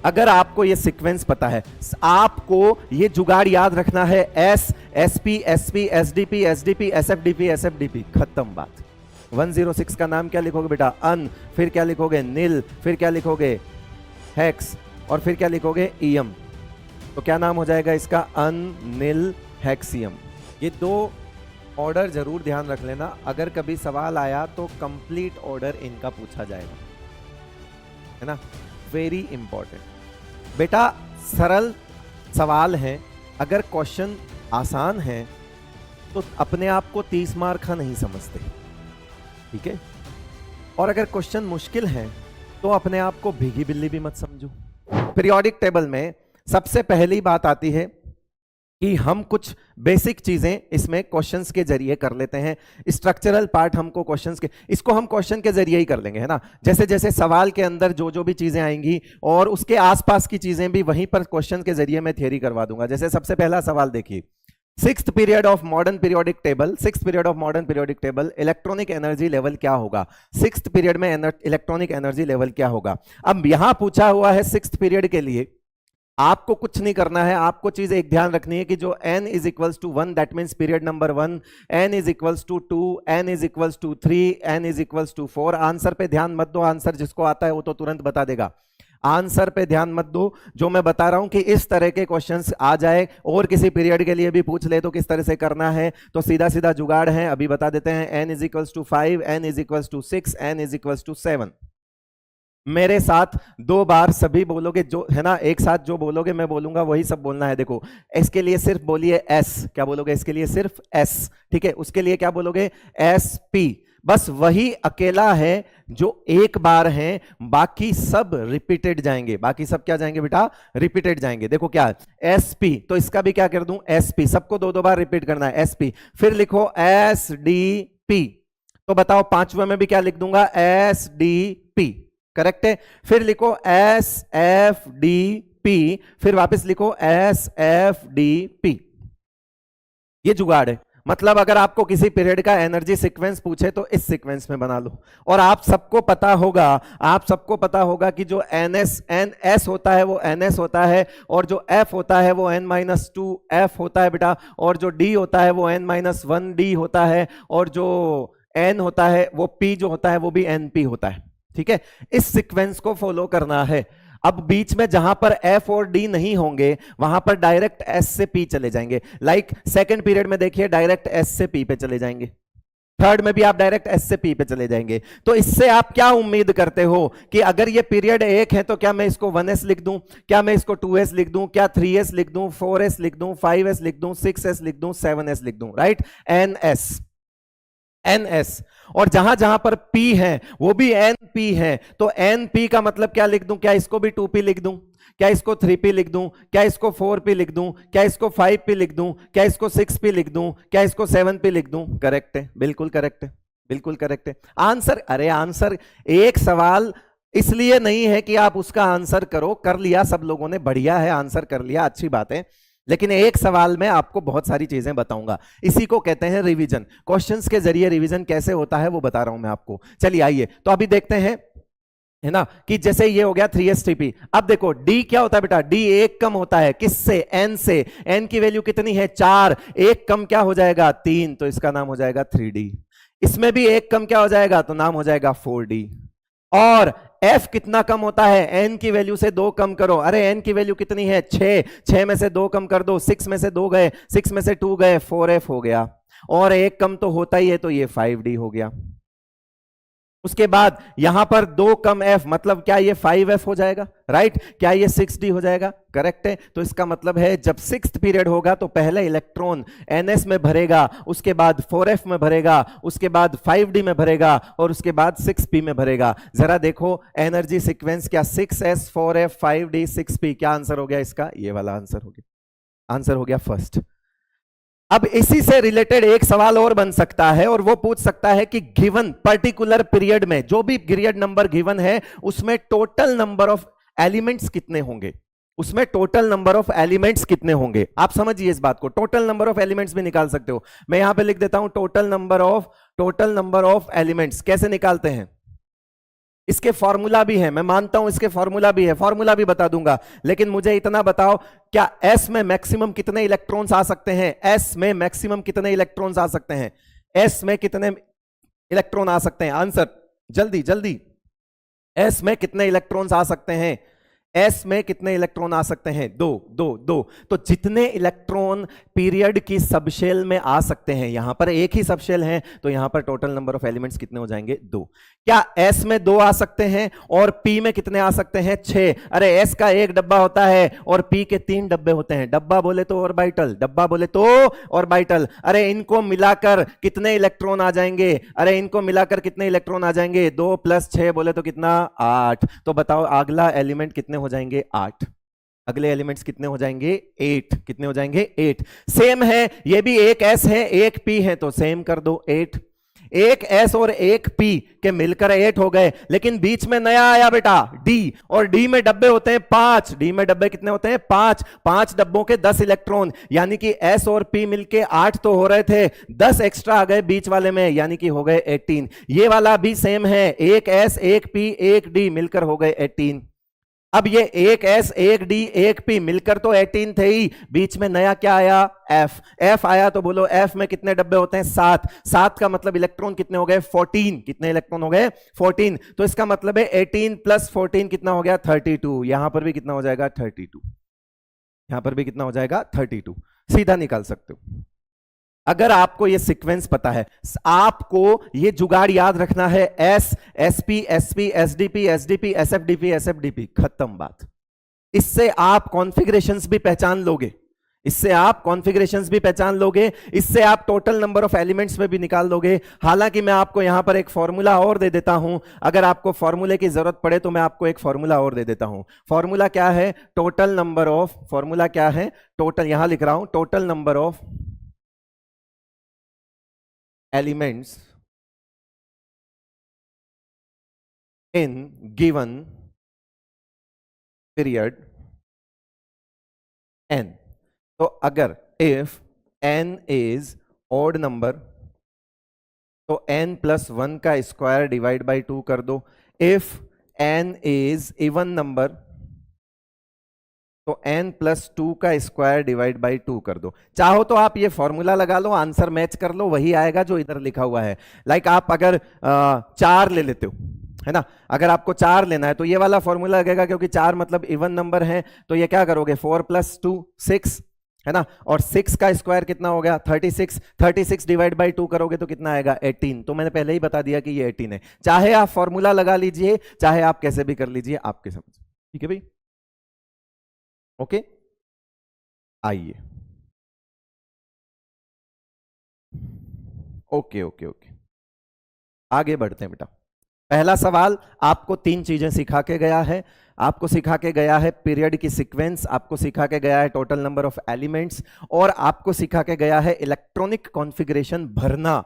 अगर आपको ये सीक्वेंस पता है, आपको ये जुगाड़ याद रखना है, S SP SP SDP SDP SFDP SFDP, खत्म बात। 106 का नाम क्या लिखोगे बेटा? अन, फिर क्या लिखोगे? नील, फिर क्या लिखोगे? हेक्स, और फिर क्या लिखोगे? ईएम। तो क्या नाम हो जाएगा इसका? अन नील हेक्सियम। ये दो ऑर्डर जरूर ध्यान रख लेना, अगर कभी सवाल आया तो कंप्लीट ऑर्डर इनका पूछा जाएगा, है ना, वेरी इंपॉर्टेंट। बेटा सरल सवाल है, अगर क्वेश्चन आसान है तो अपने आप को 30 मार्क का नहीं समझते, ठीक है, और अगर क्वेश्चन मुश्किल है तो अपने आप को भीगी बिल्ली भी मत समझो। पीरियोडिक टेबल में सबसे पहली बात आती है कि हम कुछ बेसिक चीजें इसमें क्वेश्चंस के जरिए कर लेते हैं। स्ट्रक्चरल पार्ट हमको क्वेश्चंस के, इसको हम क्वेश्चन के जरिए ही कर लेंगे, है ना। जैसे जैसे सवाल के अंदर जो जो भी चीजें आएंगी और उसके आसपास की चीजें भी वहीं पर क्वेश्चन के जरिए मैं थियरी करवा दूंगा। जैसे सबसे पहला सवाल देखिए, sixth period of modern periodic table, sixth period of modern periodic table, electronic energy level क्या होगा? सिक्स्थ पीरियड में इलेक्ट्रॉनिक एनर्जी लेवल क्या होगा? अब यहां पूछा हुआ है सिक्स्थ पीरियड के लिए, आपको कुछ नहीं करना है, आपको चीज एक ध्यान रखनी है कि जो n is equals to 1, that means period number 1, n is equals to 2, n is equals to 3, n is equals to 4। Answer पे ध्यान मत दो, आंसर जिसको आता है वो तो तुरंत बता देगा। आंसर पे ध्यान मत दो, जो मैं बता रहा हूं कि इस तरह के क्वेश्चंस आ जाए और किसी पीरियड के लिए भी पूछ ले तो किस तरह से करना है, तो सीधा सीधा जुगाड़ है, अभी बता देते हैं। n is equals to 5, n is equals to 6, n is equals to 7। मेरे साथ 2 बार सभी बोलोगे, जो है ना, एक साथ जो बोलोगे मैं बोलूंगा वही सब बोलना है। देखो, इसके लिए सिर्फ बोलिए एस, क्या बोलोगे? इसके लिए सिर्फ एस, ठीक है। उसके लिए क्या बोलोगे? एस पी, बस वही अकेला है जो एक बार है, बाकी सब रिपीटेड जाएंगे। बाकी सब क्या जाएंगे बेटा? रिपीटेड जाएंगे। देखो क्या, एस पी, तो इसका भी क्या कर दूं? एस पी, सबको 2-2 बार रिपीट करना है, एस पी। फिर लिखो एस डी पी, तो बताओ पांचवें में भी क्या लिख दूंगा? एस डी पी, करेक्ट है। फिर लिखो एस एफ डी पी, फिर वापस लिखो एस एफ डी पी। ये जुगाड़ है। मतलब अगर आपको किसी पीरियड का एनर्जी सीक्वेंस पूछे तो इस सीक्वेंस में बना लो। और आप सबको पता होगा, आप सबको पता होगा कि जो एन एस होता है वो एन एस होता है, और जो एफ होता है वो n-2 एफ होता है बेटा, और जो डी होता है वो n-1 डी होता है, और जो एन होता है वो पी जो होता है वो भी एन पी होता है, ठीक है। इस सीक्वेंस को फॉलो करना है। अब बीच में जहां पर एफ और डी नहीं होंगे वहां पर डायरेक्ट एस से पी चले जाएंगे। लाइक सेकंड पीरियड में देखिए डायरेक्ट एस से पी पे चले जाएंगे, थर्ड में भी आप डायरेक्ट एस से पी पे चले जाएंगे। तो इससे आप क्या उम्मीद करते हो कि अगर ये पीरियड एक है तो क्या मैं इसको 1s लिख दूं, क्या मैं इसको 2s लिख दूं, क्या 3s लिख दूं, 4s लिख दूं, 5s लिख दूं, 6s लिख दूं, 7s लिख दूं, राइट? एनएस, एनएस, और जहां जहां पर P है वो भी NP है, तो NP का मतलब क्या लिख दूं? क्या इसको भी 2P लिख दूं, क्या इसको 3P लिख दूं, क्या इसको 4P लिख दूं, क्या इसको 5P लिख दूं, क्या इसको 6P लिख दूं, क्या इसको 7P लिख दूं? करेक्ट है, बिल्कुल करेक्ट है, बिल्कुल करेक्ट है। आंसर, अरे आंसर, एक सवाल इसलिए नहीं है कि आप उसका आंसर करो, कर लिया सब लोगों ने, बढ़िया है, आंसर कर लिया, अच्छी बात है, लेकिन एक सवाल में आपको बहुत सारी चीजें बताऊंगा। इसी को कहते हैं रिवीजन। क्वेश्चंस के जरिए रिवीजन कैसे होता है वो बता रहा हूं मैं आपको। चलिए आइए, तो अभी देखते हैं, है ना, कि जैसे ये हो गया 3s3p। अब देखो d क्या होता है बेटा? d एक कम होता है किससे? n से। n की वैल्यू कितनी है? 4, एक कम क्या हो जाएगा? 3, तो इसका नाम हो जाएगा 3d। इसमें भी एक कम क्या हो जाएगा? तो नाम हो जाएगा 4d। और f कितना कम होता है? n की वैल्यू से 2 कम करो। अरे n की वैल्यू कितनी है? 6, 6 में से 2 कम कर दो, 6 में से 2 गए, 6 में से 2 गए, 4f हो गया। और एक कम तो होता ही है, तो ये 5d हो गया। उसके बाद यहां पर 2 कम f, मतलब क्या ये 5f हो जाएगा, राइट? क्या ये 6d हो जाएगा? करेक्ट है। तो इसका मतलब है जब 6th पीरियड होगा तो पहले इलेक्ट्रॉन ns में भरेगा, उसके बाद 4f में भरेगा, उसके बाद 5d में भरेगा, और उसके बाद 6p में भरेगा। जरा देखो एनर्जी सीक्वेंस, क्या 6s 4f 5d 6p, क्या आंसर हो गया इसका? ये वाला आंसर हो गया, आंसर हो गया फर्स्ट। अब इसी से रिलेटेड एक सवाल और बन सकता है, और वो पूछ सकता है कि गिवन पर्टिकुलर पीरियड में जो भी पीरियड नंबर गिवन है उसमें टोटल नंबर ऑफ एलिमेंट्स कितने होंगे, उसमें टोटल नंबर ऑफ एलिमेंट्स कितने होंगे। आप समझिए इस बात को, टोटल नंबर ऑफ एलिमेंट्स भी निकाल सकते हो। मैं यहां पे लिख देता हूं टोटल नंबर ऑफ एलिमेंट्स। कैसे निकालते हैं? इसके फॉर्मूला भी है, मैं मानता हूं इसके फॉर्मूला भी है, फॉर्मूला भी बता दूंगा, लेकिन मुझे इतना बताओ, क्या एस में मैक्सिमम कितने इलेक्ट्रॉन्स आ सकते हैं? एस में मैक्सिमम कितने इलेक्ट्रॉन्स आ सकते हैं? एस में कितने इलेक्ट्रॉन आ सकते हैं? आंसर जल्दी जल्दी। एस में कितने इलेक्ट्रॉन्स आ सकते हैं? एस में कितने इलेक्ट्रॉन आ सकते हैं? दो दो दो। तो जितने इलेक्ट्रॉन पीरियड की सबशेल में आ सकते हैं, यहां पर एक ही सबशेल है, तो यहां पर टोटल नंबर ऑफ एलिमेंट्स कितने हो जाएंगे? दो। क्या एस में दो आ सकते हैं? और पी में कितने आ सकते हैं? 6। अरे एस का एक डब्बा होता है और पी के 3 डब्बे होते हैं। डब्बा बोले तो ऑर्बिटल, डब्बा बोले तो ऑर्बिटल। अरे इनको मिलाकर कितने इलेक्ट्रॉन आ जाएंगे? अरे इनको मिलाकर कितने इलेक्ट्रॉन आ जाएंगे? 2 + 6 बोले तो कितना? 8। तो बताओ अगला एलिमेंट कितने हो जाएंगे? 8। अगले एलिमेंट्स कितने हो जाएंगे? 8। कितने हो जाएंगे? 8। सेम है, ये भी एक एस है एक पी है, तो सेम कर दो 8। एक एस और एक पी के मिलकर 8 हो गए, लेकिन बीच में नया आया बेटा डी, और डी में डब्बे होते हैं 5। डी में डब्बे कितने होते हैं? 5। 5 डब्बों के 10 इलेक्ट्रॉन, यानी कि एस और पी मिलके 8 तो हो रहे थे, 10 एक्स्ट्रा आ गए बीच वाले में, यानी कि हो गए 18। ये वाला भी सेम है, एक एस एक पी एक डी मिलकर हो गए 18। अब ये एक एस एक डी एक पी मिलकर तो 18 थे ही, बीच में नया क्या आया? एफ। एफ आया तो बोलो एफ में कितने डब्बे होते हैं? 7। 7 का मतलब इलेक्ट्रॉन कितने हो गए? 14। कितने इलेक्ट्रॉन हो गए? 14। तो इसका मतलब है 18 + 14 कितना हो गया? 32। यहां पर भी कितना हो जाएगा? 32। यहां पर भी कितना हो जाएगा? 32। सीधा निकाल सकते हो अगर आपको ये सीक्वेंस पता है। आपको ये जुगाड़ याद रखना है, S SP SP SDP SDP SFDP SFDP, खत्म बात। इससे आप कॉन्फ़िगरेशंस भी पहचान लोगे, इससे आप कॉन्फ़िगरेशंस भी पहचान लोगे, इससे आप टोटल नंबर ऑफ एलिमेंट्स में भी निकाल लोगे। हालांकि मैं आपको यहां पर एक फॉर्मूला और दे देता हूं, अगर आपको फॉर्मूले की जरूरत पड़े तो मैं आपको एक फॉर्मूला और दे देता हूं। फॉर्मूला क्या है? टोटल नंबर ऑफ, फॉर्मूला क्या है? टोटल, यहां लिख रहा हूं, total number of elements in given period n। तो अगर if n is odd number तो n + 1 का स्क्वायर डिवाइड बाई 2 कर दो। if n is even number तो n + 2 का स्क्वायर डिवाइड बाई 2 कर दो। चाहो तो आप ये फॉर्मूला लगा लो, आंसर मैच कर लो, वही आएगा जो इधर लिखा हुआ है। लाइक आप अगर 4 ले लेते हो, है ना, अगर आपको 4 लेना है तो ये वाला फॉर्मूला लगेगा, क्योंकि 4 मतलब इवन नंबर है, तो ये क्या करोगे? 4 + 2 6, है ना, और 6 का स्क्वायर कितना हो गया? 36। 36 डिवाइड बाई 2 करोगे तो कितना आएगा? 18। तो मैंने पहले ही बता दिया कि ये 18 है। चाहे आप फॉर्मूला लगा लीजिए, चाहे आप कैसे भी कर लीजिए, आपके समझ। ठीक है भाई, ओके। आइए, ओके ओके ओके, आगे बढ़ते हैं बेटा। पहला सवाल आपको 3 चीजें सिखा के गया है। आपको सिखा के गया है पीरियड की सीक्वेंस, आपको सिखा के गया है टोटल नंबर ऑफ एलिमेंट्स, और आपको सिखा के गया है इलेक्ट्रॉनिक कॉन्फ़िगरेशन भरना,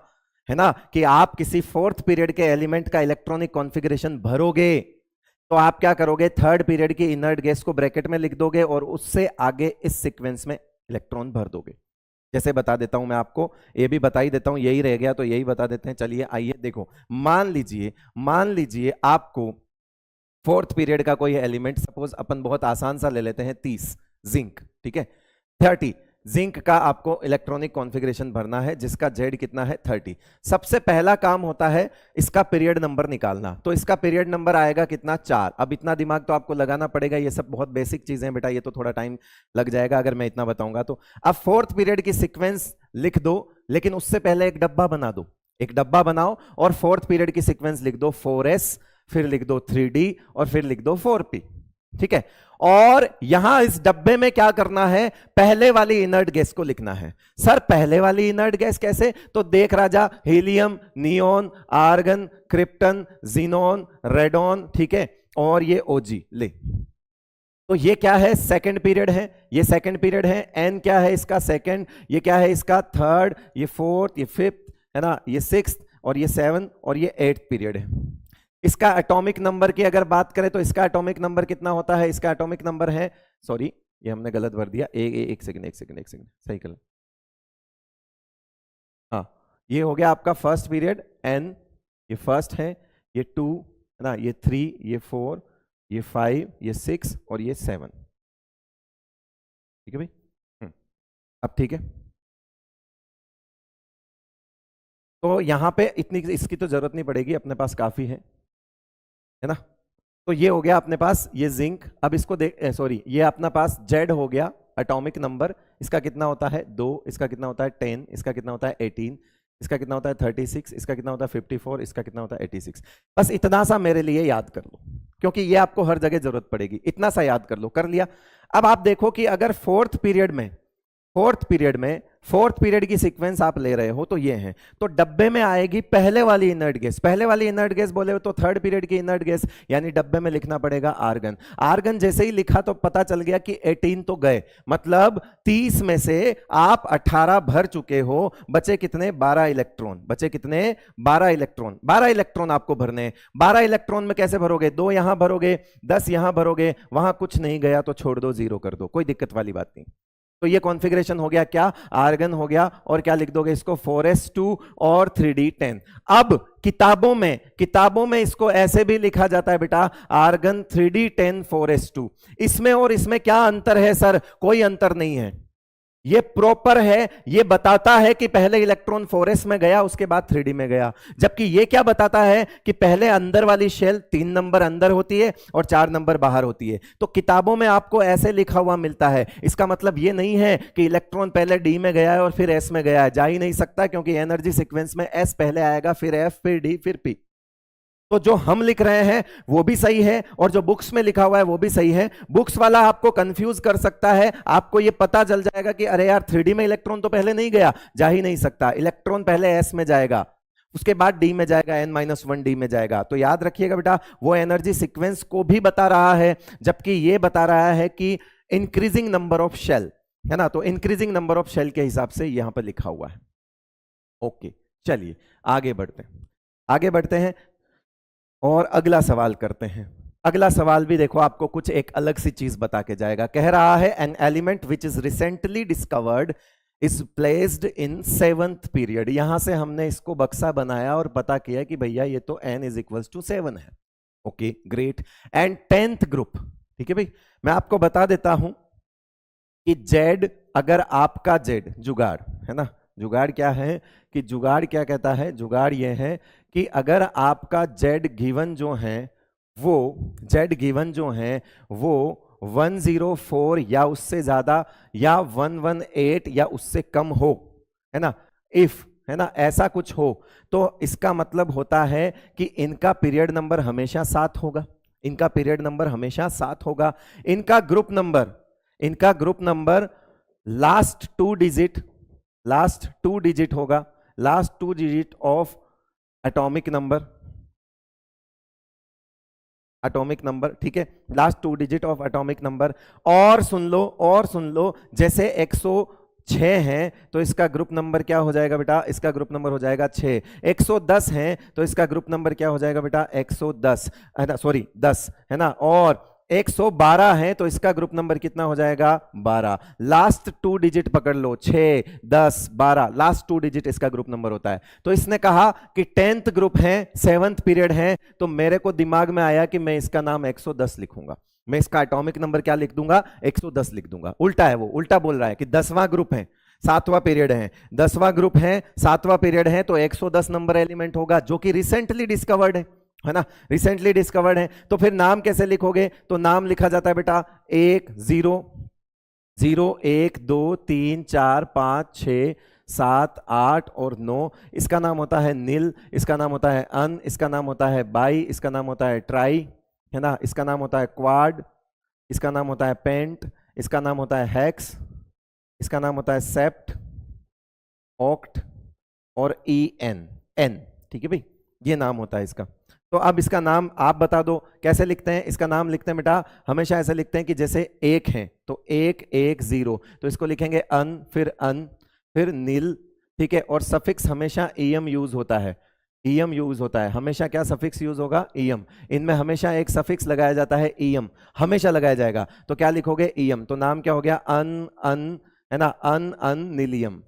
है ना, कि आप किसी 4th पीरियड के एलिमेंट का इलेक्ट्रॉनिक कॉन्फ़िगरेशन भरोगे तो आप क्या करोगे? 3rd पीरियड की इनर्ट गैस को ब्रैकेट में लिख दोगे और उससे आगे इस सीक्वेंस में इलेक्ट्रॉन भर दोगे। जैसे बता देता हूं मैं आपको, ये भी बता ही देता हूं, यही रह गया तो यही बता देते हैं। चलिए आइए देखो, मान लीजिए आपको 4th पीरियड का कोई एलिमेंट, सपोज अपन बहुत आसान सा ले लेते हैं 30 जिंक, ठीक है, 30 जिंक का आपको इलेक्ट्रॉनिक कॉन्फ़िगरेशन भरना है, जिसका जेड कितना है? 30। सबसे पहला काम होता है इसका पीरियड नंबर निकालना। तो इसका पीरियड नंबर आएगा कितना? 4। अब इतना दिमाग तो आपको लगाना पड़ेगा, ये सब बहुत बेसिक चीजें हैं बेटा, ये तो थोड़ा टाइम लग जाएगा अगर मैं इतना बताऊंगा तो। अब 4th पीरियड की सीक्वेंस लिख दो, लेकिन उससे पहले एक डब्बा बना दो, एक डब्बा बनाओ और 4th पीरियड की सीक्वेंस लिख दो 4s, फिर लिख दो 3d और फिर लिख दो 4p, ठीक है। और यहां इस डब्बे में क्या करना है? पहले वाली इनर्ट गैस को लिखना है। सर पहले वाली इनर्ट गैस कैसे? तो देख राजा, helium, neon, argon, krypton, xenon, radon, ठीक है, और ये ओजी ले। तो ये क्या है? सेकंड पीरियड है, ये सेकंड पीरियड है। एन क्या है इसका? सेकंड। ये क्या है इसका? थर्ड। ये फोर्थ, ये फिफ्थ, है ना, ये सिक्स्थ, और ये 7 और ये 8th पीरियड है। इसका एटॉमिक नंबर की अगर बात करें तो इसका एटॉमिक नंबर कितना होता है? इसका एटॉमिक नंबर है, सॉरी ये हमने गलत भर दिया, एक सेकंड सही कर, हाँ, ये हो गया आपका फर्स्ट पीरियड एन, ये फर्स्ट है, ये 2, है ना, ये 3, ये 4, ये 5, ये 6 और ये 7। ठीक है भाई। अब ठीक है, तो यहां पे इतनी इसकी तो जरूरत नहीं पड़ेगी, अपने पास काफी है ना। तो ये हो गया अपने पास ये जिंक। अब इसको देख, सॉरी, ये अपना पास जेड हो गया एटॉमिक नंबर। इसका कितना होता है 2, इसका कितना होता है 10, इसका कितना होता है 18, इसका कितना होता है 36, इसका कितना होता है 54, इसका कितना होता है 86। बस इतना सा मेरे लिए याद कर लो, क्योंकि ये आपको हर जगह जरूरत पड़ेगी। इतना सा याद कर लो, कर लिया। अब आप देखो कि अगर फोर्थ पीरियड में फोर्थ पीरियड की सीक्वेंस आप ले रहे हो तो ये है, तो डब्बे में आएगी पहले वाली इनर्ट गैस। पहले वाली इनर्ट गैस बोले तो थर्ड पीरियड की इनर्ट गैस, यानी डब्बे में लिखना पड़ेगा आर्गन। आर्गन जैसे ही लिखा तो पता चल गया कि 18 तो गए, मतलब 30 में से आप 18 भर चुके हो। बचे कितने? 12 इलेक्ट्रॉन। बचे कितने? 12 इलेक्ट्रॉन। 12 इलेक्ट्रॉन आपको भरने। 12 इलेक्ट्रॉन में कैसे भरोगे? 2 यहां भरोगे, 10 यहां भरोगे, वहां कुछ नहीं गया तो छोड़ दो, 0 कर दो, कोई दिक्कत वाली बात नहीं। तो ये कॉन्फ़िगरेशन हो गया क्या? आर्गन हो गया। और क्या लिख दोगे इसको? 4s2 और 3d10। अब किताबों में इसको ऐसे भी लिखा जाता है बेटा, आर्गन 3d10 4s2। इसमें और इसमें क्या अंतर है सर? कोई अंतर नहीं है, ये प्रॉपर है। ये बताता है कि पहले इलेक्ट्रॉन 4s में गया, उसके बाद 3d में गया। जबकि ये क्या बताता है कि पहले अंदर वाली शेल 3 नंबर अंदर होती है और 4 नंबर बाहर होती है। तो किताबों में आपको ऐसे लिखा हुआ मिलता है। इसका मतलब ये नहीं है कि इलेक्ट्रॉन पहले d में गया है और फिर s में गया है, जा ही नहीं सकता, क्योंकि एनर्जी सीक्वेंस में s पहले आएगा, फिर f, फिर d, फिर p। तो जो हम लिख रहे हैं वो भी सही है और जो बुक्स में लिखा हुआ है वो भी सही है। बुक्स वाला आपको कंफ्यूज कर सकता है। आपको ये पता चल जाएगा कि अरे यार 3D में इलेक्ट्रॉन तो पहले नहीं गया, जा ही नहीं सकता। इलेक्ट्रॉन पहले s में जाएगा, उसके बाद d में जाएगा, n-1 d में जाएगा। तो याद रखिएगा बेटा, वो एनर्जी सीक्वेंस को भी बता रहा है, जबकि ये बता रहा है कि इंक्रीजिंग नंबर ऑफ शेल, है ना। तो इंक्रीजिंग नंबर ऑफ शेल के हिसाब से यहां पर लिखा हुआ है। ओके, चलिए आगे बढ़ते हैं और अगला सवाल करते हैं। अगला सवाल भी देखो आपको कुछ एक अलग सी चीज बता के जाएगा। कह रहा है an element which is recently discovered is placed in 7th period. यहां से हमने इसको बक्सा बनाया और पता किया कि भैया ये तो n इज इक्वल्स टू 7 है। Okay great. And 10th group, ठीक है भाई। मैं आपको बता देता हूं कि जेड, अगर आपका जेड जुगाड़ है ना, जुगाड़ क्या है कि जुगाड़ क्या कहता है? जुगाड़ ये है कि अगर आपका जेड गिवन जो है वो 104 या उससे ज्यादा या 118 या उससे कम हो, है ना, इफ, है ना, ऐसा कुछ हो, तो इसका मतलब होता है कि इनका पीरियड नंबर हमेशा 7 होगा। इनका पीरियड नंबर हमेशा 7 होगा। इनका group number last two digit होगा, last 2 digit of atomic number, ठीक है, last 2 digit of atomic number. और सुन लो, जैसे 106 हैं तो इसका ग्रुप नंबर क्या हो जाएगा बेटा? इसका ग्रुप नंबर हो जाएगा 6। 110 हैं तो इसका ग्रुप नंबर क्या हो जाएगा बेटा? 110, है ना, सॉरी 10, है ना। और 112 है तो इसका ग्रुप नंबर कितना हो जाएगा? 12। लास्ट 2 डिजिट पकड़ लो, 6, 10, 12, लास्ट 2 डिजिट इसका ग्रुप नंबर होता है। तो इसने कहा कि 10th ग्रुप है, 7th पीरियड है, तो मेरे को दिमाग में आया कि मैं इसका नाम 110 लिखूंगा। मैं इसका एटॉमिक नंबर क्या लिख दूंगा? 110 लिख दूंगा। उल्टा है, वो उल्टा बोल रहा है कि 10वां ग्रुप है, 7वां पीरियड है, 10वां ग्रुप है, 7वां पीरियड है, तो 110 नंबर एलिमेंट होगा, जो कि रिसेंटली डिस्कवर्ड है ना, रिसेंटली डिस्कवर्ड है। तो फिर नाम कैसे लिखोगे? तो नाम लिखा जाता है बेटा 1 0 0 1 2 3 4 5 6 7 8 और 9। इसका नाम होता है नील, इसका नाम होता है अन, इसका नाम होता है बाई, इसका नाम होता है ट्राई, है ना, इसका नाम होता है क्वाड, इसका नाम होता है पेंट, इसका नाम होता है हेक्स, इसका नाम होता है सेप्ट, ऑक्ट और एन, ठीक है भाई, ये नाम होता है इसका। तो अब इसका नाम आप बता दो कैसे लिखते हैं? इसका नाम लिखते हैं बेटा हमेशा ऐसे लिखते हैं कि जैसे 1 है तो 1 1 0, तो इसको लिखेंगे अन, फिर नील, ठीक है। और सफिक्स हमेशा ईएम यूज होता है, हमेशा क्या सफिक्स यूज होगा? ईएम। इनमें हमेशा एक सफिक्स लगाया जाता है, ईएम हमेशा लगाया जाएगा। तो क्या लिखोगे? ईएम। तो नाम क्या हो गया? अन, है ना, अन नीलियम,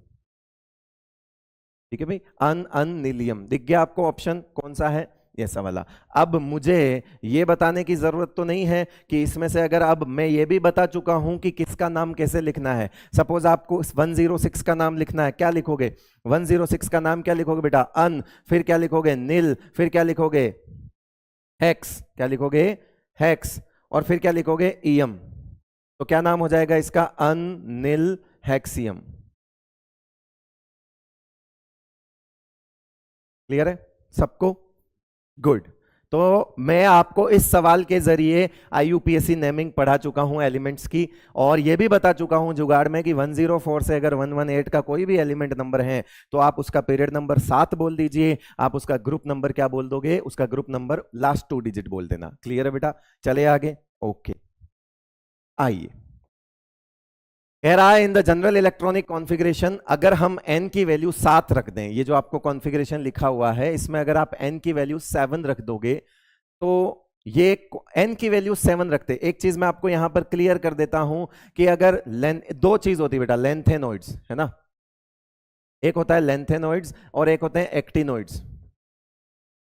ठीक है भाई, अन नीलियम। दिख गया आपको ऑप्शन कौन सा है? ऐसा वाला। अब मुझे ये बताने की जरूरत तो नहीं है कि इसमें से अगर अब मैं ये भी बता चुका हूं कि किसका नाम कैसे लिखना है। सपोज आपको 106 का नाम लिखना है, क्या लिखोगे? 106 का नाम क्या लिखोगे बेटा? अन, फिर क्या लिखोगे? नील, फिर क्या लिखोगे? हेक्स, क्या लिखोगे? हेक्स, और फिर क्या लिखोगे? ईएम। तो क्या नाम हो जाएगा इसका? अन नील हेक्सियम। क्लियर है सबको? गुड। तो मैं आपको इस सवाल के जरिए आईयूपीएससी नेमिंग पढ़ा चुका हूं एलिमेंट्स की, और यह भी बता चुका हूं जुगाड़ में कि 104 से अगर 118 का कोई भी एलिमेंट नंबर है तो आप उसका पीरियड नंबर 7 बोल दीजिए, आप उसका ग्रुप नंबर क्या बोल दोगे? उसका ग्रुप नंबर लास्ट 2 डिजिट बोल देना। क्लियर है बेटा? चले आगे। ओके, आइए। कह रहा है in the general electronic configuration, अगर हम n की वैल्यू 7 रख दें, ये जो आपको कॉन्फ़िगरेशन लिखा हुआ है इसमें अगर आप n की वैल्यू 7 रख दोगे तो ये n की वैल्यू 7 रखते। एक चीज मैं आपको यहां पर क्लियर कर देता हूं कि अगर दो चीज होती है बेटा, लेंथेनॉइड्स है ना, एक होता है लेंथेनॉइड्स और एक होते हैं एक्टिनॉइड्स।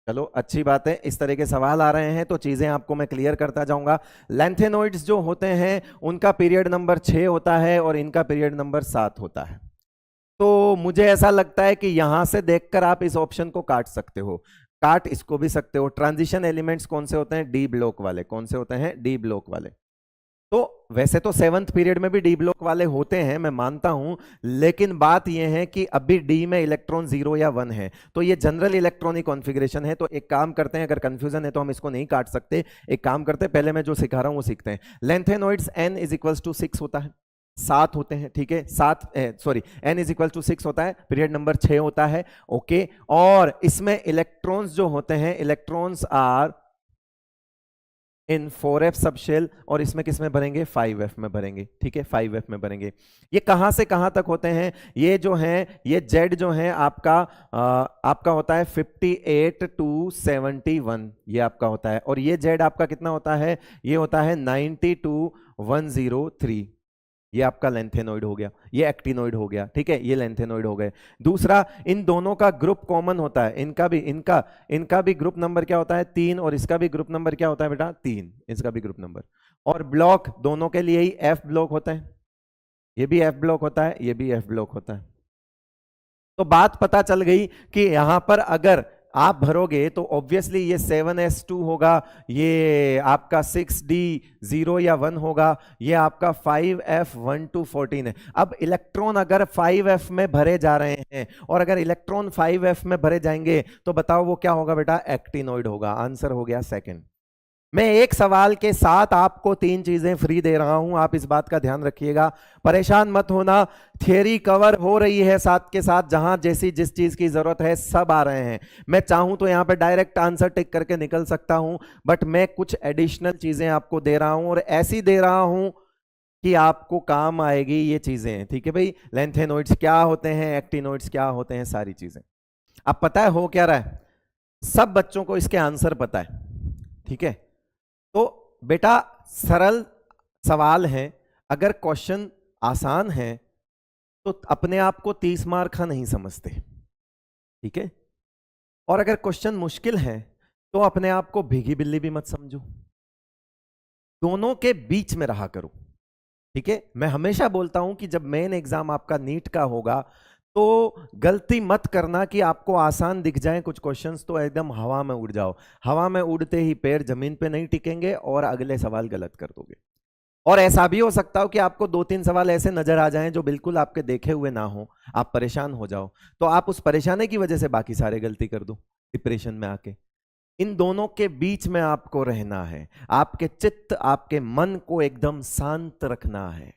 चलो अच्छी बात है, इस तरह के सवाल आ रहे हैं तो चीजें आपको मैं क्लियर करता जाऊंगा। लेंथेनॉइड्स जो होते हैं उनका पीरियड नंबर 6 होता है और इनका पीरियड नंबर 7 होता है। तो मुझे ऐसा लगता है कि यहां से देखकर आप इस ऑप्शन को काट सकते हो, काट इसको भी सकते हो। ट्रांजिशन एलिमेंट्स कौन से होते हैं? डी ब्लॉक वाले। कौन से होते हैं? डी ब्लॉक वाले। तो वैसे तो 7th पीरियड में भी डी ब्लॉक वाले होते हैं, मैं मानता हूं, लेकिन बात यह है कि अभी डी में इलेक्ट्रॉन 0 या 1 है, तो ये जनरल इलेक्ट्रॉनिक कॉन्फ़िगरेशन है। तो एक काम करते हैं, अगर कंफ्यूजन है तो हम इसको नहीं काट सकते, एक काम करते हैं पहले मैं जो सिखा रहा हूं वो सीखते हैं। Lanthanoids n is equals to 6 होता है, 7 होते हैं, ठीक है, 7 sorry n is equal to 6 होता है, पीरियड नंबर 6 होता है। ओके, और इसमें इलेक्ट्रॉन्स जो होते हैं, इलेक्ट्रॉन्स आर इन 4f सब शेल, और इसमें किस में भरेंगे? 5f में भरेंगे, ठीक है, 5f में भरेंगे। ये कहां से कहां तक होते हैं? ये जो हैं, ये z जो है आपका होता है 58 to 71, ये आपका होता है, और ये z आपका कितना होता है? ये होता है 90 to 103। ये आपका लेंथेनॉइड हो गया, ये एक्टिनॉइड हो गया, ठीक है, ये लेंथेनॉइड हो गए। दूसरा, इन दोनों का ग्रुप कॉमन होता है, इनका भी ग्रुप नंबर क्या होता है? 3, और इसका भी ग्रुप नंबर क्या होता है बेटा? 3, इसका भी ग्रुप नंबर। और ब्लॉक दोनों के लिए ही एफ ब्लॉक होता है, ये भी एफ ब्लॉक होता है, ये भी एफ ब्लॉक होता है। तो बात पता चल गई कि यहां पर अगर आप भरोगे तो ऑब्वियसली ये 7s2 होगा, ये आपका 6d0 या 1 होगा, ये आपका 5f1 to 14 है। अब इलेक्ट्रॉन अगर 5f में भरे जा रहे हैं, और अगर इलेक्ट्रॉन 5f में भरे जाएंगे तो बताओ वो क्या होगा बेटा? एक्टिनॉइड होगा। आंसर हो गया सेकंड। मैं एक सवाल के साथ आपको 3 चीजें फ्री दे रहा हूं, आप इस बात का ध्यान रखिएगा, परेशान मत होना। थियरी कवर हो रही है साथ के साथ, जहां जैसी जिस चीज की जरूरत है सब आ रहे हैं। मैं चाहूं तो यहां पे डायरेक्ट आंसर टिक करके निकल सकता हूं, बट मैं कुछ एडिशनल चीजें आपको दे रहा हूं, और ऐसी दे रहा हूं कि आपको काम आएगी ये चीजें, ठीक है भाई? लेंथेनॉइड्स क्या होते हैं, एक्टिनॉइड्स क्या होते हैं, सारी चीजें। अब पता है हो क्या रहा है? सब बच्चों को इसके आंसर पता है, ठीक है? तो बेटा सरल सवाल है, अगर क्वेश्चन आसान है तो अपने आप को 30 मार्क का नहीं समझते, ठीक है? और अगर क्वेश्चन मुश्किल है तो अपने आप को भीगी बिल्ली भी मत समझो, दोनों के बीच में रहा करो, ठीक है? मैं हमेशा बोलता हूं कि जब मेन एग्जाम आपका नीट का होगा तो गलती मत करना कि आपको आसान दिख जाए कुछ क्वेश्चंस तो एकदम हवा में उड़ जाओ। हवा में उड़ते ही पैर जमीन पे नहीं टिकेंगे और अगले सवाल गलत कर दोगे। और ऐसा भी हो सकता हो कि आपको 2-3 सवाल ऐसे नजर आ जाएं जो बिल्कुल आपके देखे हुए ना हो, आप परेशान हो जाओ, तो आप उस परेशानी की वजह से बाकी सारे गलती कर दो डिप्रेशन में आके। इन दोनों के बीच में आपको रहना है, आपके चित्त आपके मन को एकदम शांत रखना है,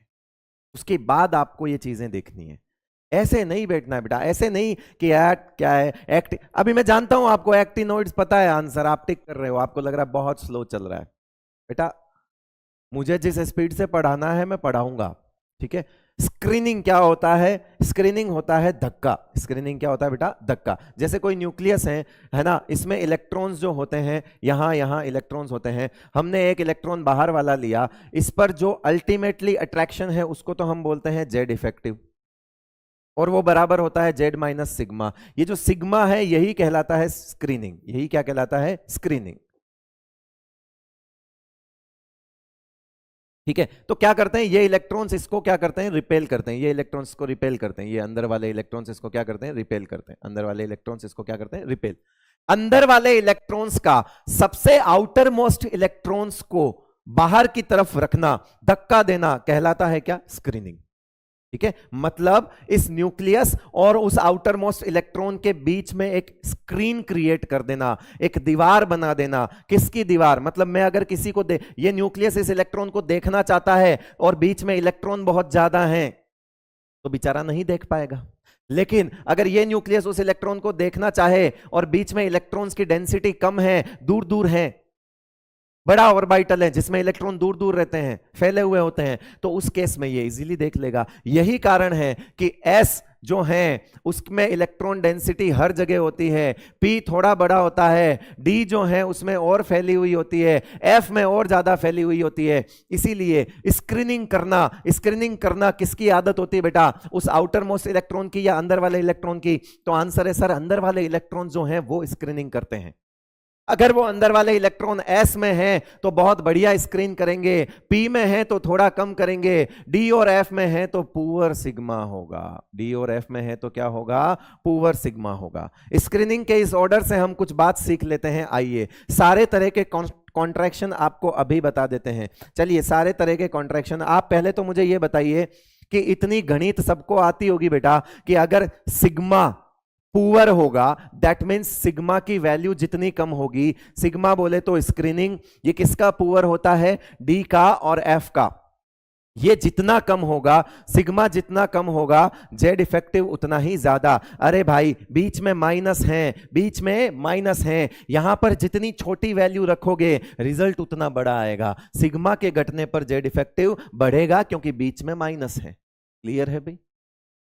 उसके बाद आपको ये चीजें देखनी है। ऐसे नहीं बैठना है बेटा, ऐसे नहीं कि यार क्या है एक्ट, अभी मैं जानता हूं आपको एक्टिनॉइड्स पता है आंसर, आप टिक कर रहे हो, आपको लग रहा है बहुत स्लो चल रहा है। बेटा मुझे जिस स्पीड से पढ़ाना है मैं पढ़ाऊंगा, ठीक है? स्क्रीनिंग क्या होता है? स्क्रीनिंग होता है धक्का। स्क्रीनिंग क्या होता है बेटा? धक्का। जैसे कोई न्यूक्लियस है ना, इसमें इलेक्ट्रॉन्स जो होते हैं, यहां इलेक्ट्रॉन्स होते हैं, हमने एक इलेक्ट्रॉन बाहर वाला लिया, इस पर जो अल्टीमेटली अट्रैक्शन है उसको तो हम बोलते हैं जेड इफेक्टिव, और वो बराबर होता है जेड माइनस सिग्मा। ये जो सिग्मा है यही कहलाता है स्क्रीनिंग। यही क्या कहलाता है? स्क्रीनिंग। ठीक है, तो क्या करते हैं ये इलेक्ट्रॉन्स, इसको क्या करते हैं? रिपेल करते हैं। ये इलेक्ट्रॉन्स को रिपेल करते हैं। ये अंदर वाले इलेक्ट्रॉन्स इसको क्या करते हैं? रिपेल करते हैं। अंदर वाले इलेक्ट्रॉन्स इसको क्या करते हैं? रिपेल। अंदर वाले इलेक्ट्रॉन्स का सबसे आउटर मोस्ट इलेक्ट्रॉन्स को बाहर की तरफ रखना, धक्का देना कहलाता है क्या? स्क्रीनिंग। ठीक है, मतलब इस न्यूक्लियस और उस आउटर मोस्ट इलेक्ट्रॉन के बीच में एक स्क्रीन क्रिएट कर देना, एक दीवार बना देना। किसकी दीवार? मतलब मैं अगर किसी को ये न्यूक्लियस इस इलेक्ट्रॉन को देखना चाहता है और बीच में इलेक्ट्रॉन बहुत ज्यादा हैं, तो बेचारा नहीं देख पाएगा। लेकिन अगर ये न्यूक्लियस उस इलेक्ट्रॉन को देखना चाहे और बीच में इलेक्ट्रॉन्स की डेंसिटी कम है, दूर दूर है, बड़ा ऑर्बिटल है जिसमें इलेक्ट्रॉन दूर दूर रहते हैं, फैले हुए होते हैं, तो उस केस में ये इजीली देख लेगा। यही कारण है कि S जो है उसमें इलेक्ट्रॉन डेंसिटी हर जगह होती है, P थोड़ा बड़ा होता है, D जो है उसमें और फैली हुई होती है, F में और ज्यादा फैली हुई होती है। इसीलिए स्क्रीनिंग करना किसकी आदत होती है बेटा? उस आउटर मोस्ट इलेक्ट्रॉन की या अंदर वाले इलेक्ट्रॉन की? तो आंसर है सर, अंदर वाले इलेक्ट्रॉन जो हैं वो स्क्रीनिंग करते हैं। अगर वो अंदर वाले इलेक्ट्रॉन S में हैं तो बहुत बढ़िया स्क्रीन करेंगे, P में है तो थोड़ा कम करेंगे, D और F में है तो पुअर सिग्मा होगा। D और F में है तो क्या होगा? पुअर सिग्मा होगा। स्क्रीनिंग के इस ऑर्डर से हम कुछ बात सीख लेते हैं। आइए सारे तरह के कॉन्ट्रैक्शन आपको अभी बता देते हैं। चलिए सारे तरह के कॉन्ट्रैक्शन, आप पहले तो मुझे ये बताइए कि इतनी गणित सबको आती होगी बेटा कि अगर सिग्मा पुअर होगा दैट मीन्स सिग्मा की वैल्यू जितनी कम होगी, सिग्मा बोले तो स्क्रीनिंग, ये किसका पुअर होता है? डी का और एफ का। ये जितना कम होगा, सिग्मा जितना कम होगा, जेड इफेक्टिव उतना ही ज्यादा। अरे भाई बीच में माइनस है, बीच में माइनस है, यहां पर जितनी छोटी वैल्यू रखोगे रिजल्ट उतना बड़ा आएगा। सिग्मा के घटने पर जेड इफेक्टिव बढ़ेगा क्योंकि बीच में माइनस है। क्लियर है भाई?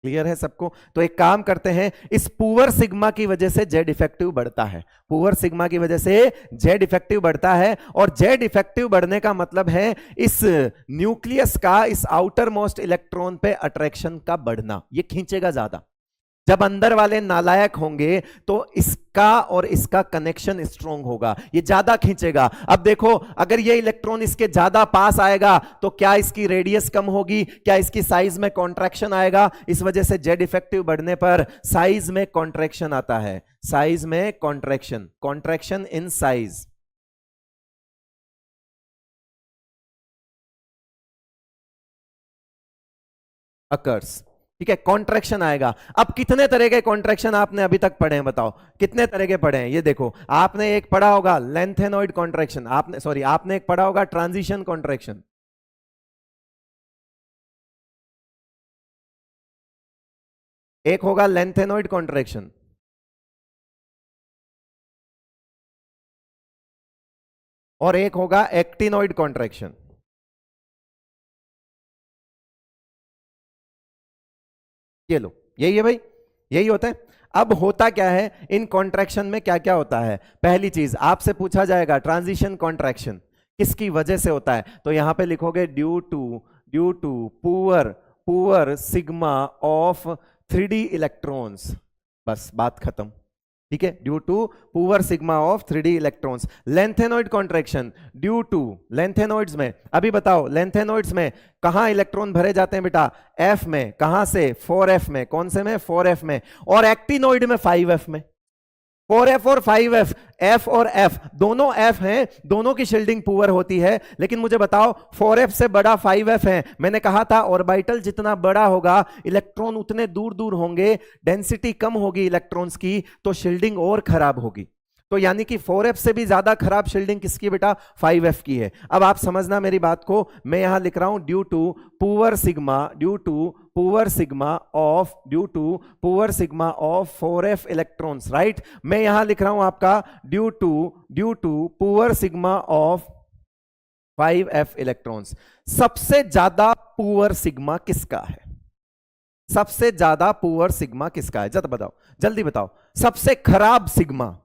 क्लियर है सबको? तो एक काम करते हैं, इस पुअर सिग्मा की वजह से जेड इफेक्टिव बढ़ता है। पुअर सिग्मा की वजह से जेड इफेक्टिव बढ़ता है, और जेड इफेक्टिव बढ़ने का मतलब है इस न्यूक्लियस का इस आउटर मोस्ट इलेक्ट्रॉन पे अट्रैक्शन का बढ़ना, ये खींचेगा ज्यादा। जब अंदर वाले नालायक होंगे तो इसका और इसका कनेक्शन स्ट्रॉन्ग होगा, ये ज्यादा खींचेगा। अब देखो अगर ये इलेक्ट्रॉन इसके ज्यादा पास आएगा तो क्या इसकी रेडियस कम होगी? क्या इसकी साइज में कॉन्ट्रैक्शन आएगा? इस वजह से जेड इफेक्टिव बढ़ने पर साइज में कॉन्ट्रैक्शन आता है। साइज में contraction, contraction in size. Occurs. ठीक है, कॉन्ट्रैक्शन आएगा। अब कितने तरह के कॉन्ट्रैक्शन आपने अभी तक पढ़े हैं? बताओ कितने तरह के पढ़े हैं? ये देखो, आपने एक पढ़ा होगा लेंथेनॉइड कॉन्ट्रैक्शन, आपने एक पढ़ा होगा ट्रांजिशन कॉन्ट्रैक्शन, एक होगा लेंथेनॉइड कॉन्ट्रैक्शन, और एक होगा एक्टिनॉइड कॉन्ट्रैक्शन। ये लो, यही है भाई, यही होता है। अब होता क्या है इन कॉन्ट्रैक्शन में? क्या क्या होता है? पहली चीज आपसे पूछा जाएगा ट्रांजिशन कॉन्ट्रैक्शन किसकी वजह से होता है, तो यहां पे लिखोगे due to poor sigma of 3D electrons. बस बात खत्म। ठीक है, due to poor sigma of 3D electrons. Lanthanoid contraction due to, lanthanoids में अभी बताओ, लेंथेनॉइड्स में कहां इलेक्ट्रॉन भरे जाते हैं बेटा? F में। कहां से? 4F में। कौन से में? 4F में। और एक्टिनॉइड में 5F में। 4F और 5F, F और F दोनों F हैं, दोनों की शील्डिंग पुअर होती है। लेकिन मुझे बताओ 4F से बड़ा 5F है। मैंने कहा था ऑर्बिटल जितना बड़ा होगा इलेक्ट्रॉन उतने दूर दूर होंगे, डेंसिटी कम होगी इलेक्ट्रॉन्स की, तो शील्डिंग और खराब होगी। तो यानी कि 4F से भी ज्यादा खराब शील्डिंग किसकी बेटा? 5F की है। अब आप समझना मेरी बात को, मैं यहां लिख रहा हूं due to poor sigma of 4F electrons, right. मैं यहां लिख रहा हूं आपका due to poor sigma of 5F electrons. सबसे ज्यादा पुअर सिग्मा किसका है? सबसे ज्यादा पुअर सिग्मा किसका है? जल्दी बताओ। सबसे खराब सिग्मा,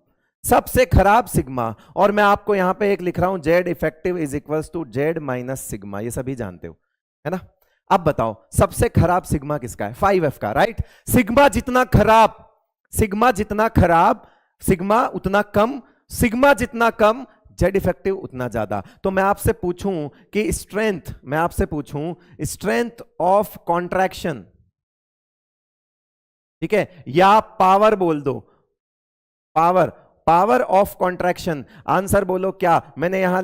सबसे खराब सिग्मा। और मैं आपको यहां पे एक लिख रहा हूं Z effective is equals to Z minus sigma, ये सभी जानते हो है ना। अब बताओ सबसे खराब सिग्मा किसका है? 5f का, राइट? सिग्मा जितना खराब, सिग्मा जितना खराब, सिग्मा उतना कम, सिग्मा जितना कम, जेड इफेक्टिव उतना ज्यादा। तो मैं आपसे पूछूं कि स्ट्रेंथ, मैं आपसे पूछूं स्ट्रेंथ ऑफ कॉन्ट्रैक्शन, ठीक है, या पावर बोल दो, power, power of contraction. Answer बोलो क्या? मैंने यहां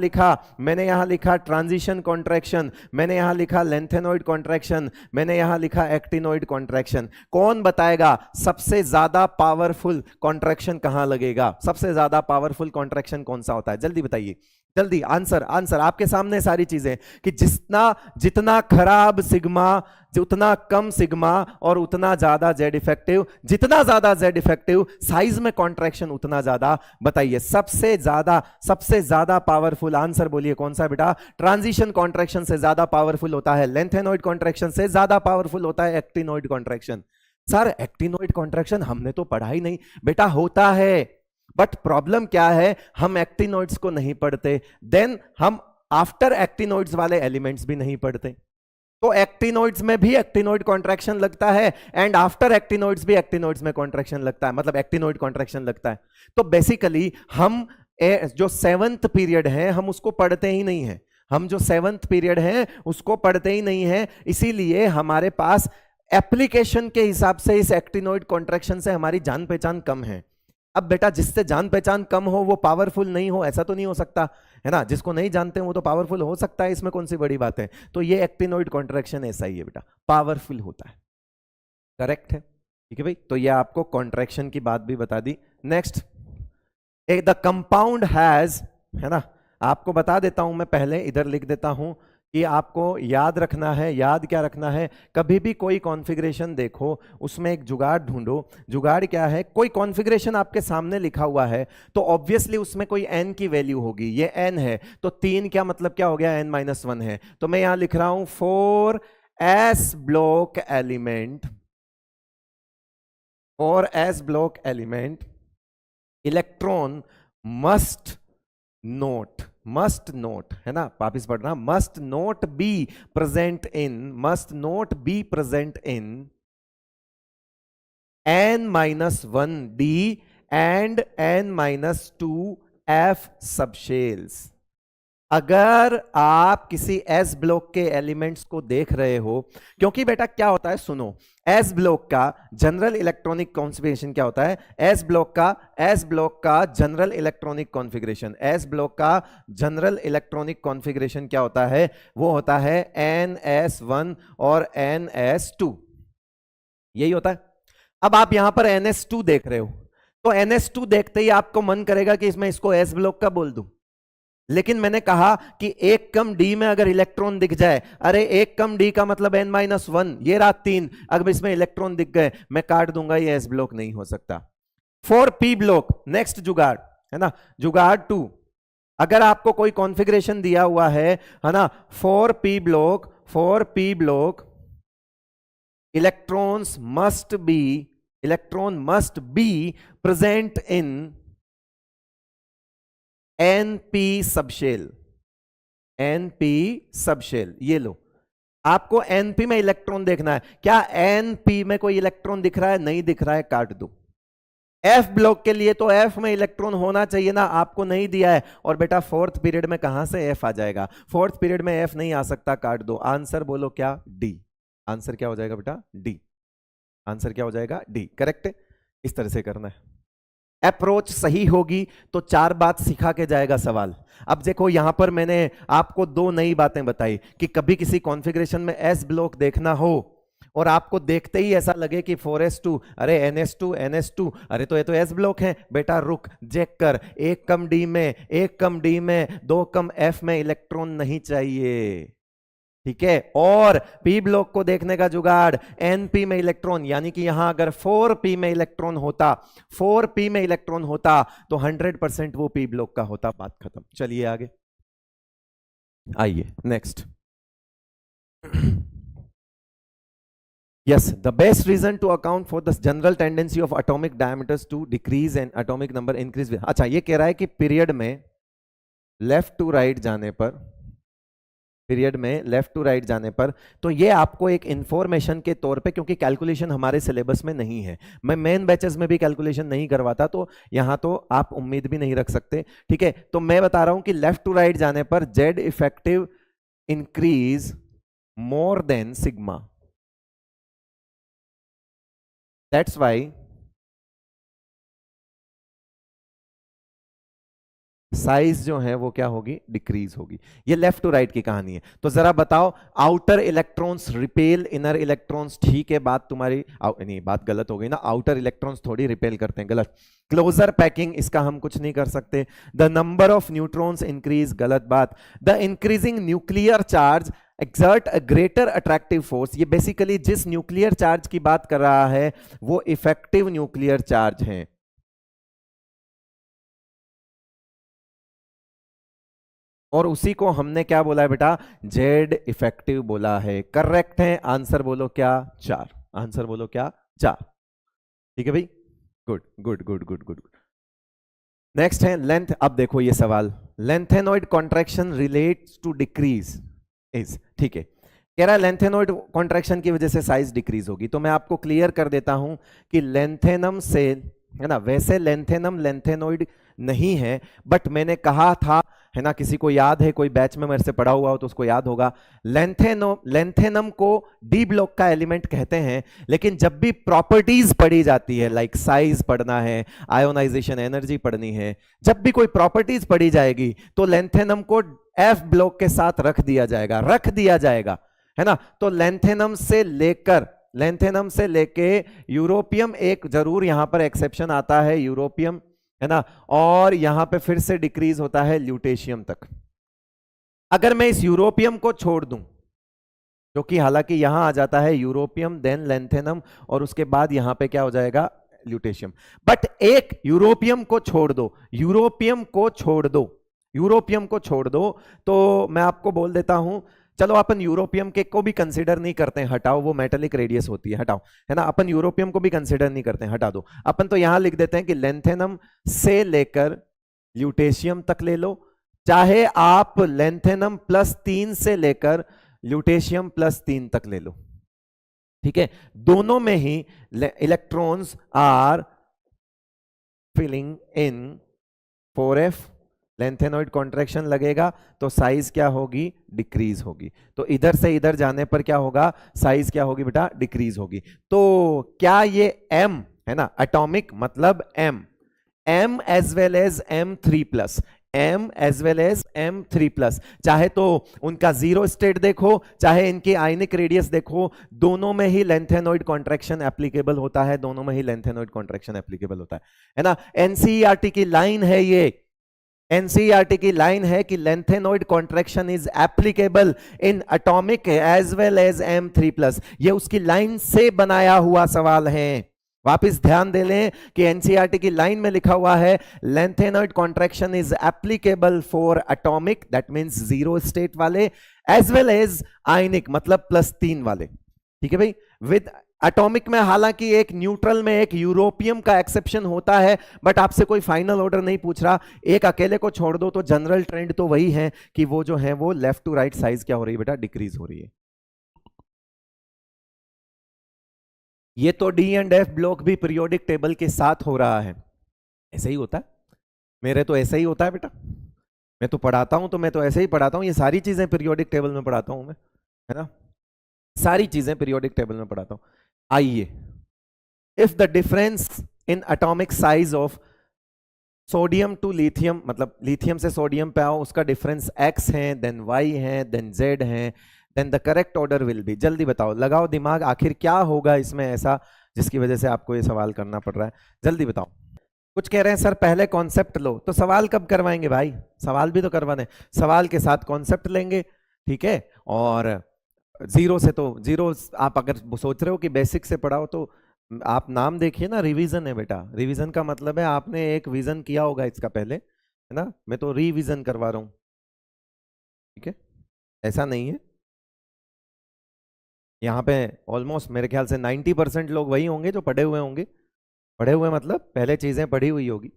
लिखा ट्रांजिशन कॉन्ट्रैक्शन, मैंने यहां लिखा लेंथेनॉइड कॉन्ट्रैक्शन, मैंने यहां लिखा एक्टिनॉइड कॉन्ट्रैक्शन। कौन बताएगा सबसे ज्यादा पावरफुल कॉन्ट्रैक्शन कहां लगेगा? सबसे ज्यादा पावरफुल कॉन्ट्रैक्शन कौन सा होता है? जल्दी बताइए, जल्दी आंसर, आंसर आपके सामने सारी चीजें कि जितना खराब सिग्मा, उतना कम सिग्मा और उतना ज्यादा जेड इफेक्टिव, जितना ज्यादा जेड इफेक्टिव साइज में कॉन्ट्रैक्शन उतना ज्यादा। बताइए सबसे ज्यादा पावरफुल, आंसर बोलिए कौन सा बेटा? ट्रांजिशन कॉन्ट्रैक्शन से ज्यादा पावरफुल होता है, लेंथेनॉइड कॉन्ट्रैक्शन से ज्यादा पावरफुल होता है actinoid contraction. Sir actinoid contraction हमने तो पढ़ा ही नहीं। बेटा होता है, बट प्रॉब्लम क्या है, हम एक्टिनॉइड्स को नहीं पढ़ते, देन हम आफ्टर एक्टिनॉइड्स वाले एलिमेंट्स भी नहीं पढ़ते। तो एक्टिनॉइड्स में भी एक्टिनॉइड कॉन्ट्रैक्शन लगता है एंड आफ्टर एक्टिनॉइड्स भी एक्टिनॉइड्स में कॉन्ट्रैक्शन लगता है, मतलब एक्टिनॉइड कॉन्ट्रैक्शन लगता है। तो बेसिकली हम जो 7th पीरियड है हम उसको पढ़ते ही नहीं है, हम जो 7th पीरियड है उसको पढ़ते ही नहीं है। इसीलिए हमारे पास एप्लीकेशन के हिसाब से इस एक्टिनॉइड कॉन्ट्रैक्शन से हमारी जान पहचान कम है। अब बेटा जिससे जान पहचान कम हो वो पावरफुल नहीं हो, ऐसा तो नहीं हो सकता है ना? जिसको नहीं जानते वो तो पावरफुल हो सकता है, इसमें कौन सी बड़ी बात है? तो ये एक्टिनॉइड कॉन्ट्रैक्शन ऐसा ही है बेटा, पावरफुल होता है। करेक्ट है, ठीक है भाई। तो ये आपको कॉन्ट्रैक्शन की बात भी बता दी। नेक्स्ट, द कंपाउंड हैज, है ना, आपको बता देता हूं मैं, पहले इधर लिख देता हूं कि आपको याद रखना है। याद क्या रखना है? कभी भी कोई कॉन्फ़िगरेशन देखो उसमें एक जुगाड़ ढूंढो। जुगाड़ क्या है? कोई कॉन्फ़िगरेशन आपके सामने लिखा हुआ है तो ऑब्वियसली उसमें कोई n की वैल्यू होगी, ये n है तो 3 क्या मतलब क्या हो गया? n-1 है। तो मैं यहां लिख रहा हूं 4s block element, 4s block element electron must note, है ना, वापिस पढ़ना, must note be present in n-1d and n-2f subshells. अगर आप किसी एस ब्लॉक के एलिमेंट्स को देख रहे हो, क्योंकि बेटा क्या होता है, सुनो, एस ब्लॉक का जनरल इलेक्ट्रॉनिक कॉन्फ़िगरेशन क्या होता है? एस ब्लॉक का general electronic configuration, S block का जनरल इलेक्ट्रॉनिक कॉन्फ़िगरेशन क्या होता है? वो होता है ns1 और ns2, यही होता है। अब आप यहां पर ns2 देख रहे हो तो ns2 देखते ही आपको मन करेगा कि इसमें इसको एस ब्लॉक का बोल दूं, लेकिन मैंने कहा कि एक कम डी में अगर इलेक्ट्रॉन दिख जाए, अरे एक कम डी का मतलब n-1, ये रहा 3, अगर इसमें इलेक्ट्रॉन दिख गए मैं काट दूंगा, ये एस ब्लॉक नहीं हो सकता। 4p ब्लॉक, नेक्स्ट जुगाड़, है ना, जुगाड़ 2, अगर आपको कोई कॉन्फ़िगरेशन दिया हुआ है ना, 4p block electron must be present in np subshell. ये लो, आपको np में इलेक्ट्रॉन देखना है। क्या np में कोई इलेक्ट्रॉन दिख रहा है? नहीं दिख रहा है, काट दो। f ब्लॉक के लिए तो f में इलेक्ट्रॉन होना चाहिए ना, आपको नहीं दिया है। और बेटा 4th पीरियड में कहां से f आ जाएगा? 4th पीरियड में f नहीं आ सकता, काट दो। आंसर बोलो क्या? d। आंसर क्या हो जाएगा बेटा? d। आंसर क्या हो जाएगा? d। करेक्ट है, इस तरह से करना है। अप्रोच सही होगी तो 4 बात सिखा के जाएगा सवाल। अब देखो यहां पर मैंने आपको 2 नई बातें बताई कि कभी किसी कॉन्फ़िगरेशन में एस ब्लॉक देखना हो और आपको देखते ही ऐसा लगे कि 4s2, अरे ns2, अरे तो ये तो एस ब्लॉक है। बेटा रुक, चेक कर, एक कम डी में 2 कम एफ में इलेक्ट्रॉन नहीं चाहिए, ठीक है। और p ब्लॉक को देखने का जुगाड़, np में इलेक्ट्रॉन, यानी कि यहां अगर 4p में इलेक्ट्रॉन होता तो 100% वो p ब्लॉक का होता, बात खत्म। चलिए आगे आइए, next. Yes, the best reason to account for the general tendency of atomic diameters to decrease and atomic number increase with, अच्छा ये कह रहा है कि पीरियड में लेफ्ट टू राइट जाने पर पीरियड में लेफ्ट टू राइट जाने पर, तो ये आपको एक इंफॉर्मेशन के तौर पे, क्योंकि कैलकुलेशन हमारे सिलेबस में नहीं है, मैं मेन बैचेस में भी कैलकुलेशन नहीं करवाता, तो यहां तो आप उम्मीद भी नहीं रख सकते। ठीक है, तो मैं बता रहा हूं कि लेफ्ट टू राइट जाने पर Z effective increase more than sigma, that's why size जो है वो क्या होगी, डिक्रीज होगी। ये लेफ्ट टू राइट की कहानी है। तो जरा बताओ, outer electrons repel inner electrons, ठीक है, बात तुम्हारी नहीं, बात गलत हो गई ना, आउटर इलेक्ट्रॉन्स थोड़ी रिपेल करते हैं, गलत। क्लोजर पैकिंग, इसका हम कुछ नहीं कर सकते। The number of neutrons increase, गलत बात। The increasing nuclear charge exert a greater attractive force, ये बेसिकली जिस न्यूक्लियर चार्ज की बात कर रहा है वो इफेक्टिव न्यूक्लियर चार्ज है। और उसी को हमने क्या बोला है बेटा, जेड इफेक्टिव बोला है। करेक्ट है, आंसर बोलो क्या, 4। आंसर बोलो क्या, 4। ठीक है भाई, good good good good good. Next है लेंथ। अब देखो ये सवाल, lanthanoid contraction relates to decrease is, ठीक है, कह रहा है लेंथेनॉइड कॉन्ट्रैक्शन की वजह से साइज डिक्रीज होगी। तो मैं आपको क्लियर कर देता हूं कि लेंथेनम से, है ना, वैसे लेंथेनम लेंथेनॉइड नहीं है, बट मैंने कहा था, है ना, किसी को याद है, कोई बैच में मेरे से पढ़ा हुआ हो तो उसको याद होगा, लेंथेनम को डी ब्लॉक का एलिमेंट कहते हैं। लेकिन जब भी प्रॉपर्टीज पढ़ी जाती है, लाइक साइज पढ़ना है, आयोनाइजेशन एनर्जी पढ़नी है, जब भी कोई प्रॉपर्टीज पढ़ी जाएगी तो लेंथेनम को एफ ब्लॉक के साथ रख दिया जाएगा, है ना। तो लेंथेनम से लेके यूरोपियम, एक जरूर यहां पर एक्सेप्शन आता है, यूरोपियम, है ना, और यहां पे फिर से डिक्रीज होता है ल्यूटेशियम तक। अगर मैं इस यूरोपियम को छोड़ दूं, जो कि हालांकि यहां आ जाता है यूरोपियम देन लेंथेनम, और उसके बाद यहां पे क्या हो जाएगा, ल्यूटेशियम। बट एक यूरोपियम को छोड़ दो, यूरोपियम को छोड़ दो, तो मैं आपको बोल देता हूं, चलो अपन यूरोपियम के को भी कंसीडर नहीं करते हैं, हटाओ, वो मेटेलिक रेडियस होती है, हटाओ, है ना, अपन यूरोपियम को भी कंसीडर नहीं करते हैं, हटा दो। अपन तो यहां लिख देते हैं कि लेंथेनम से लेकर ल्यूटेशियम तक ले लो, चाहे आप लेंथेनम +3 से लेकर ल्यूटेशियम +3 तक ले लो। ठीक है, दोनों में ही electrons are filling in 4f, lanthanoid contraction लगेगा तो साइज क्या होगी, डिक्रीज होगी। तो इधर से इधर जाने पर क्या होगा, साइज क्या होगी बेटा, डिक्रीज होगी। तो क्या ये m है ना, एटॉमिक मतलब m as well as m3+, m as well as m3+, चाहे तो उनका जीरो स्टेट देखो, चाहे इनकी आयनिक रेडियस देखो, दोनों में ही लेंथेनॉइड कॉन्ट्रैक्शन एप्लीकेबल होता है, है ना। एनसीईआरटी की लाइन है ये, एनसीईआरटी की लाइन है कि lanthanoid contraction is applicable in atomic as well as m3+, ये उसकी लाइन से बनाया हुआ सवाल है। वापिस ध्यान दे लें कि एनसीईआरटी की लाइन में लिखा हुआ है lanthanoid contraction is applicable for atomic, that means zero state वाले, एज वेल एज आयनिक मतलब +3 वाले। ठीक है भाई, विद एटॉमिक में हालांकि एक न्यूट्रल में एक यूरोपियम का एक्सेप्शन होता है, बट आपसे कोई फाइनल ऑर्डर नहीं पूछ रहा, एक अकेले को छोड़ दो तो जनरल ट्रेंड तो वही है कि वो जो है वो लेफ्ट टू राइट साइज क्या हो रही है बेटा, डिक्रीज हो रही है। ये तो डी एंड एफ ब्लॉक भी पीरियोडिक टेबल के साथ हो रहा है, ऐसे ही होता है, मेरे तो ऐसे ही होता है बेटा, मैं तो पढ़ाता हूं तो मैं तो ऐसे ही पढ़ाता हूं, ये सारी चीजें पीरियोडिक टेबल में पढ़ाता हूं मैं, है ना, सारी चीजें पीरियोडिक टेबल में पढ़ाता हूं। आइए, if the difference in atomic size of sodium to lithium, मतलब लिथियम से सोडियम पे आओ, उसका डिफरेंस x है, देन y है, देन z है, then the correct order will be, जल्दी बताओ, लगाओ दिमाग, आखिर क्या होगा इसमें ऐसा जिसकी वजह से आपको ये सवाल करना पड़ रहा है, जल्दी बताओ। कुछ कह रहे हैं सर पहले कॉन्सेप्ट लो, तो सवाल कब करवाएंगे भाई, सवाल भी तो करवाने, सवाल के साथ कॉन्सेप्ट लेंगे, ठीक है। और जीरो से, तो जीरो आप अगर सोच रहे हो कि बेसिक से पढ़ाओ तो आप नाम देखिए ना, रिवीजन है बेटा, रिवीजन का मतलब है आपने एक विजन किया होगा इसका पहले, है ना, मैं तो रिवीजन करवा रहा हूं, ठीक है, ऐसा नहीं है। यहाँ पे ऑलमोस्ट मेरे ख्याल से 90% लोग वही होंगे जो पढ़े हुए होंगे, पढ़े हुए मतलब पहले चीजें पढ़ी हुई होगी।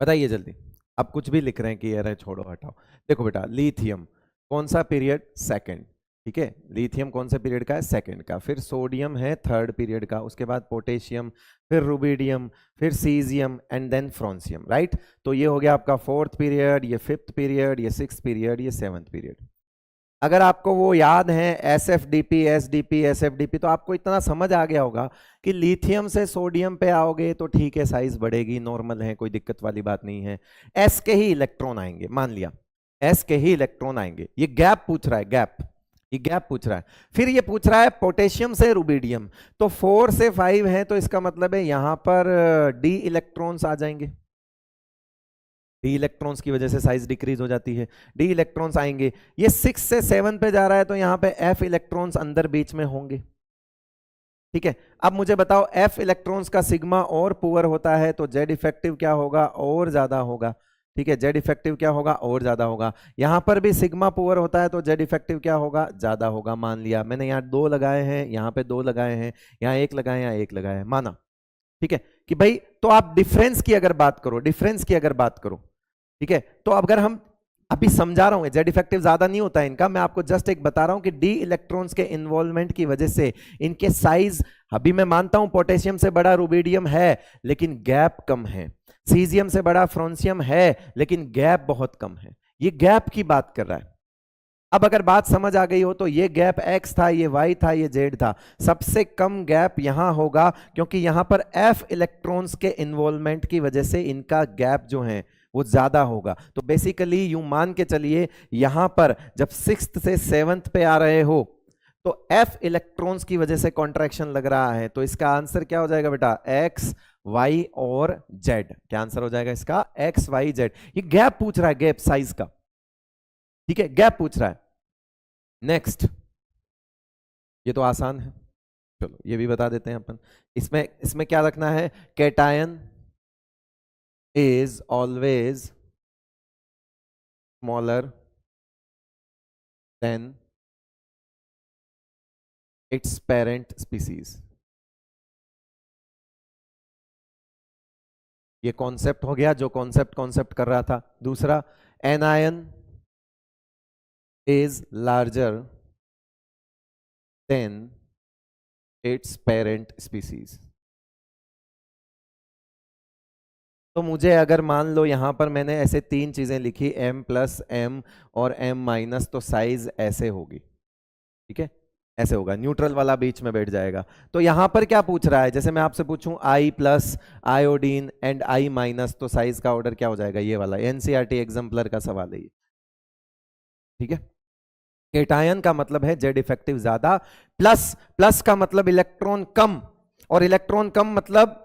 बताइए जल्दी, अब कुछ भी लिख रहे हैं कि यार छोड़ो हटाओ, देखो बेटा लिथियम, कौन सा पीरियड? सेकंड। ठीक है, लिथियम कौन से पीरियड का है? सेकंड का। फिर सोडियम है थर्ड पीरियड का, उसके बाद पोटेशियम, फिर रुबिडियम, फिर caesium and then francium, right. तो ये हो गया आपका फोर्थ पीरियड, ये फिफ्थ पीरियड, ये सिक्स्थ पीरियड, ये सेवंथ पीरियड। अगर आपको वो याद है S F D P, S D P, S F D P, तो आपको इतना समझ आ गया होगा कि लिथियम से सोडियम पे आओगे तो ठीक है, साइज बढ़ेगी, नॉर्मल है, कोई दिक्कत वाली बात नहीं है। एस के ही इलेक्ट्रॉन आएंगे, मान लिया एस के ही इलेक्ट्रॉन आएंगे। ये गैप पूछ रहा है, गैप, ये गैप पूछ रहा है। फिर ये पूछ रहा है पोटेशियम से रुबिडियम, तो 4 से 5 है, तो इसका मतलब है यहां पर डी इलेक्ट्रॉन्स आ जाएंगे। डी इलेक्ट्रॉन्स की वजह से साइज डिक्रीज हो जाती है, डी इलेक्ट्रॉन्स आएंगे। ये 6 से 7 पे जा रहा है, तो यहां पे एफ इलेक्ट्रॉन्स अंदर बीच में होंगे। ठीक है, अब मुझे बताओ एफ इलेक्ट्रॉन्स का सिग्मा और पुअर होता है तो जेड इफेक्टिव क्या होगा? और ज्यादा होगा। ठीक है, जेड इफेक्टिव क्या होगा? और ज्यादा होगा। यहां पर भी सिग्मा पुअर होता है तो जेड इफेक्टिव क्या होगा? ज्यादा होगा। मान लिया मैंने, यहाँ 2 लगाए हैं, यहाँ पे 2 लगाए हैं, यहाँ 1 लगाए, यहाँ 1 लगाए हैं, माना। ठीक है कि भाई, तो आप डिफरेंस की अगर बात करो, डिफरेंस की अगर बात करो, ठीक है, तो अगर हम अभी समझा रहा हूं, जेड इफेक्टिव ज्यादा नहीं होता है इनका, मैं आपको जस्ट एक बता रहा हूं कि डी इलेक्ट्रॉन्स के इन्वॉल्वमेंट की वजह से इनके साइज, अभी मैं मानता हूं पोटेशियम से बड़ा रुबिडियम है लेकिन गैप कम है, सीजियम से बड़ा फ्रांसियम है लेकिन गैप बहुत कम है। ये गैप की बात कर रहा है। अब अगर बात समझ आ गई हो तो ये गैप x था, ये y था, ये z था, सबसे कम गैप यहां होगा क्योंकि यहां पर f इलेक्ट्रॉन्स के इन्वॉल्वमेंट की वजह से इनका गैप जो है वो ज्यादा होगा। तो बेसिकली यूं मान के चलिए, यहां पर जब 6th से 7th पे आ रहे हो तो f इलेक्ट्रॉन्स की वजह से कॉन्ट्रैक्शन लग रहा है, तो इसका आंसर क्या हो जाएगा बेटा? x y और z। क्या आंसर हो जाएगा इसका? x y z। ये गैप पूछ रहा है, गैप साइज का। ठीक है, गैप पूछ रहा है। नेक्स्ट, ये तो आसान है, चलो ये भी बता देते हैं अपन। इसमें इसमें क्या रखना है? Cation is always smaller than it's parent species. ये कॉन्सेप्ट हो गया, जो कॉन्सेप्ट कॉन्सेप्ट कर रहा था। दूसरा, anion is larger than it's parent species. तो मुझे अगर मान लो यहां पर मैंने ऐसे 3 चीजें लिखी, m प्लस m और m माइनस, तो साइज ऐसे होगी। ठीक है, ऐसे होगा, न्यूट्रल वाला बीच में बैठ जाएगा। तो यहां पर क्या पूछ रहा है? जैसे मैं आपसे पूछूं I plus iodine and I minus, तो साइज का ऑर्डर क्या हो जाएगा? ये वाला एनसीईआरटी एग्जाम्पलर का सवाल है ये। ठीक है, केटायन का मतलब है जेड इफेक्टिव ज्यादा, प्लस प्लस का मतलब इलेक्ट्रॉन कम, और इलेक्ट्रॉन कम मतलब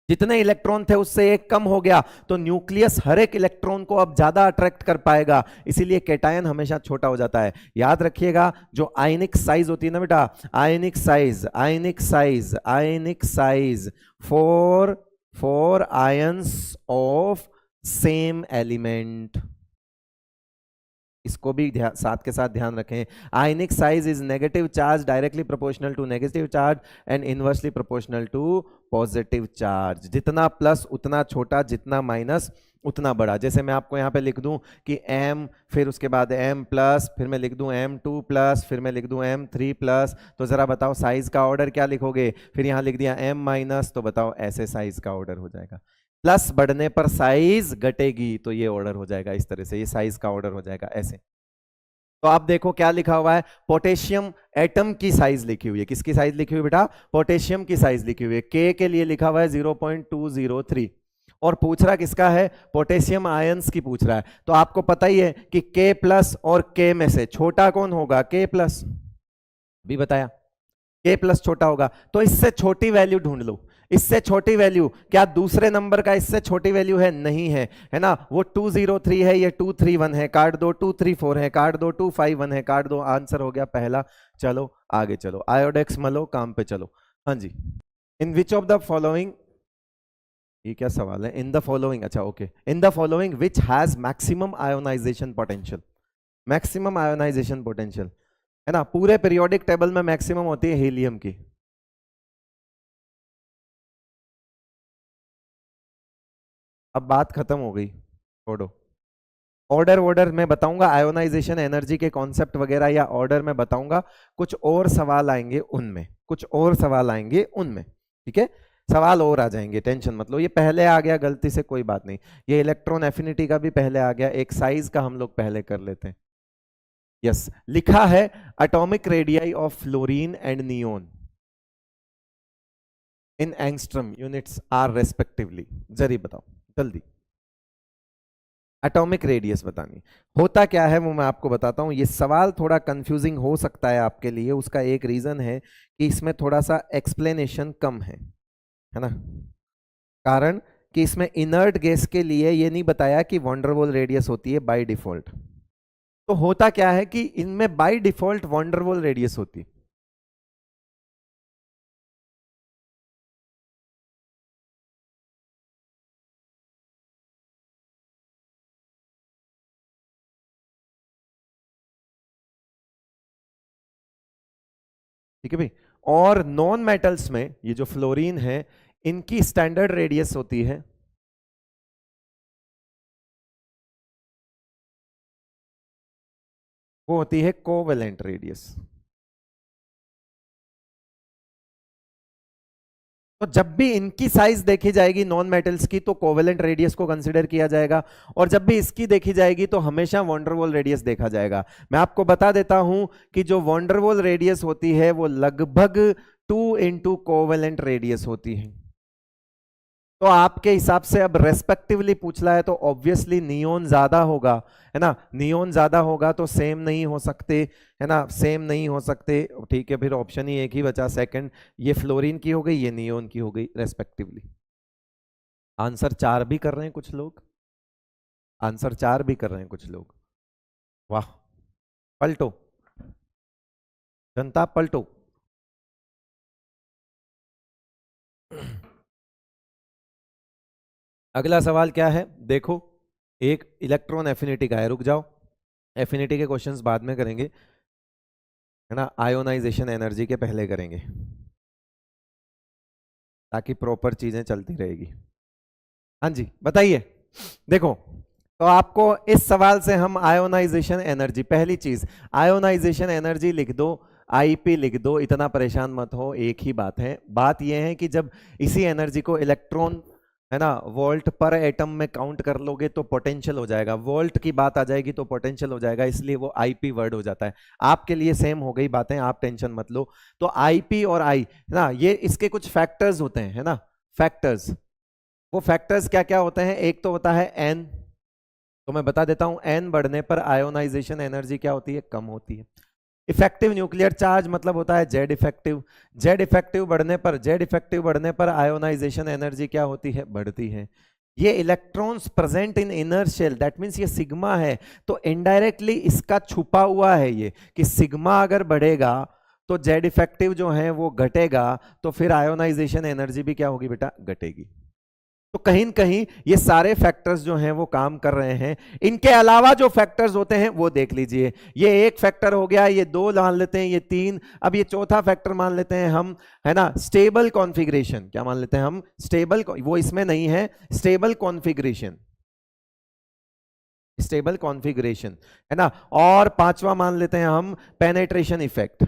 जितने इलेक्ट्रॉन थे उससे एक कम हो गया, तो न्यूक्लियस हर एक इलेक्ट्रॉन को अब ज्यादा अट्रैक्ट कर पाएगा, इसीलिए केटायन हमेशा छोटा हो जाता है। याद रखिएगा, जो आयनिक साइज होती है ना बेटा, ionic size, ionic size, ionic size for ions of same element, इसको भी साथ के साथ ध्यान रखें। Ionic size is negative charge directly proportional to negative charge and inversely proportional to positive charge. जितना प्लस उतना छोटा, जितना माइनस उतना बड़ा। जैसे मैं आपको यहां पे लिख दूं कि m, फिर उसके बाद m प्लस, फिर मैं लिख दूं m2 प्लस, फिर मैं लिख दूं m3 प्लस, तो जरा बताओ साइज का ऑर्डर क्या लिखोगे? फिर यहां लिख दिया m माइनस, तो बताओ ऐसे साइज का ऑर्डर हो जाएगा। प्लस बढ़ने पर साइज घटेगी, तो ये ऑर्डर हो जाएगा इस तरह से, ये साइज का ऑर्डर हो जाएगा ऐसे। तो आप देखो क्या लिखा हुआ है, पोटेशियम एटम की साइज लिखी हुई है। किसकी साइज लिखी हुई बेटा? पोटेशियम की साइज लिखी हुई है। के के लिए लिखा हुआ है 0.203, और पूछ रहा किसका है? पोटेशियम आयंस की पूछ रहा है। तो आपको पता ही है कि के प्लस और के में से छोटा कौन होगा? के प्लस, भी बताया के प्लस छोटा होगा, तो इससे छोटी वैल्यू ढूंढ लो। इससे छोटी वैल्यू, क्या दूसरे नंबर का इससे छोटी वैल्यू है? नहीं है, है ना। वो 203 है, ये 231 है, काट दो। 234 है, काट दो। 251 है, काट दो। आंसर हो गया पहला। चलो आगे चलो, आयोडेक्स मलो, काम पे चलो। हाँ जी, इन विच ऑफ द फॉलोइंग, ये क्या सवाल है? इन द फॉलोइंग, अच्छा okay, in the following which has maximum ionization potential. Maximum ionization potential, है ना, पूरे पीरियोडिक टेबल में मैक्सिमम होती है हीलियम की। अब बात खत्म हो गई, छोड़ो। ऑर्डर में बताऊंगा आयोनाइजेशन एनर्जी के कॉन्सेप्ट वगैरह, या ऑर्डर में बताऊंगा, कुछ और सवाल आएंगे उनमें, कुछ और सवाल आएंगे उनमें, ठीक है, सवाल और आ जाएंगे, टेंशन मत लो। ये पहले आ गया गलती से, कोई बात नहीं, ये इलेक्ट्रॉन एफिनिटी का भी पहले आ गया, एक साइज का हम लोग पहले कर लेते हैं। यस, लिखा है atomic radii of fluorine and neon in angstrom units are respectively. जरी बताओ जल्दी, एटॉमिक रेडियस बतानी। होता क्या है वो मैं आपको बताता हूं, ये सवाल थोड़ा कंफ्यूजिंग हो सकता है आपके लिए, उसका एक रीजन है कि इसमें थोड़ा सा एक्सप्लेनेशन कम है ना, कारण कि इसमें इनर्ट गैस के लिए ये नहीं बताया कि वंडरवॉल रेडियस होती है बाय डिफॉल्ट। तो होता क्या है कि इनमें बाय डिफॉल्ट वंडरवॉल रेडियस होती है। ठीक है भाई, और नॉन मेटल्स में ये जो फ्लोरीन है, इनकी स्टैंडर्ड रेडियस होती है, वो होती है कोवेलेंट रेडियस। तो जब भी इनकी साइज देखी जाएगी नॉन मेटल्स की, तो कोवेलेंट रेडियस को कंसीडर किया जाएगा, और जब भी इसकी देखी जाएगी तो हमेशा वंडरवॉल रेडियस देखा जाएगा। मैं आपको बता देता हूं कि जो वंडरवॉल रेडियस होती है वो लगभग 2 इंटू कोवेलेंट रेडियस होती है। तो आपके हिसाब से अब रेस्पेक्टिवली पूछला है तो ऑब्वियसली नियोन ज्यादा होगा, है ना, नियोन ज्यादा होगा तो सेम नहीं हो सकते, है ना, सेम नहीं हो सकते। ठीक है, फिर ऑप्शन ही एक ही बचा सेकंड, ये फ्लोरीन की हो गई, ये नियोन की हो गई रेस्पेक्टिवली। आंसर 4 भी कर रहे हैं कुछ लोग, आंसर 4 भी कर रहे हैं कुछ लोग, वाह, पलटो जनता पलटो। अगला सवाल क्या है देखो, एक इलेक्ट्रॉन एफिनिटी का है, रुक जाओ, एफिनिटी के क्वेश्चंस बाद में करेंगे, है ना, आयोनाइजेशन एनर्जी के पहले करेंगे ताकि प्रॉपर चीजें चलती रहेगी। हाँ जी बताइए, देखो तो आपको इस सवाल से हम आयोनाइजेशन एनर्जी, पहली चीज आयोनाइजेशन एनर्जी लिख दो, आईपी लिख दो, इतना परेशान मत हो, एक ही बात है। बात यह है कि जब इसी एनर्जी को इलेक्ट्रॉन, है ना, वोल्ट पर एटम में काउंट कर लोगे तो पोटेंशियल हो जाएगा, वोल्ट की बात आ जाएगी तो पोटेंशियल हो जाएगा, इसलिए वो आईपी वर्ड हो जाता है। आपके लिए सेम हो गई बातें, आप टेंशन मत लो। तो आईपी और आई, है ना, ये इसके कुछ फैक्टर्स होते हैं, है ना, फैक्टर्स। वो फैक्टर्स क्या क्या होते हैं, एक तो होता है एन, तो मैं बता देता हूं, एन बढ़ने पर आयोनाइजेशन एनर्जी क्या होती है, कम होती है। इफेक्टिव न्यूक्लियर चार्ज मतलब होता है जेड इफेक्टिव, जेड इफेक्टिव बढ़ने पर, जेड इफेक्टिव बढ़ने पर आयोनाइजेशन एनर्जी क्या होती है, बढ़ती है। ये electrons present in inner shell, that means ये सिग्मा है, तो इनडायरेक्टली इसका छुपा हुआ है ये कि सिग्मा अगर बढ़ेगा तो जेड इफेक्टिव जो है वो घटेगा, तो फिर आयोनाइजेशन एनर्जी भी क्या होगी बेटा, घटेगी। तो कहीं न कहीं ये सारे फैक्टर्स जो हैं वो काम कर रहे हैं। इनके अलावा जो फैक्टर्स होते हैं वो देख लीजिए, ये एक फैक्टर हो गया, ये 2 मान लेते हैं, ये 3, अब ये चौथा फैक्टर मान लेते हैं हम, है ना, स्टेबल कॉन्फ़िगरेशन। क्या मान लेते हैं हम, स्टेबल, वो इसमें नहीं है, स्टेबल कॉन्फ़िगरेशन, स्टेबल कॉन्फ़िगरेशन, है ना। और पांचवा मान लेते हैं हम पेनेट्रेशन इफेक्ट,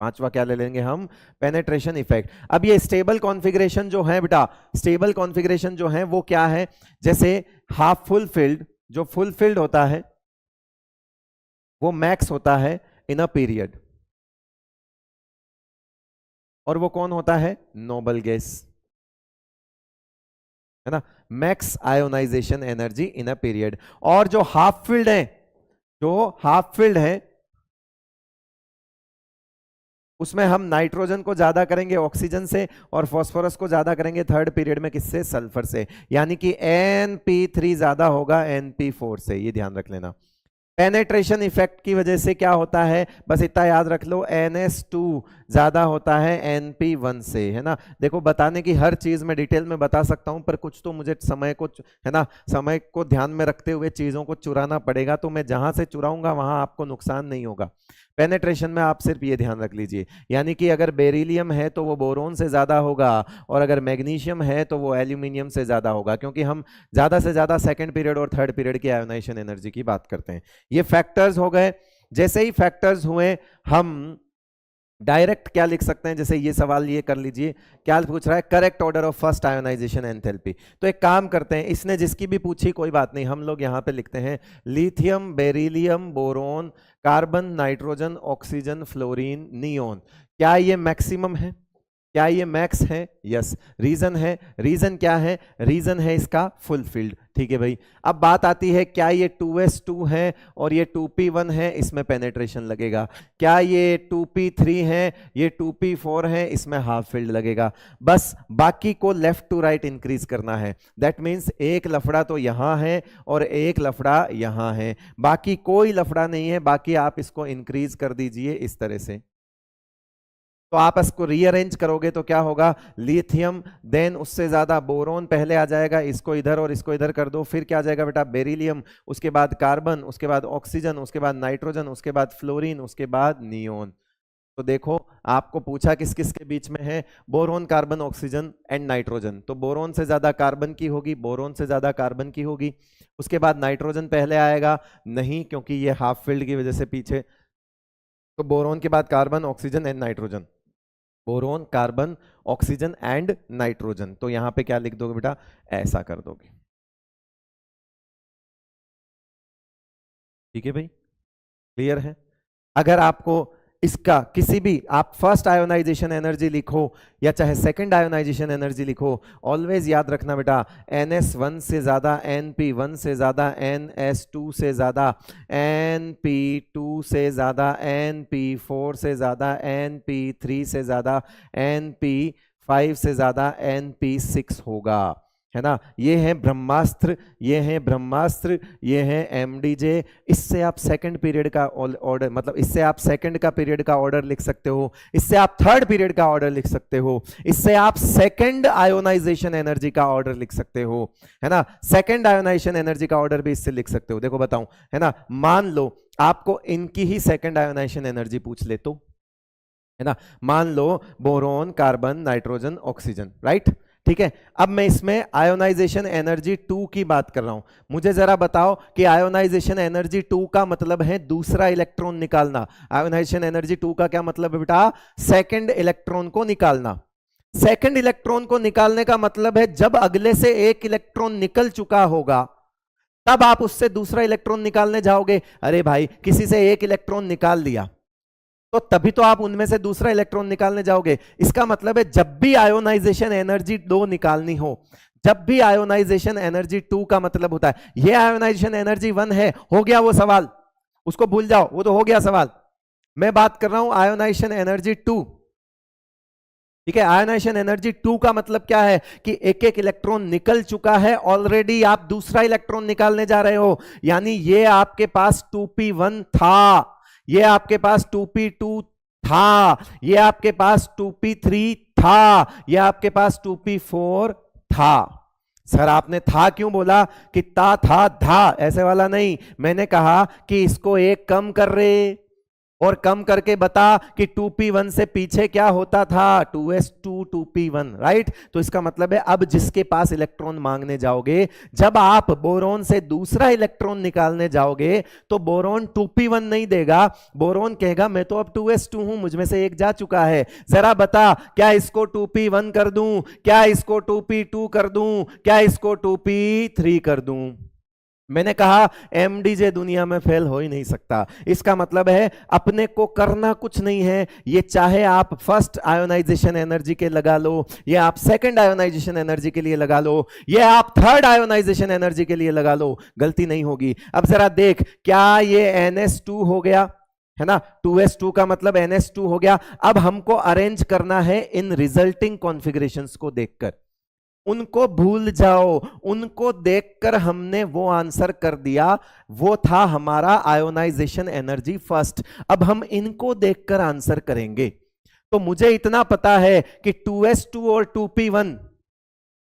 पांचवा क्या ले लेंगे हम, पेनेट्रेशन इफेक्ट। अब ये स्टेबल कॉन्फ़िगरेशन जो है बेटा, स्टेबल कॉन्फ़िगरेशन जो है वो क्या है, जैसे हाफ फुल फिल्ड, जो फुल फिल्ड होता है वो मैक्स होता है इन अ पीरियड, और वो कौन होता है, नोबल गैस, है ना, max ionisation energy in a period. और जो हाफ फील्ड है, जो हाफ फील्ड है उसमें हम नाइट्रोजन को ज्यादा करेंगे ऑक्सीजन से, और फास्फोरस को ज्यादा करेंगे थर्ड पीरियड में किससे, सल्फर से, यानी कि NP3 ज्यादा होगा NP4 से, ये ध्यान रख लेना। पेनेट्रेशन इफेक्ट की वजह से क्या होता है, बस इतना याद रख लो, NS2 ज्यादा होता है NP1 से, है ना। देखो बताने की हर चीज में डिटेल में बता सकता हूं, पर कुछ तो मुझे समय को, है ना, समय को ध्यान में रखते हुए चीजों को चुराना पड़ेगा, तो मैं जहां से चुराऊंगा वहां आपको नुकसान नहीं होगा। पेनेट्रेशन में आप सिर्फ ये ध्यान रख लीजिए, यानी कि अगर बेरिलियम है तो वो बोरोन से ज्यादा होगा, और अगर मैग्नीशियम है तो वो एल्यूमिनियम से ज्यादा होगा, क्योंकि हम ज्यादा से ज्यादा सेकंड पीरियड और थर्ड पीरियड की आयोनाइजेशन एनर्जी की बात करते हैं। ये फैक्टर्स हो गए। जैसे ही फैक्टर्स हुए, हम डायरेक्ट क्या लिख सकते हैं, जैसे ये सवाल ये कर लीजिए, क्या पूछ रहा है, correct order of first ionization enthalpy. तो एक काम करते हैं, इसने जिसकी भी पूछी कोई बात नहीं, हम लोग यहां पे लिखते हैं lithium, beryllium, boron, carbon, nitrogen, oxygen, fluorine, neon. क्या ये मैक्सिमम है? क्या ये मैक्स है? यस। रीजन है, रीजन क्या है? रीजन है इसका फुलफिल्ड। ठीक है भाई। अब बात आती है, क्या ये 2s2 है और ये 2p1 है, इसमें पेनेट्रेशन लगेगा। क्या ये 2p3 है, ये 2p4 है, इसमें हाफ फील्ड लगेगा। बस बाकी को लेफ्ट टू राइट इंक्रीज करना है। दैट मीन्स एक लफड़ा तो यहां है और एक लफड़ा यहां है, बाकी कोई लफड़ा नहीं है। बाकी आप इसको इंक्रीज कर दीजिए इस तरह से। तो आप इसको रीअरेंज करोगे तो क्या होगा, लिथियम, देन उससे ज्यादा बोरोन पहले आ जाएगा, इसको इधर और इसको इधर कर दो। फिर क्या आ जाएगा बेटा, बेरिलियम, उसके बाद कार्बन, उसके बाद ऑक्सीजन, उसके बाद नाइट्रोजन, उसके बाद फ्लोरीन, उसके बाद नियोन। तो देखो आपको पूछा किस किस के बीच में है, boron, carbon, oxygen and nitrogen. तो बोरोन से ज्यादा कार्बन की होगी, बोरोन से ज्यादा कार्बन की होगी। उसके बाद नाइट्रोजन पहले आएगा, नहीं, क्योंकि ये हाफ फील्ड की वजह से पीछे। तो बोरोन के बाद carbon, oxygen and nitrogen, boron, carbon, oxygen and nitrogen. तो यहां पे क्या लिख दोगे बेटा, ऐसा कर दोगे। ठीक है भाई, क्लियर है। अगर आपको इसका किसी भी, आप फर्स्ट आयोनाइजेशन एनर्जी लिखो या चाहे सेकंड आयोनाइजेशन एनर्जी लिखो, ऑलवेज याद रखना बेटा, NS1 से ज्यादा, NP1 से ज्यादा, NS2 से ज्यादा, NP2 से ज्यादा, NP4 से ज्यादा, NP3 से ज्यादा, NP5 से ज्यादा, NP6 होगा, है ना। ये है ब्रह्मास्त्र, ये है ब्रह्मास्त्र, ये है MDJ। इससे आप सेकंड पीरियड का ऑर्डर, मतलब इससे आप सेकंड का पीरियड का ऑर्डर लिख सकते हो, इससे आप थर्ड पीरियड का ऑर्डर लिख सकते हो, इससे आप सेकंड आयोनाइजेशन एनर्जी का ऑर्डर लिख सकते हो, है ना। सेकंड आयोनाइजेशन एनर्जी का ऑर्डर भी इससे लिख सकते हो। देखो बताऊं, है ना, मान लो आपको इनकी ही सेकंड आयोनाइजेशन एनर्जी पूछ ले तो, है ना, मान लो boron, carbon, nitrogen, oxygen, right. ठीक है, अब मैं इसमें आयोनाइजेशन एनर्जी 2 की बात कर रहा हूं। मुझे जरा बताओ कि आयोनाइजेशन एनर्जी 2 का मतलब है दूसरा इलेक्ट्रॉन निकालना। आयोनाइजेशन एनर्जी 2 का क्या मतलब है बेटा, सेकंड इलेक्ट्रॉन को निकालना। सेकंड इलेक्ट्रॉन को निकालने का मतलब है जब अगले से एक इलेक्ट्रॉन निकल चुका होगा तब आप उससे दूसरा इलेक्ट्रॉन निकालने जाओगे। अरे भाई, किसी से एक इलेक्ट्रॉन निकाल लिया तो तभी तो आप उनमें से दूसरा इलेक्ट्रॉन निकालने जाओगे। इसका मतलब है जब भी आयोनाइजेशन एनर्जी 2 निकालनी हो, जब भी आयोनाइजेशन एनर्जी 2 का मतलब होता है, ये आयोनाइजेशन एनर्जी 1 है, हो गया वो सवाल, उसको भूल जाओ, वो तो हो गया सवाल। मैं बात कर रहा हूं आयोनाइजेशन एनर्जी 2। ठीक है, आयोनाइजेशन एनर्जी 2 का मतलब क्या है कि एक एक इलेक्ट्रॉन निकल चुका है ऑलरेडी, आप दूसरा इलेक्ट्रॉन निकालने जा रहे हो। यानी ये आपके पास 2p1 था, ये आपके पास 2p2 था, ये आपके पास 2p3 था, ये आपके पास 2p4 था। सर आपने था क्यों बोला, कि था ऐसे वाला नहीं, मैंने कहा कि इसको एक कम कर रहे और कम करके बता कि 2p1 से पीछे क्या होता था, 2s2 2p1, राइट। तो इसका मतलब है अब जिसके पास इलेक्ट्रॉन मांगने जाओगे, जब आप बोरोन से दूसरा इलेक्ट्रॉन निकालने जाओगे तो बोरोन 2p1 नहीं देगा, बोरोन कहेगा मैं तो अब 2s2 हूं, मुझमें से एक जा चुका है, जरा बता क्या इसको 2p1 कर दूं, क्या इसको 2p2 कर दूं, क्या इसको 2p3 कर दूं। मैंने कहा MDJ दुनिया में फेल हो ही नहीं सकता। इसका मतलब है अपने को करना कुछ नहीं है, ये चाहे आप फर्स्ट आयोनाइजेशन एनर्जी के लगा लो, ये आप सेकंड आयोनाइजेशन एनर्जी के लिए लगा लो, ये आप थर्ड आयोनाइजेशन एनर्जी के लिए लगा लो, गलती नहीं होगी। अब जरा देख, क्या ये NS2 हो गया, है ना, 2s2 का मतलब NS2 हो गया। अब हमको अरेंज करना है इन रिजल्टिंग कॉन्फ़िगरेशंस को देखकर, उनको भूल जाओ, उनको देखकर हमने वो आंसर कर दिया, वो था हमारा आयोनाइजेशन एनर्जी फर्स्ट। अब हम इनको देखकर आंसर करेंगे। तो मुझे इतना पता है कि 2s2 और 2p1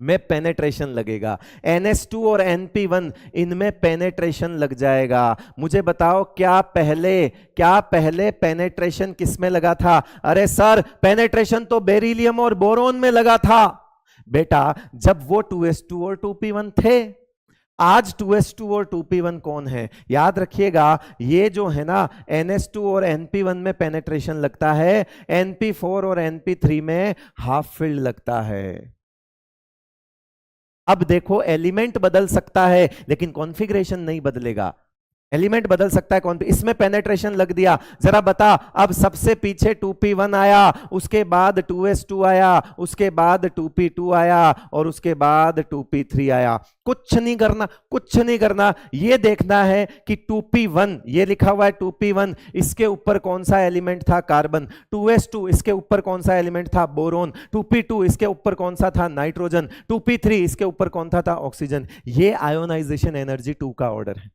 में पेनेट्रेशन लगेगा, NH2 और NP1 इनमें पेनेट्रेशन लग जाएगा। मुझे बताओ क्या पहले पेनेट्रेशन किस में लगा था? अरे सर पेनेट्रेशन तो बेरिलियम और बोरोन में लगा था। बेटा जब वो 2s2 और 2p1 थे, आज 2s2 और 2p1 कौन है? याद रखिएगा ये जो है ना NH2 और NP1 में पेनेट्रेशन लगता है, NP4 और NP3 में हाफ फिल्ड लगता है। अब देखो एलिमेंट बदल सकता है लेकिन कॉन्फ़िगरेशन नहीं बदलेगा। एलिमेंट बदल सकता है कौन? इसमें पेनेट्रेशन लग दिया, जरा बता। अब सबसे पीछे 2p1 आया, उसके बाद 2s2 आया, उसके बाद 2p2 आया और उसके बाद 2p3 आया। कुछ नहीं करना, कुछ नहीं करना, ये देखना है कि 2p1 ये लिखा हुआ है 2p1, इसके ऊपर कौन सा एलिमेंट था? कार्बन। 2s2 इसके ऊपर कौन सा एलिमेंट था? बोरोन। 2p2 इसके ऊपर कौन सा था? नाइट्रोजन। 2p3 इसके ऊपर कौन था? ऑक्सीजन। ये आयोनाइजेशन एनर्जी 2 का ऑर्डर है।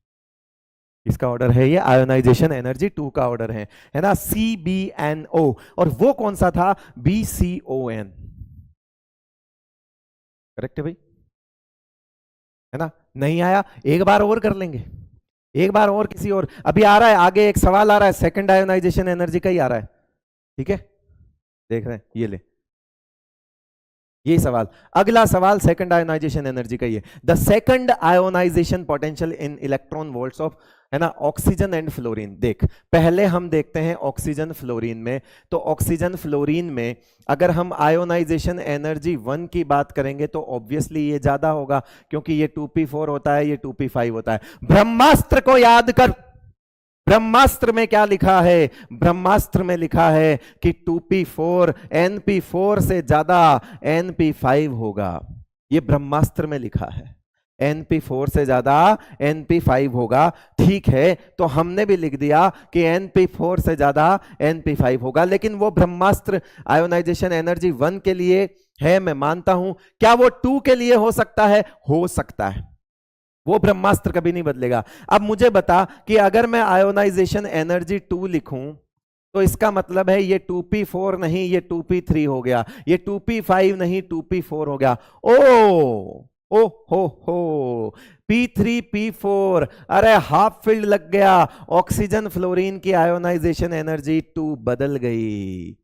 इसका ऑर्डर है, ये आयोनाइजेशन एनर्जी 2 का ऑर्डर है ना, CbNO। और वो कौन सा था? BCON। करेक्ट है भाई, है ना? नहीं आया, एक बार और कर लेंगे, एक बार और किसी और। अभी आ रहा है आगे एक सवाल आ रहा है, सेकंड आयोनाइजेशन एनर्जी का ही आ रहा है, ठीक है? देख रहे हैं, ये ले ये सवाल, अगला सवाल सेकंड आयोनाइजेशन एनर्जी का ही है। The second ionization potential in electron volts of, है ना, ऑक्सीजन एंड फ्लोरीन। देख पहले हम देखते हैं ऑक्सीजन फ्लोरीन में। तो ऑक्सीजन फ्लोरीन में अगर हम आयोनाइजेशन एनर्जी 1 की बात करेंगे तो ऑब्वियसली ये ज्यादा होगा, क्योंकि ये 2p4 होता है, ये 2p5 होता है। ब्रह्मास्त्र को याद कर, ब्रह्मास्त्र में क्या लिखा है? ब्रह्मास्त्र में लिखा है कि 2p4 NP4 से ज्यादा NP5 होगा। ये ब्रह्मास्त्र में लिखा है, NP4 से ज्यादा NP5 होगा। ठीक है, तो हमने भी लिख दिया कि NP4 से ज्यादा NP5 होगा, लेकिन वो ब्रह्मास्त्र आयोनाइजेशन एनर्जी 1 के लिए है, मैं मानता हूं। क्या वो 2 के लिए हो सकता है? हो सकता है, वो ब्रह्मास्त्र कभी नहीं बदलेगा। अब मुझे बता कि अगर मैं आयोनाइजेशन एनर्जी 2 लिखूं तो इसका मतलब है ये 2p4 नहीं, ये 2p3 हो गया, ये 2p5 नहीं, 2p4 हो गया। ओ हो P3 P4, अरे हाफ फील्ड लग गया। ऑक्सीजन फ्लोरीन की आयोनाइजेशन एनर्जी 2 बदल गई,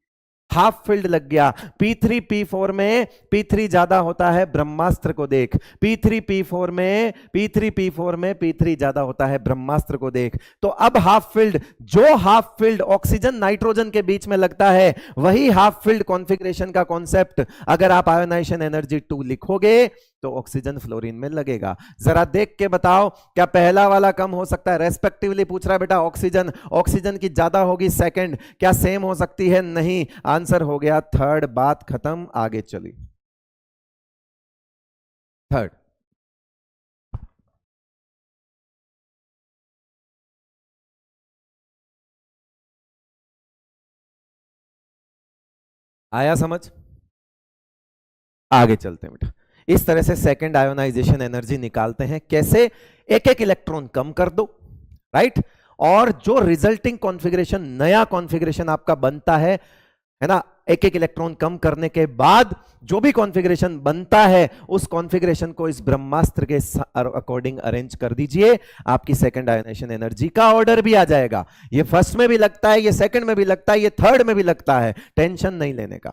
हाफ फील्ड लग गया। P3 P4 में P3 ज्यादा होता है, ब्रह्मास्त्र को देख। P3 P4 में P3 ज्यादा होता है, ब्रह्मास्त्र को देख। तो अब हाफ फील्ड, जो हाफ फील्ड ऑक्सीजन नाइट्रोजन के बीच में लगता है, वही हाफ फील्ड कॉन्फ़िगरेशन का कॉन्सेप्ट अगर आप आयोनाइजेशन एनर्जी 2 लिखोगे तो ऑक्सीजन फ्लोरीन में लगेगा। जरा देख के बताओ, क्या पहला वाला कम हो सकता है? रेस्पेक्टिवली पूछ रहा है बेटा। ऑक्सीजन की ज्यादा होगी, सेकंड, क्या सेम हो सकती है? नहीं, आंसर हो गया थर्ड। बात खत्म, आगे चली। थर्ड, आया समझ? आगे चलते हैं बेटा। इस तरह से सेकंड आयोनाइजेशन एनर्जी निकालते हैं। कैसे? एक एक इलेक्ट्रॉन कम कर दो, राइट, और जो रिजल्टिंग कॉन्फ़िगरेशन, नया कॉन्फ़िगरेशन आपका बनता है ना, एक एक इलेक्ट्रॉन कम करने के बाद जो भी कॉन्फ़िगरेशन बनता है, उस कॉन्फ़िगरेशन को इस ब्रह्मास्त्र के अकॉर्डिंग अरेंज कर दीजिए। आपकी सेकंड आयोनाइजेशन एनर्जी का ऑर्डर भी आ जाएगा। ये फर्स्ट में भी लगता है, ये सेकंड में भी लगता है, ये थर्ड में भी लगता है। टेंशन नहीं लेने का,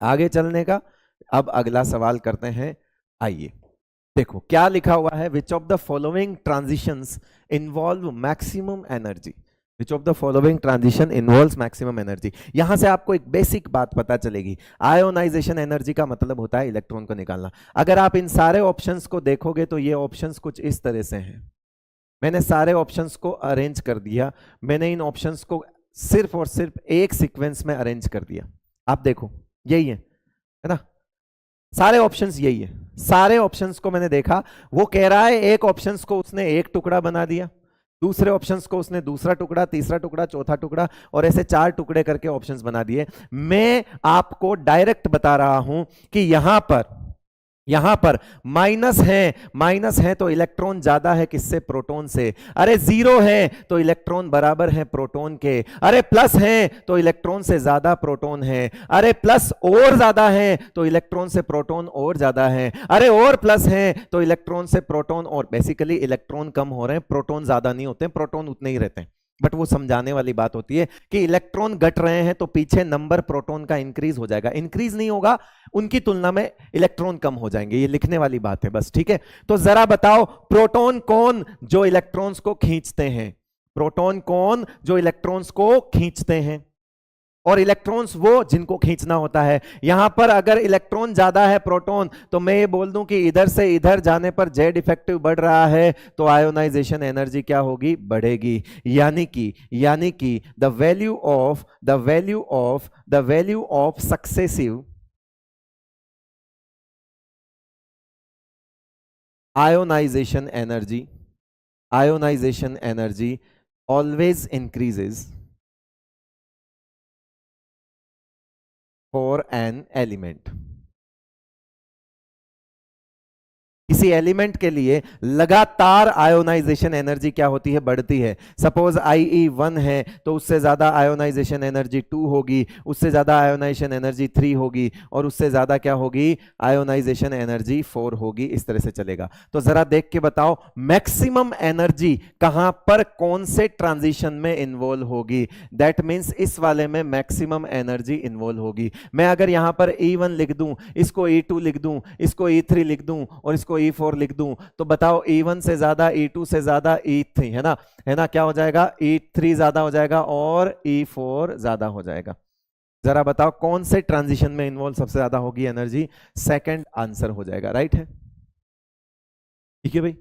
आगे चलने का। अब अगला सवाल करते हैं, आइए देखो क्या लिखा हुआ है। Which of the following transitions involve maximum energy? Which of the following transition involves maximum energy? यहां से आपको एक बेसिक बात पता चलेगी। आयोनाइजेशन एनर्जी का मतलब होता है इलेक्ट्रॉन को निकालना। अगर आप इन सारे ऑप्शंस को देखोगे तो ये ऑप्शंस कुछ इस तरह से हैं। मैंने सारे ऑप्शंस को अरेंज कर दिया, मैंने इन ऑप्शंस को सिर्फ और सिर्फ एक सीक्वेंस में अरेंज कर दिया। आप देखो यही है ना, सारे ऑप्शंस यही है। सारे ऑप्शंस को मैंने देखा, वो कह रहा है एक ऑप्शंस को उसने एक टुकड़ा बना दिया, दूसरे ऑप्शंस को उसने दूसरा टुकड़ा, तीसरा टुकड़ा, चौथा टुकड़ा, और ऐसे 4 टुकड़े करके ऑप्शंस बना दिए। मैं आपको डायरेक्ट बता रहा हूं कि यहां पर यहां पर माइनस है तो इलेक्ट्रॉन ज्यादा है किससे? प्रोटॉन से। अरे जीरो है तो इलेक्ट्रॉन बराबर है प्रोटॉन के। अरे प्लस है तो इलेक्ट्रॉन से ज्यादा प्रोटॉन है। अरे प्लस और ज्यादा है तो इलेक्ट्रॉन से प्रोटॉन और ज्यादा है। अरे और प्लस है तो इलेक्ट्रॉन से प्रोटॉन और, बेसिकली इलेक्ट्रॉन कम हो रहे हैं, प्रोटॉन ज्यादा नहीं होते हैं, प्रोटॉन उतने ही रहते हैं। बट वो समझाने वाली बात होती है कि इलेक्ट्रॉन घट रहे हैं तो पीछे नंबर प्रोटॉन का इंक्रीज हो जाएगा, इंक्रीज नहीं होगा, उनकी तुलना में इलेक्ट्रॉन कम हो जाएंगे। ये लिखने वाली बात है बस, ठीक है। तो जरा बताओ, प्रोटॉन कौन? जो इलेक्ट्रॉन्स को खींचते हैं। प्रोटॉन कौन? जो इलेक्ट्रॉन्स को खींचते हैं, और इलेक्ट्रॉन्स वो जिनको खींचना होता है। यहां पर अगर इलेक्ट्रॉन ज्यादा है प्रोटॉन, तो मैं ये बोल दूं कि इधर से इधर जाने पर जेड इफेक्टिव बढ़ रहा है, तो आयोनाइजेशन एनर्जी क्या होगी? बढ़ेगी। यानी कि the value of successive ionisation energy always increases for an element। किसी एलिमेंट के लिए लगातार आयोनाइजेशन एनर्जी क्या होती है? बढ़ती है। सपोज IE1 है तो उससे ज्यादा आयोनाइजेशन एनर्जी 2 होगी, उससे ज्यादा आयोनाइजेशन एनर्जी 3 होगी, और उससे ज्यादा क्या होगी? आयोनाइजेशन एनर्जी 4 होगी। इस तरह से चलेगा। तो जरा देख के बताओ, मैक्सिमम एनर्जी कहां पर कौन से ट्रांजिशन में इन्वॉल्व होगी? दैट मीन्स इस वाले में मैक्सिमम एनर्जी इन्वॉल्व होगी। मैं अगर यहां पर E1 लिख दूं, इसको E2 लिख दूं, इसको E3 लिख दूं और इसको E4 लिख दूं, तो बताओ E1 से ज्यादा, E2 से ज्यादा E3, है ना, क्या हो जाएगा? E3 ज्यादा हो जाएगा और E4 ज्यादा हो जाएगा। जरा बताओ कौन से ट्रांजिशन में इन्वॉल्व सबसे ज्यादा होगी एनर्जी? सेकंड आंसर हो जाएगा, राइट है। ठीक है भाई,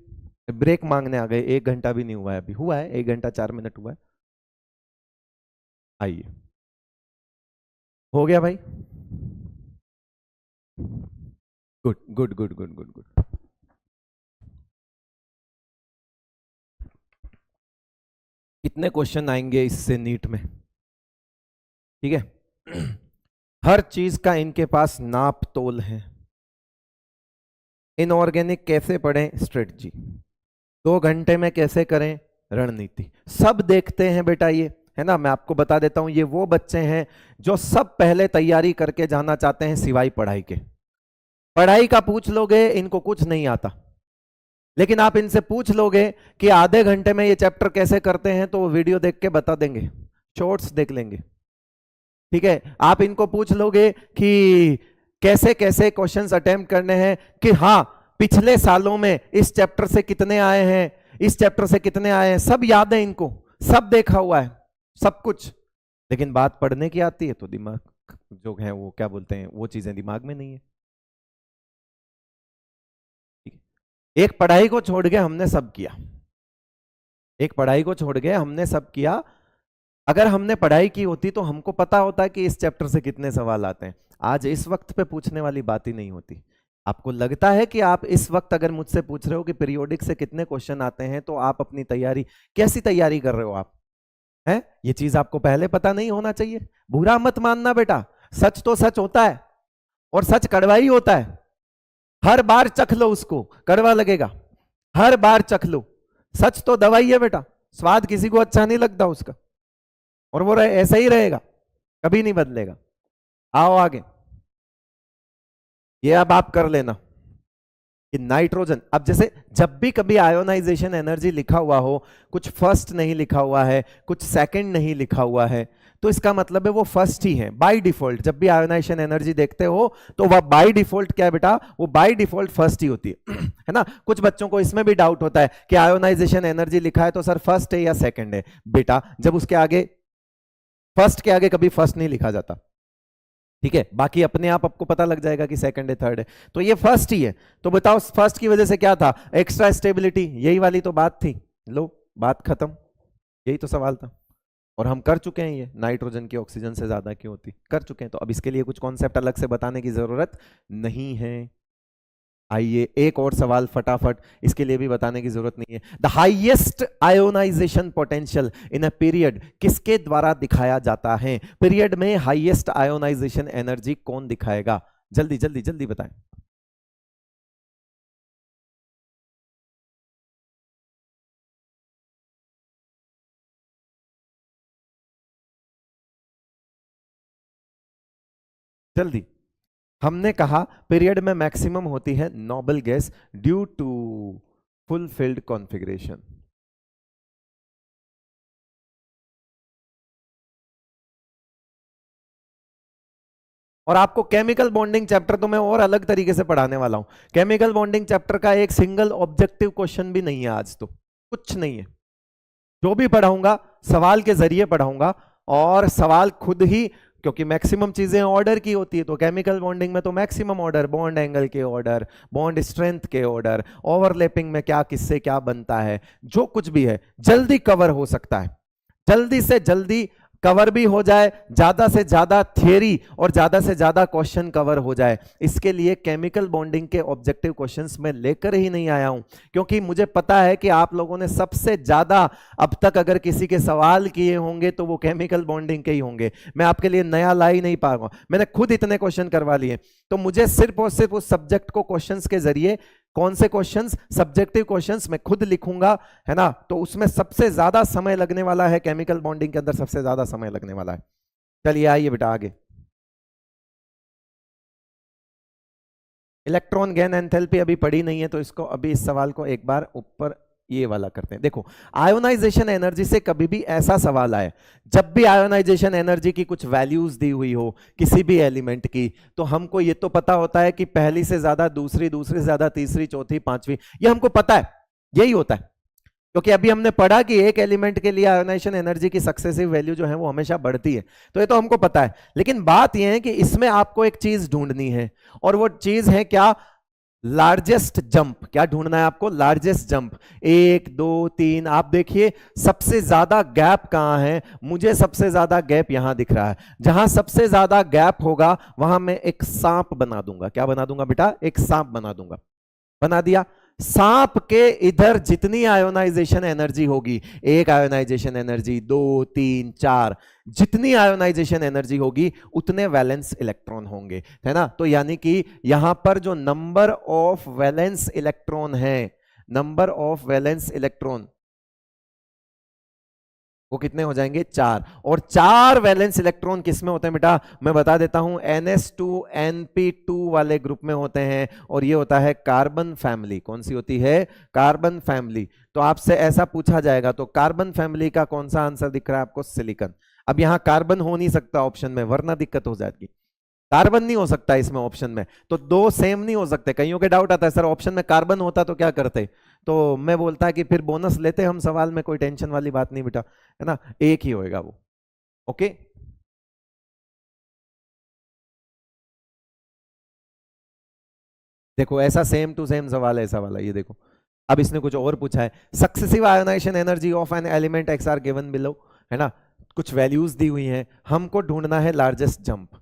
ब्रेक मांगने आ गए, 1 घंटा भी नहीं हुआ है अभी, हुआ है 1 घंटा 4 मिनट हुआ है। आइए, हो गया भाई? Good good good good good good. कितने क्वेश्चन आएंगे इससे नीट में? ठीक है। हर चीज का इनके पास नाप तोल है। इनऑर्गेनिक कैसे पढ़ें? स्ट्रेटजी। 2 घंटे में कैसे करें? रणनीति। सब देखते हैं बेटा ये, है ना। मैं आपको बता देता हूं, ये वो बच्चे हैं जो सब पहले तैयारी करके जाना चाहते हैं सिवाय पढ़ाई के। पढ़ाई का पूछ लोगे, इनको कुछ नहीं आता। लेकिन आप इनसे पूछ लोगे कि आधे घंटे में ये चैप्टर कैसे करते हैं, तो वो वीडियो देख के बता देंगे, शॉर्ट्स देख लेंगे। ठीक है। आप इनको पूछ लोगे कि कैसे कैसे क्वेश्चंस अटेम्प्ट करने हैं, कि हाँ पिछले सालों में इस चैप्टर से कितने आए हैं, इस चैप्टर से कितने आए हैं, सब याद है इनको, सब देखा हुआ है, सब कुछ। लेकिन बात पढ़ने की आती है तो दिमाग जो है वो क्या बोलते हैं, वो चीजें दिमाग में नहीं है। एक पढ़ाई को छोड़ के हमने सब किया, एक पढ़ाई को छोड़ के हमने सब किया। अगर हमने पढ़ाई की होती तो हमको पता होता कि इस चैप्टर से कितने सवाल आते हैं। आज इस वक्त पे पूछने वाली बात ही नहीं होती। आपको लगता है कि आप इस वक्त अगर मुझसे पूछ रहे हो कि पीरियोडिक से कितने क्वेश्चन आते हैं, तो आप अपनी तैयारी, कैसी तैयारी कर रहे हो आप? है ये चीज आपको पहले पता नहीं होना चाहिए। बुरा मत मानना बेटा, सच तो सच होता है, और सच कड़वा ही होता है। हर बार चख लो उसको, कड़वा लगेगा, हर बार चख लो। सच तो दवाई है बेटा, स्वाद किसी को अच्छा नहीं लगता उसका, और वो ऐसा ही रहेगा, कभी नहीं बदलेगा। आओ आगे, ये अब आप कर लेना कि नाइट्रोजन, अब जैसे जब भी कभी आयोनाइजेशन एनर्जी लिखा हुआ हो, कुछ फर्स्ट नहीं लिखा हुआ है, कुछ सेकंड नहीं लिखा हुआ है, तो इसका मतलब है वो फर्स्ट ही है बाय डिफॉल्ट। जब भी आयोनाइजेशन एनर्जी देखते हो तो वह बाय डिफॉल्ट क्या है बेटा? वो बाय डिफॉल्ट फर्स्ट ही होती है ना। कुछ बच्चों को इसमें भी डाउट होता है कि आयोनाइजेशन एनर्जी लिखा है तो सर फर्स्ट है या सेकंड है। बेटा जब उसके आगे, फर्स्ट के आगे कभी फर्स्ट नहीं लिखा जाता, ठीक है। बाकी अपने आप आपको पता लग जाएगा कि सेकंड है, थर्ड है, तो ये फर्स्ट ही है। तो बताओ फर्स्ट की वजह से क्या था? एक्स्ट्रा स्टेबिलिटी, यही वाली तो बात थी। लो बात खत्म, यही तो सवाल था। और हम कर चुके हैं, ये नाइट्रोजन की ऑक्सीजन से ज्यादा क्यों होती, कर चुके हैं। तो अब इसके लिए कुछ कॉन्सेप्ट अलग से बताने की जरूरत नहीं है। आइए एक और सवाल फटाफट, इसके लिए भी बताने की जरूरत नहीं है। The highest ionization potential in a period किसके द्वारा दिखाया जाता है? पीरियड में हाईएस्ट आयोनाइजेशन एनर्जी कौन दिखाएगा? जल्दी जल्दी जल्दी बताएं। जल्दी। हमने कहा पीरियड में मैक्सिमम होती है noble gas due to fulfilled configuration. और आपको केमिकल बॉन्डिंग चैप्टर तो मैं और अलग तरीके से पढ़ाने वाला हूं। केमिकल बॉन्डिंग चैप्टर का एक सिंगल ऑब्जेक्टिव क्वेश्चन भी नहीं है आज, तो कुछ नहीं है। जो भी पढ़ाऊंगा सवाल के जरिए पढ़ाऊंगा, और सवाल खुद ही, क्योंकि मैक्सिमम चीजें ऑर्डर की होती है, तो केमिकल बॉन्डिंग में तो मैक्सिमम ऑर्डर, बॉन्ड एंगल के ऑर्डर, बॉन्ड स्ट्रेंथ के ऑर्डर, ओवरलैपिंग में क्या किससे क्या बनता है, जो कुछ भी है जल्दी कवर हो सकता है, जल्दी से जल्दी कवर भी हो जाए, ज्यादा से ज्यादा थियरी और ज्यादा से ज्यादा क्वेश्चन कवर हो जाए। इसके लिए केमिकल बॉन्डिंग के ऑब्जेक्टिव क्वेश्चंस मैं लेकर ही नहीं आया हूं, क्योंकि मुझे पता है कि आप लोगों ने सबसे ज्यादा अब तक अगर किसी के सवाल किए होंगे तो वो केमिकल बॉन्डिंग के ही होंगे। मैं आपके लिए नया ला ही नहीं पाऊंगा, मैंने खुद इतने क्वेश्चन करवा लिए। तो मुझे सिर्फ और सिर्फ उस सब्जेक्ट को क्वेश्चंस के जरिए, कौन से क्वेश्चंस, सब्जेक्टिव क्वेश्चंस मैं खुद लिखूंगा, है ना, तो उसमें सबसे ज्यादा समय लगने वाला है, केमिकल बॉन्डिंग के अंदर सबसे ज्यादा समय लगने वाला है। चलिए आइए बेटा आगे। इलेक्ट्रॉन गेन एंथैल्पी अभी पढ़ी नहीं है, तो इसको अभी इस सवाल को एक बार ऊपर ये वाला करते हैं। देखो, आयोनाइजेशन एनर्जी से कभी भी ऐसा सवाल आए, जब भी आयोनाइजेशन एनर्जी की कुछ वैल्यूज दी हुई हो किसी भी एलिमेंट की, तो हमको ये तो पता होता है कि पहली से ज्यादा दूसरी, दूसरी से ज्यादा तीसरी, चौथी, पांचवी, ये हमको पता है, यही होता है। क्योंकि अभी हमने पढ़ा कि एक एलिमेंट के लिए आयोनाइजेशन एनर्जी की सक्सेसिव वैल्यू जो है वो हमेशा बढ़ती है, तो ये तो हमको पता है। लेकिन बात यह है कि इसमें आपको एक चीज ढूंढनी है, और वो चीज है क्या? Largest jump. क्या ढूंढना है आपको? Largest jump. एक, दो, तीन, आप देखिए सबसे ज्यादा गैप कहां है। मुझे सबसे ज्यादा गैप यहां दिख रहा है। जहां सबसे ज्यादा गैप होगा वहां मैं एक सांप बना दूंगा। क्या बना दूंगा बेटा? एक सांप बना दूंगा। बना दिया। सांप के इधर जितनी आयोनाइजेशन एनर्जी होगी, एक आयोनाइजेशन एनर्जी, दो, तीन, चार, जितनी आयोनाइजेशन एनर्जी होगी उतने वैलेंस इलेक्ट्रॉन होंगे, है ना। तो यानी कि यहां पर जो नंबर ऑफ वैलेंस इलेक्ट्रॉन है, नंबर ऑफ वैलेंस इलेक्ट्रॉन, वो कितने हो जाएंगे? चार। और चार वैलेंस इलेक्ट्रॉन किसमें होते हैं बेटा? मैं बता देता हूं, NS2 NP2 वाले ग्रुप में होते हैं, और ये होता है कार्बन फैमिली। कौन सी होती है? Carbon family. तो आपसे ऐसा पूछा जाएगा, तो कार्बन फैमिली का कौन सा आंसर दिख रहा है आपको? सिलिकॉन। अब यहां कार्बन हो नहीं सकता ऑप्शन में, वरना दिक्कत हो जाएगी। कार्बन नहीं हो सकता इसमें ऑप्शन में, तो दो सेम नहीं हो सकते। कईयों के डाउट आता है सर ऑप्शन में कार्बन होता तो क्या करते, तो मैं बोलता है कि फिर बोनस लेते हम सवाल में, कोई टेंशन वाली बात नहीं बेटा, है ना, एक ही होएगा वो। ओके, देखो ऐसा सेम टू सेम सवाल है ऐसा वाला, ये देखो। अब इसने कुछ और पूछा है, successive ionisation energy of an element X are given below, है ना, कुछ वैल्यूज दी हुई हैं, हमको ढूंढना है लार्जेस्ट जंप।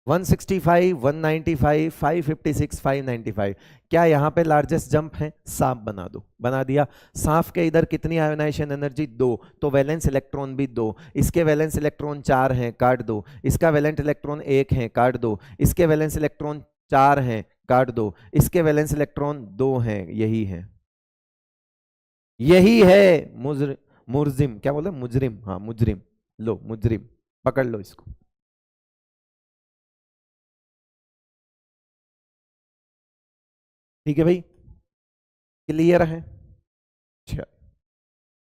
165, 195, 556, 595। क्या यहां पे लार्जेस्ट जंप है? सांप बना दो। बना दिया। सांप के इधर कितनी आयोनाइजेशन एनर्जी? दो, तो वैलेंस इलेक्ट्रॉन भी दो। इसके वैलेंस इलेक्ट्रॉन चार हैं, काट दो। इसका वैलेंस इलेक्ट्रॉन एक है, काट दो। इसके वैलेंस इलेक्ट्रॉन चार हैं, काट दो। इसके वैलेंस इलेक्ट्रॉन दो हैं, यही है, यही है। मुजरिम, क्या बोले? मुजरिम, हाँ मुजरिम। लो मुजरिम, पकड़ लो इसको। ठीक है भाई, क्लियर है? अच्छा,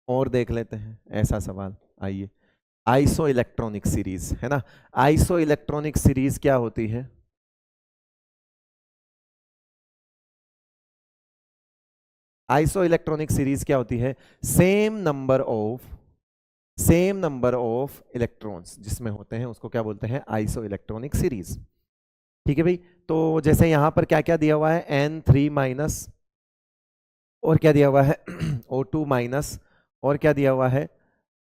और देख लेते हैं ऐसा सवाल। आइए, आइसो इलेक्ट्रॉनिक सीरीज, है ना। आइसो इलेक्ट्रॉनिक सीरीज क्या होती है? आइसो इलेक्ट्रॉनिक सीरीज क्या होती है? सेम नंबर ऑफ इलेक्ट्रॉन्स जिसमें होते हैं उसको क्या बोलते हैं? Iso electronic series. ठीक है भाई। तो जैसे यहां पर क्या क्या दिया हुआ है? N3 माइनस, और क्या दिया हुआ है? O2 माइनस, और क्या दिया हुआ है?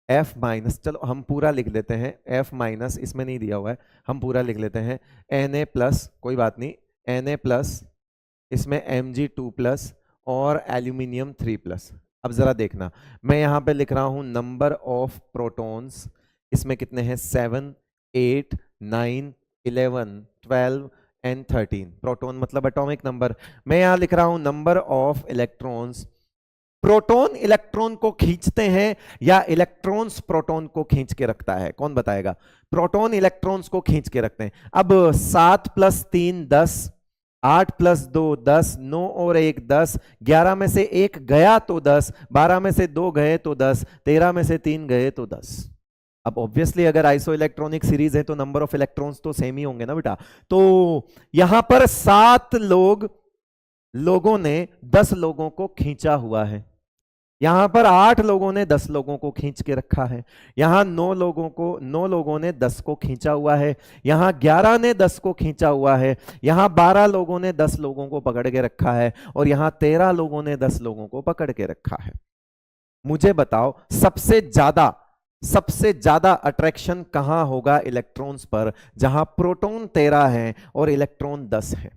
F minus. चलो हम पूरा लिख लेते हैं, F माइनस इसमें नहीं दिया हुआ है, हम पूरा लिख लेते हैं। Na प्लस, कोई बात नहीं, Na प्लस, इसमें Mg2 प्लस, और एल्यूमिनियम 3 प्लस। अब जरा देखना, मैं यहां पे लिख रहा हूं नंबर ऑफ प्रोटॉन्स, इसमें कितने हैं? 7, 8, 9, 11, 12 एंड 13। प्रोटॉन मतलब एटॉमिक नंबर। मैं यहां लिख रहा हूं number of electrons, proton electron को खींचते हैं या इलेक्ट्रॉन्स प्रोटॉन को खींच के रखता है? कौन बताएगा? प्रोटॉन इलेक्ट्रॉन्स को खींच के रखते हैं। अब 7 + 3 10, 8 + 2 10, 9 और 1 10, 11 में से 1 गया तो 10, 12 में से 2 गए तो 10, 13 में से 3 गए तो 10। अब ऑब्वियसली अगर आइसो इलेक्ट्रॉनिक सीरीज है तो नंबर ऑफ इलेक्ट्रॉन्स तो सेम ही होंगे ना बेटा। तो यहां पर 7 लोगों ने 10 लोगों को खींचा हुआ है, यहां पर 8 लोगों ने 10 लोगों को खींच के रखा है, यहां 9 लोगों ने 10 को खींचा हुआ है, यहां 11 ने 10 को खींचा हुआ है, यहां 12 लोगों ने 10 लोगों को पकड़ के रखा है और यहां 13 लोगों ने 10 लोगों को पकड़ के रखा है। मुझे बताओ सबसे ज्यादा अट्रैक्शन कहां होगा इलेक्ट्रॉन्स पर? जहां प्रोटॉन 13 है और इलेक्ट्रॉन 10 है,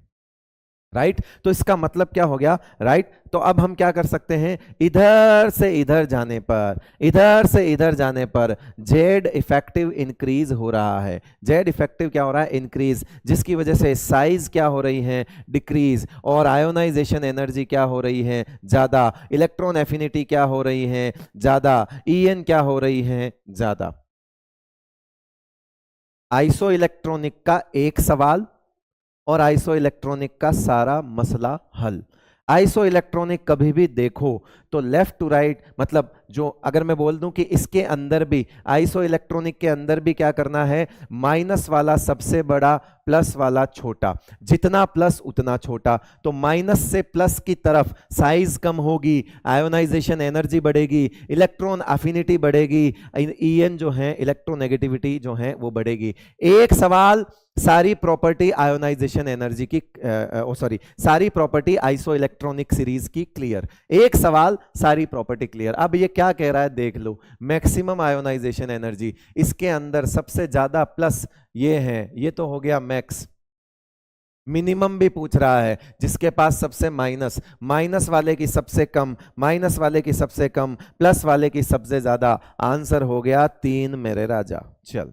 राइट? तो इसका मतलब क्या हो गया, राइट? तो अब हम क्या कर सकते हैं, इधर से इधर जाने पर जेड इफेक्टिव इंक्रीज हो रहा है। जेड इफेक्टिव क्या हो रहा है? इंक्रीज, जिसकी वजह से साइज क्या हो रही है? डिक्रीज, और आयोनाइजेशन एनर्जी क्या हो रही है? ज्यादा। इलेक्ट्रॉन एफिनिटी क्या हो रही है? ज्यादा। ईएन क्या हो रही है? ज्यादा। आइसो इलेक्ट्रॉनिक का एक सवाल और आइसो इलेक्ट्रॉनिक का सारा मसला हल। आइसो इलेक्ट्रॉनिक कभी भी देखो तो लेफ्ट टू राइट, मतलब जो अगर मैं बोल दूं कि इसके अंदर भी, आइसो इलेक्ट्रॉनिक के अंदर भी क्या करना है? माइनस वाला सबसे बड़ा, प्लस वाला छोटा, जितना प्लस उतना छोटा। तो माइनस से प्लस की तरफ साइज कम होगी, आयोनाइजेशन एनर्जी बढ़ेगी, इलेक्ट्रॉन अफिनिटी बढ़ेगी, ईएन जो है इलेक्ट्रोनेगेटिविटी जो है वो बढ़ेगी। एक सवाल, सारी प्रॉपर्टी आयोनाइजेशन एनर्जी की सारी प्रॉपर्टी आइसो इलेक्ट्रॉनिक सीरीज की क्लियर। एक सवाल, सारी प्रॉपर्टी क्लियर। अब ये क्या कह रहा है देख लो, मैक्सिमम आयोनाइजेशन एनर्जी, इसके अंदर सबसे ज्यादा प्लस ये है, ये तो हो गया मैक्स। मिनिमम भी पूछ रहा है, जिसके पास सबसे माइनस, माइनस वाले की सबसे कम, माइनस वाले की सबसे कम, प्लस वाले की सबसे ज्यादा। आंसर हो गया 3 मेरे राजा। चल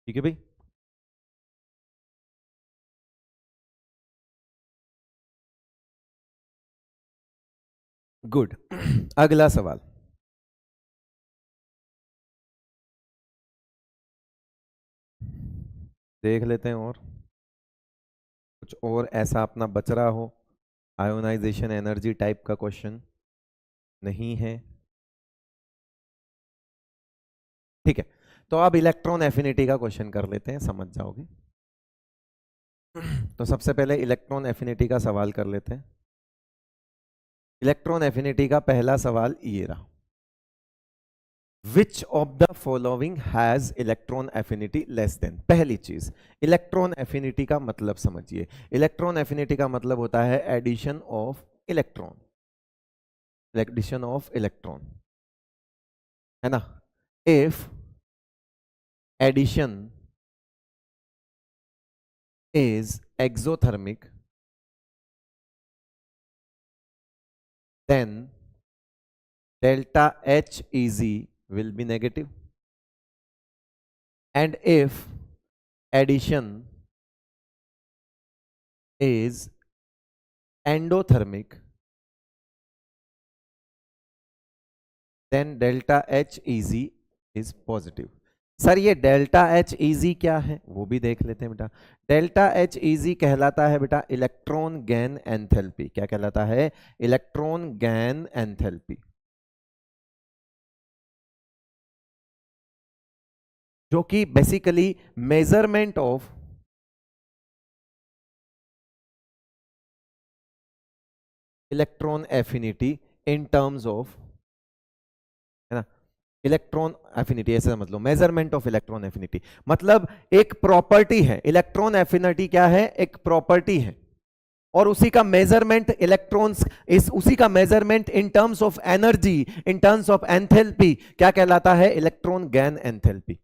ठीक है भाई। गुड। अगला सवाल देख लेते हैं, और कुछ और ऐसा अपना बच रहा हो। आयोनाइजेशन एनर्जी टाइप का क्वेश्चन नहीं है, ठीक है। तो अब इलेक्ट्रॉन एफिनिटी का क्वेश्चन कर लेते हैं, समझ जाओगे। तो सबसे पहले इलेक्ट्रॉन एफिनिटी का सवाल कर लेते हैं। इलेक्ट्रॉन एफिनिटी का पहला सवाल ये रहा, which of the following has electron affinity less than. पहली चीज, इलेक्ट्रॉन एफिनिटी का मतलब समझिए। इलेक्ट्रॉन एफिनिटी का मतलब होता है addition of electron, addition of electron, है ना? If addition is exothermic, then delta HEZ will be negative, and if addition is endothermic, then delta HEZ is positive। Sir ये डेल्टा एच इजी क्या है वो भी देख लेते हैं बेटा। डेल्टा एच इजी कहलाता है बेटा इलेक्ट्रॉन गेन एंथैल्पी। क्या कहलाता है? इलेक्ट्रॉन गेन एंथैल्पी, जो कि basically measurement of electron affinity in terms of, है ना? इलेक्ट्रॉन एफिनिटी ऐसे समझ लो, मेजरमेंट ऑफ इलेक्ट्रॉन एफिनिटी मतलब एक प्रॉपर्टी है। इलेक्ट्रॉन एफिनिटी क्या है? एक प्रॉपर्टी है, और उसी का मेजरमेंट इलेक्ट्रॉन्स इस उसी का measurement in terms of energy, in terms of enthalpy क्या कहलाता है? Electron gain enthalpy.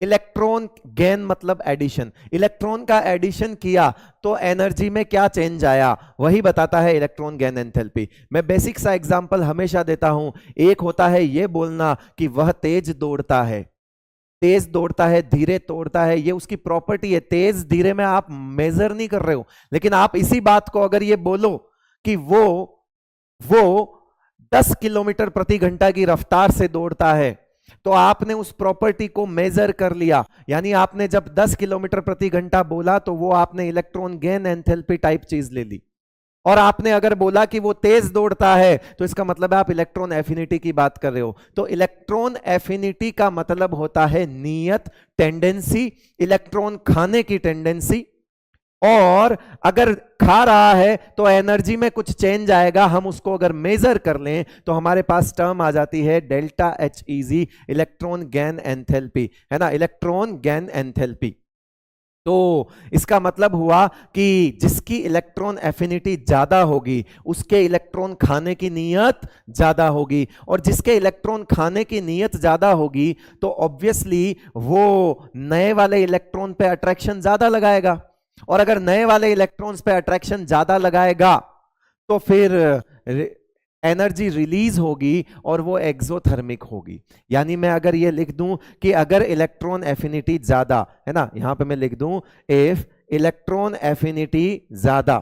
Electron gain मतलब एडिशन, इलेक्ट्रॉन का एडिशन किया तो एनर्जी में क्या चेंज आया वही बताता है इलेक्ट्रॉन गेन एंथैल्पी। मैं बेसिक सा एग्जांपल हमेशा देता हूं। एक होता है ये बोलना कि वह तेज दौड़ता है, तेज दौड़ता है, धीरे दौड़ता है, ये उसकी प्रॉपर्टी है। तेज धीरे में आप मेजर नहीं कर रहे हो, लेकिन आप इसी बात को अगर ये बोलो कि वो 10 किलोमीटर प्रति घंटा की रफ्तार से दौड़ता है, तो आपने उस प्रॉपर्टी को मेजर कर लिया। यानी आपने जब 10 किलोमीटर प्रति घंटा बोला तो वो आपने इलेक्ट्रॉन गेन एंथैल्पी टाइप चीज ले ली। और आपने अगर बोला कि वो तेज दौड़ता है, तो इसका मतलब है आप इलेक्ट्रॉन एफिनिटी की बात कर रहे हो। तो इलेक्ट्रॉन एफिनिटी का मतलब होता है नियत, टेंडेंसी, इलेक्ट्रॉन खाने की टेंडेंसी। और अगर खा रहा है तो एनर्जी में कुछ चेंज आएगा। हम उसको अगर मेजर कर लें तो हमारे पास टर्म आ जाती है delta H easy, electron gain enthalpy, है ना, इलेक्ट्रॉन गेन एंथैल्पी। तो इसका मतलब हुआ कि जिसकी इलेक्ट्रॉन एफिनिटी ज्यादा होगी उसके इलेक्ट्रॉन खाने की नियत ज्यादा होगी, और जिसके इलेक्ट्रॉन खाने की नियत ज्यादा होगी तो ऑब्वियसली वो नए वाले इलेक्ट्रॉन पे अट्रैक्शन ज्यादा लगाएगा। और अगर नए वाले इलेक्ट्रॉन्स पे अट्रैक्शन ज्यादा लगाएगा तो फिर एनर्जी रिलीज होगी और वो एक्सोथर्मिक होगी। यानी मैं अगर ये लिख दूं कि अगर इलेक्ट्रॉन एफिनिटी ज्यादा है ना, यहां पे मैं लिख दूं इफ इलेक्ट्रॉन एफिनिटी ज्यादा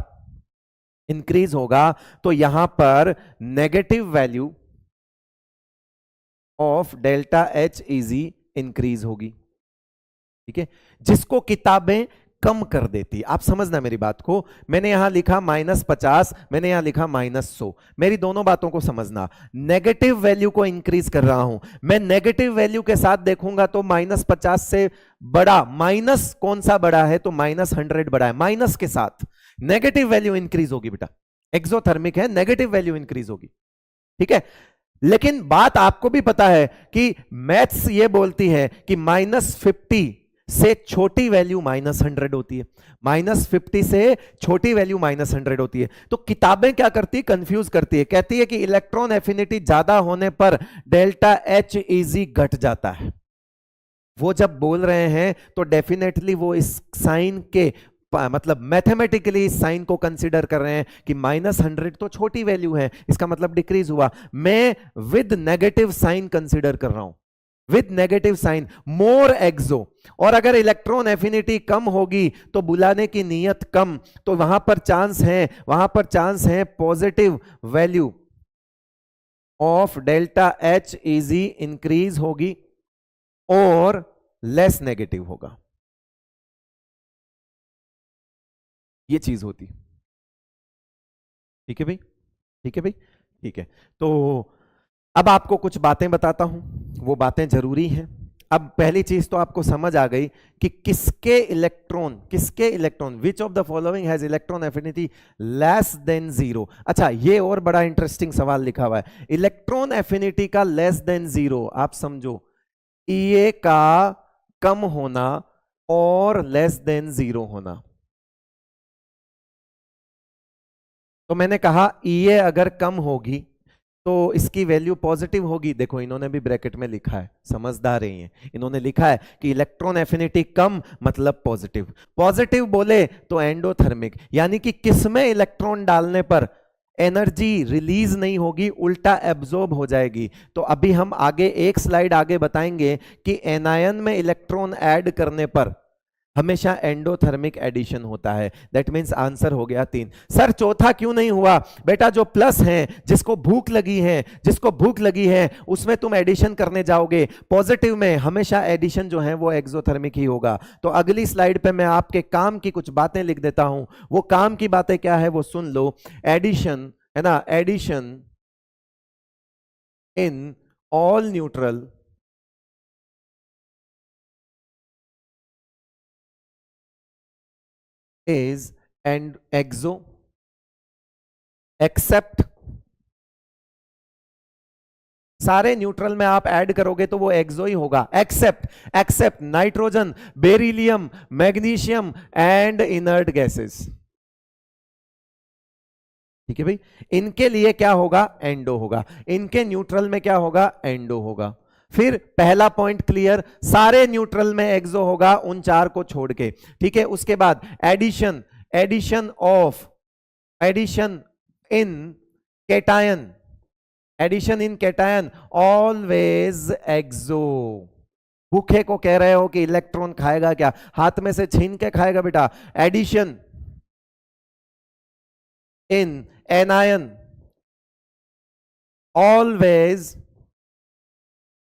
इंक्रीज होगा तो यहां पर negative value of delta H easy increase होगी। ठीक है, जिसको किताबें कम कर देती। आप समझना मेरी बात को, मैंने यहां लिखा -50, मैंने यहां लिखा -100, मेरी दोनों बातों को समझना। नेगेटिव वैल्यू को इंक्रीज कर रहा हूं मैं, नेगेटिव वैल्यू के साथ देखूंगा तो -50 से बड़ा, माइनस कौन सा बड़ा है तो -100 बड़ा है, माइनस के साथ नेगेटिव वैल्यू इंक्रीज होगी बेटा, एक्सोथर्मिक है, नेगेटिव वैल्यू इंक्रीज होगी। ठीक है, लेकिन बात आपको भी पता है कि मैथ्स ये बोलती है कि -50 से छोटी वैल्यू -100 होती है, -50 से छोटी वैल्यू -100 होती है। तो किताबें क्या करती है, कंफ्यूज करती है, कहती है कि इलेक्ट्रॉन एफिनिटी ज्यादा होने पर डेल्टा एच इजी घट जाता है। वो जब बोल रहे हैं तो डेफिनेटली वो इस साइन के मतलब मैथमेटिकली इस साइन को कंसीडर कर रहे हैं कि -100 तो छोटी वैल्यू है, इसका मतलब डिक्रीज हुआ। मैं विद नेगेटिव साइन कंसीडर कर रहा हूं, विद नेगेटिव साइन, मोर एक्सो। और अगर इलेक्ट्रॉन एफिनिटी कम होगी तो बुलाने की नियत कम, तो वहां पर चांस है positive value of delta H easy increase होगी और लेस नेगेटिव होगा। ये चीज होती। ठीक है भाई, ठीक है भाई, ठीक है। तो अब आपको कुछ बातें बताता हूं, वो बातें जरूरी हैं। अब पहली चीज तो आपको समझ आ गई कि किसके electron which of the following has electron affinity less than 0। अच्छा, ये और बड़ा इंटरेस्टिंग सवाल लिखा हुआ है, इलेक्ट्रॉन एफिनिटी का लेस देन 0। आप समझो, ईए का कम होना और लेस देन 0 होना। तो मैंने कहा ईए अगर कम होगी तो इसकी वैल्यू पॉजिटिव होगी। देखो इन्होंने भी ब्रैकेट में लिखा है, समझदार ही हैं, इन्होंने लिखा है कि इलेक्ट्रॉन एफिनिटी कम मतलब पॉजिटिव। पॉजिटिव बोले तो एंडोथर्मिक, यानी कि किसमें इलेक्ट्रॉन डालने पर एनर्जी रिलीज नहीं होगी, उल्टा एब्जॉर्ब हो जाएगी। तो अभी हम आगे एक स्लाइड आगे बताएंगे कि एनायन में इलेक्ट्रॉन ऐड करने पर हमेशा एंडोथर्मिक एडिशन होता है। दैट मींस आंसर हो गया 3। सर चौथा क्यों नहीं हुआ? बेटा जो प्लस हैं, जिसको भूख लगी है उसमें तुम एडिशन करने जाओगे, पॉजिटिव में हमेशा एडिशन जो है वो एक्सोथर्मिक ही होगा। तो अगली स्लाइड पे मैं आपके काम की कुछ बातें लिख देता हूं, वो काम की बातें क्या है वो सुन लो। एडिशन है ना, addition in all neutral is and exo except, सारे न्यूट्रल में आप ऐड करोगे तो वो एक्सो ही होगा, except nitrogen, beryllium, magnesium and inert gases. ठीक है भाई, इनके लिए क्या होगा, एंडो होगा। इनके न्यूट्रल में क्या होगा, एंडो होगा। फिर पहला पॉइंट क्लियर, सारे न्यूट्रल में एक्सो होगा उन 4 को छोड़ के। ठीक है, उसके बाद addition in cation, addition in cation always एक्सो। भूखे को कह रहे हो कि इलेक्ट्रॉन खाएगा क्या, हाथ में से छीन के खाएगा बेटा। Addition in anion always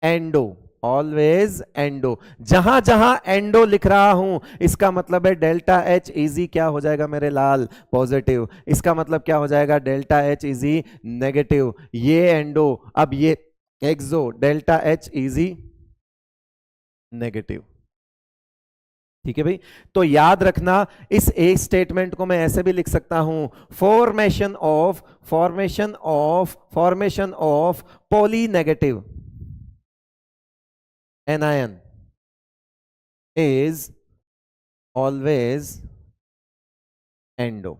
endo, always endo. जहां जहां एंडो लिख रहा हूं इसका मतलब है डेल्टा एच इजी क्या हो जाएगा मेरे लाल, पॉजिटिव। इसका मतलब क्या हो जाएगा, डेल्टा एच इजी नेगेटिव। ये एंडो, अब ये एक्सो, डेल्टा एच इजी नेगेटिव। ठीक है भाई, तो याद रखना इस ए स्टेटमेंट को मैं ऐसे भी लिख सकता हूं, formation of poly negative anion is always endo.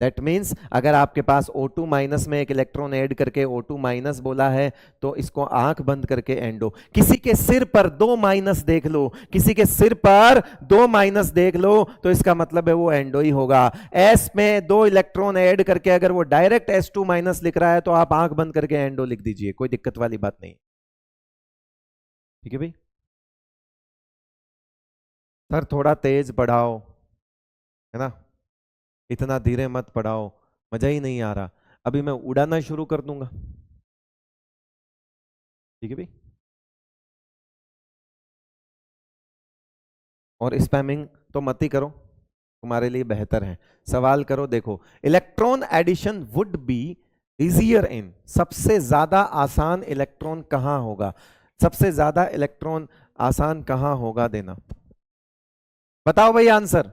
That means अगर आपके पास O2 माइनस में एक इलेक्ट्रॉन ऐड करके O2 माइनस बोला है तो इसको आंख बंद करके एंडो। किसी के सिर पर 2 माइनस देख लो, किसी के सिर पर 2 माइनस देख लो तो इसका मतलब है वो एंडो ही होगा। S में 2 इलेक्ट्रॉन ऐड करके अगर वो डायरेक्ट S2 माइनस लिख रहा है तो आप आंख बंद करके एंडो लिख दीजिए, कोई दिक्कत वाली बात नहीं। ठीक है भाई, सर थोड़ा तेज पढ़ाओ, है ना, इतना धीरे मत पढ़ाओ, मजा ही नहीं आ रहा। अभी मैं उड़ाना शुरू कर दूंगा। ठीक है भाई, और स्पैमिंग तो मत ही करो, तुम्हारे लिए बेहतर है। सवाल करो, देखो electron addition would be easier in, सबसे ज्यादा आसान इलेक्ट्रॉन कहां होगा, सबसे ज्यादा इलेक्ट्रॉन आसान कहां होगा, देना बताओ भाई आंसर।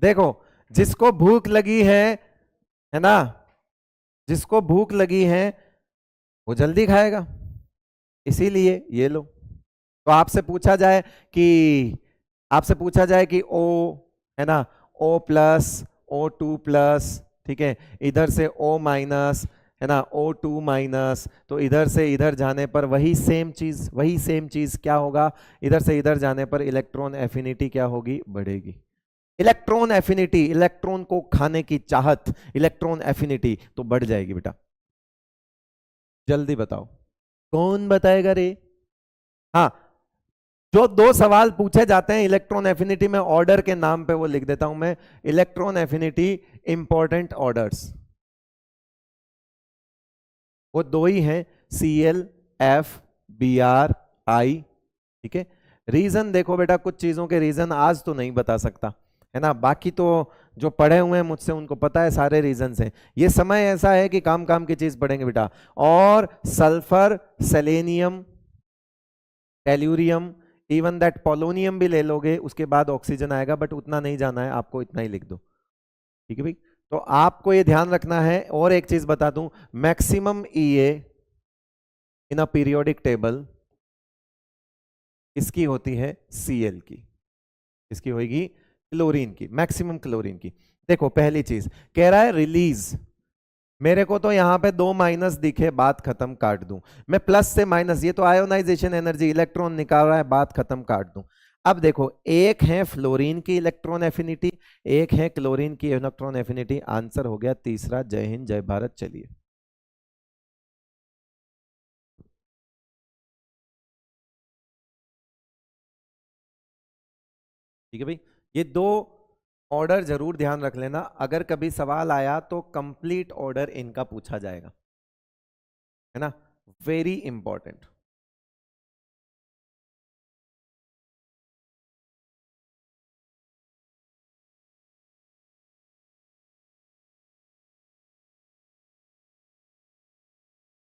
देखो जिसको भूख लगी है ना, जिसको भूख लगी है वो जल्दी खाएगा, इसीलिए ये लो। तो आपसे पूछा जाए कि, आपसे पूछा जाए कि O, है ना, O+O2+, ठीक है, इधर से O माइनस, है ना, O2 माइनस, तो इधर से इधर जाने पर वही सेम चीज, वही सेम चीज क्या होगा, इधर से इधर जाने पर इलेक्ट्रॉन एफिनिटी क्या होगी, बढ़ेगी। इलेक्ट्रॉन एफिनिटी, इलेक्ट्रॉन को खाने की चाहत, इलेक्ट्रॉन एफिनिटी तो बढ़ जाएगी बेटा। जल्दी बताओ, कौन बताएगा रे। हाँ, जो 2 सवाल पूछे जाते हैं इलेक्ट्रॉन एफिनिटी में, ऑर्डर के नाम पे वो लिख देता हूं मैं, इलेक्ट्रॉन एफिनिटी इंपॉर्टेंट ऑर्डर्स, वो 2 ही हैं, CL, F, Br, I। ठीक है, रीजन देखो बेटा, कुछ चीजों के रीजन आज तो नहीं बता सकता, है ना, बाकी तो जो पढ़े हुए हैं मुझसे उनको पता है सारे रीजन हैं। ये समय ऐसा है कि काम काम की चीज पढ़ेंगे बेटा। और sulphur, selenium, tellurium, even that polonium भी ले लोगे, उसके बाद ऑक्सीजन आएगा, बट उतना नहीं जाना है आपको, इतना ही लिख दो। ठीक है भाई, तो आपको ये ध्यान रखना है। और एक चीज बता दूं, maximum EA in a periodic table इसकी होती है Cl की, इसकी होगी क्लोरीन की, मैक्सिमम क्लोरीन की। देखो पहली चीज कह रहा है रिलीज, मेरे को तो यहां पे 2 माइनस दिखे, बात खत्म, काट दूं। मैं प्लस से माइनस, ये तो आयोनाइजेशन एनर्जी, इलेक्ट्रॉन निकाल रहा है, बात खत्म, काट दूं। अब देखो एक है फ्लोरीन की इलेक्ट्रॉन एफिनिटी, एक है क्लोरीन की इलेक्ट्रॉन एफिनिटी, आंसर हो गया तीसरा। जय हिंद जय भारत, चलिए। ठीक है भाई, ये 2 ऑर्डर जरूर ध्यान रख लेना, अगर कभी सवाल आया तो कंप्लीट ऑर्डर इनका पूछा जाएगा, है ना, वेरी इंपॉर्टेंट।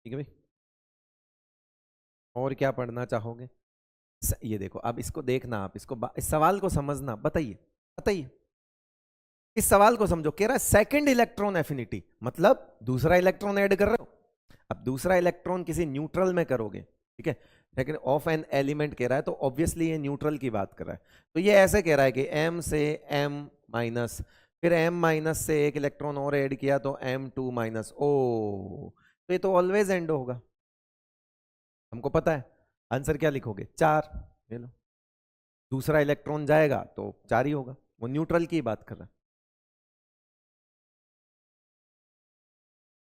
ठीक है भाई, और क्या पढ़ना चाहोगे। ये देखो, अब इसको देखना, आप इसको इस सवाल को समझना, बताइए बताइए, इस सवाल को समझो। कह रहा है सेकंड इलेक्ट्रॉन एफिनिटी, मतलब दूसरा इलेक्ट्रॉन ऐड कर रहे हो। अब दूसरा इलेक्ट्रॉन किसी न्यूट्रल में करोगे, ठीक है, लेकिन ऑफ एन एलिमेंट कह रहा है तो ऑब्वियसली ये न्यूट्रल की बात कर रहा है। तो ये ऐसे कह रहा है कि M से M माइनस, फिर M माइनस से एक इलेक्ट्रॉन और ऐड किया तो M2 माइनस, ओ तो ये तो ऑलवेज एंड होगा, हमको पता है। आंसर क्या लिखोगे, 4, ले लो। दूसरा इलेक्ट्रॉन जाएगा तो 4 ही होगा, वो न्यूट्रल की बात कर रहा है।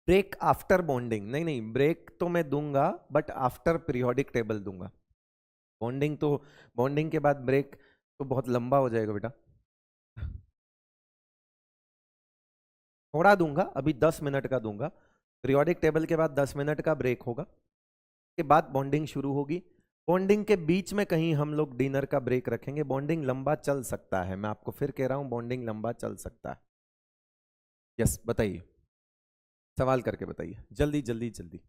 ब्रेक आफ्टर बॉन्डिंग, नहीं नहीं, ब्रेक तो मैं दूंगा बट आफ्टर पीरियोडिक टेबल दूंगा। बॉन्डिंग के बाद ब्रेक तो बहुत लंबा हो जाएगा बेटा, थोड़ा दूंगा, अभी 10 मिनट का दूंगा। पीरियोडिक टेबल के बाद 10 मिनट का ब्रेक होगा, के बाद बॉन्डिंग शुरू होगी। बॉन्डिंग के बीच में कहीं हम लोग डिनर का ब्रेक रखेंगे। बॉन्डिंग लंबा चल सकता है, मैं आपको फिर कह रहा हूं, बॉन्डिंग लंबा चल सकता है। यस, बताइए, सवाल करके बताइए, जल्दी जल्दी जल्दी।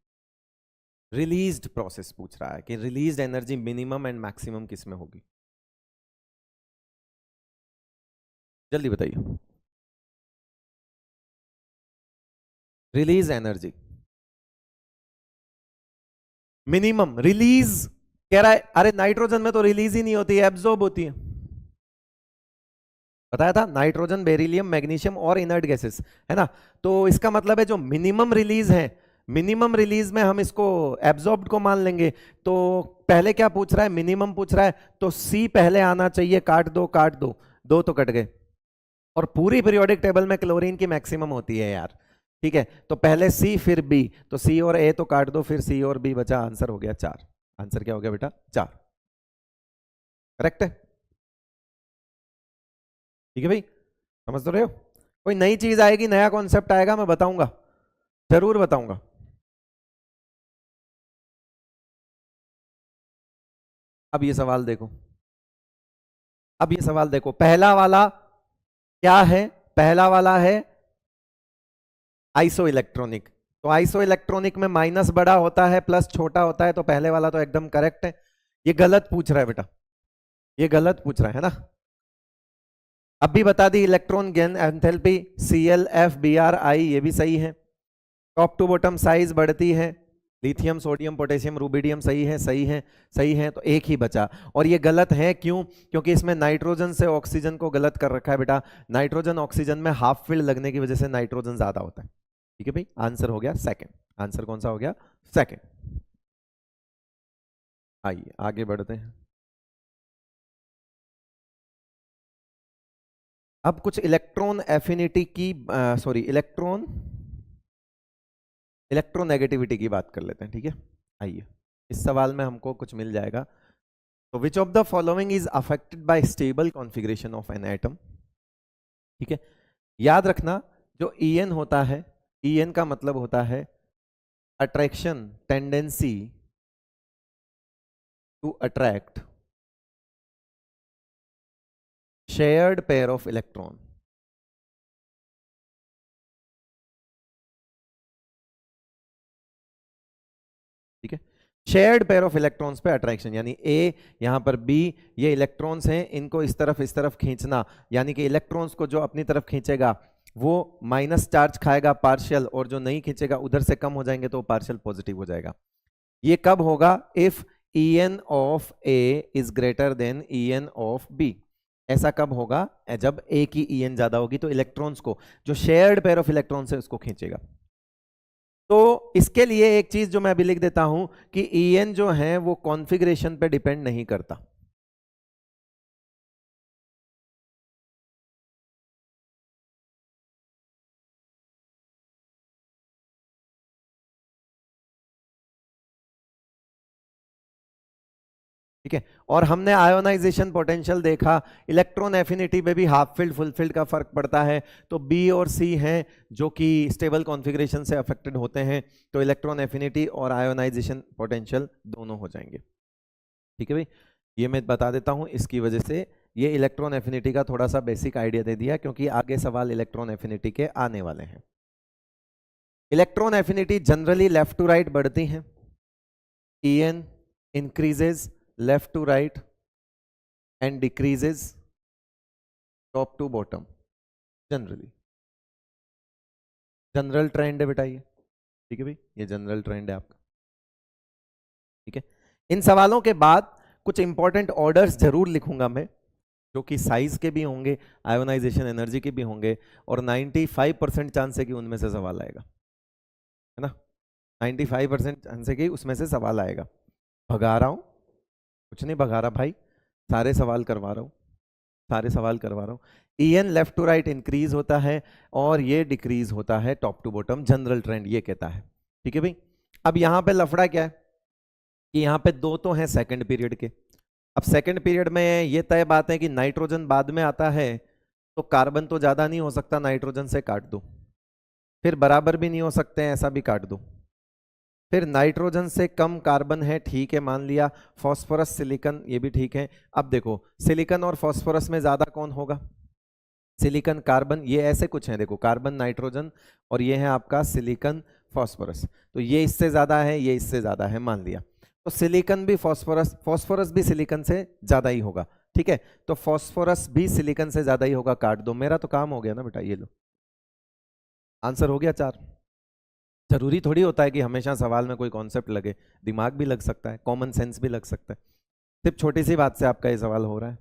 रिलीज्ड प्रोसेस पूछ रहा है कि released energy minimum and maximum किस में होगी, जल्दी बताइए। रिलीज एनर्जी मिनिमम रिलीज कह रहा है, अरे नाइट्रोजन में तो रिलीज ही नहीं होती है, एब्जॉर्ब होती है। बताया था, नाइट्रोजन, बेरिलियम, मैग्नीशियम और इनर्ट गैसेस, है ना। तो इसका मतलब है जो मिनिमम रिलीज है, मिनिमम रिलीज में हम इसको एब्जॉर्ब्ड को मान लेंगे। तो पहले क्या पूछ रहा है, मिनिमम पूछ रहा है, तो सी पहले आना चाहिए, काट दो काट दो, दो तो कट गए। और पूरी पीरियोडिक टेबल में क्लोरीन की मैक्सिमम होती है यार, ठीक है। तो पहले सी फिर बी, तो सी और ए तो काट दो, फिर सी और बी बचा, आंसर हो गया 4। आंसर क्या हो गया बेटा, 4। करेक्ट है, ठीक है भाई, समझ तो रहे हो। कोई नई चीज आएगी, नया कॉन्सेप्ट आएगा, मैं बताऊंगा, जरूर बताऊंगा। अब ये सवाल देखो, अब ये सवाल देखो, पहला वाला क्या है, पहला वाला है आइसो इलेक्ट्रॉनिक। तो आइसो इलेक्ट्रॉनिक में माइनस बड़ा होता है, प्लस छोटा होता है, तो पहले वाला तो एकदम करेक्ट है। ये गलत पूछ रहा है बेटा, ये गलत पूछ रहा है ना। अब भी बता दी, electron gain enthalpy ClF Br I, ये भी सही है। टॉप टू बॉटम साइज बढ़ती है, लिथियम, सोडियम, पोटेशियम, रुबिडियम सही है, सही है, सही है। तो एक ही बचा, और ये गलत है क्यों, क्योंकि इसमें नाइट्रोजन से ऑक्सीजन को गलत कर रखा है बेटा। नाइट्रोजन ऑक्सीजन में हाफ फील्ड लगने की वजह से नाइट्रोजन ज्यादा होता है, ठीक है भाई। आंसर हो गया सेकंड, आंसर कौन सा हो गया, सेकंड। आइए आगे बढ़ते हैं। अब कुछ इलेक्ट्रॉन एफिनिटी की, सॉरी, इलेक्ट्रोनेगेटिविटी की बात कर लेते हैं, ठीक है। आइए, इस सवाल में हमको कुछ मिल जाएगा। तो which of the following is affected by stable configuration of an atom, ठीक है। याद रखना, जो En होता है, En का मतलब होता है attraction, tendency to attract shared pair of electron, ठीक है। शेयर्ड पेयर ऑफ इलेक्ट्रॉन्स पे अट्रैक्शन, यानी ए यहां पर बी, ये इलेक्ट्रॉन्स हैं, इनको इस तरफ खींचना, यानी कि इलेक्ट्रॉन्स को जो अपनी तरफ खींचेगा वो माइनस चार्ज खाएगा पार्शियल, और जो नहीं खींचेगा उधर से कम हो जाएंगे तो पार्शियल पॉजिटिव हो जाएगा। ये कब होगा, if En of A is greater than En of B. ऐसा कब होगा, जब ए की En ज्यादा होगी, तो इलेक्ट्रॉन्स को, जो शेयर्ड पेयर ऑफ इलेक्ट्रॉन्स है, उसको खींचेगा। तो इसके लिए एक चीज जो मैं अभी लिख देता हूं कि En जो है वो कॉन्फ़िगरेशन पे डिपेंड नहीं करता। ठीक है, और हमने आयोनाइजेशन पोटेंशियल देखा, इलेक्ट्रॉन एफिनिटी पे भी हाफ फील्ड फुल फील्ड का फर्क पड़ता है। तो बी और सी हैं जो कि स्टेबल कॉन्फ़िगरेशन से अफेक्टेड होते हैं, तो इलेक्ट्रॉन एफिनिटी और आयोनाइजेशन पोटेंशियल दोनों हो जाएंगे, ठीक है भाई। ये मैं बता देता हूं, इसकी वजह से ये इलेक्ट्रॉन एफिनिटी का थोड़ा सा बेसिक आइडिया दे दिया, क्योंकि आगे सवाल इलेक्ट्रॉन एफिनिटी के आने वाले हैं। Electron affinity generally left to right बढ़ती है, En increases left to right and decreases top to bottom, generally. General trend है बेटा ये, ठीक है भाई, ये जनरल ट्रेंड है आपका, ठीक है। इन सवालों के बाद कुछ इंपॉर्टेंट ऑर्डर्स जरूर लिखूंगा मैं, जो कि साइज के भी होंगे, आयोनाइजेशन एनर्जी के भी होंगे, और 95% चांस है कि उनमें से सवाल आएगा, है ना। 95% चांस है कि उसमें से सवाल आएगा। भगा रहा हूं, कुछ नहीं भगा रहा भाई, सारे सवाल करवा रहा हूं, सारे सवाल करवा रहा हूं। En left to right increase होता है, और ये डिक्रीज होता है top to bottom, general trend ये कहता है, ठीक है भाई। अब यहां पे लफड़ा क्या है कि यहां पे दो तो हैं सेकंड पीरियड के, अब सेकंड पीरियड में ये तय बात है कि नाइट्रोजन बाद में आता है, तो कार्बन तो ज्यादा नहीं हो सकता, नाइट्रोजन से काट दो, फिर बराबर भी नहीं हो सकते हैं, ऐसा भी काट दो, फिर नाइट्रोजन से कम कार्बन है, ठीक है मान लिया, फास्फोरस सिलिकॉन ये भी ठीक है। अब देखो सिलिकॉन और फास्फोरस में ज्यादा कौन होगा, सिलिकॉन कार्बन, ये ऐसे कुछ है देखो, कार्बन नाइट्रोजन और ये है आपका सिलिकॉन फास्फोरस, तो ये इससे ज्यादा है, ये इससे ज्यादा है मान लिया, तो सिलिकॉन भी फास्फोरस, फास्फोरस भी सिलिकॉन से ज्यादा ही होगा, ठीक है, तो फास्फोरस भी सिलिकॉन से ज्यादा ही होगा, काट दो, मेरा तो काम हो गया ना बेटा, ये लो आंसर हो गया 4। जरूरी थोड़ी होता है कि हमेशा सवाल में कोई कॉन्सेप्ट लगे, दिमाग भी लग सकता है, कॉमन सेंस भी लग सकता है, सिर्फ छोटी सी बात से आपका ये सवाल हो रहा है।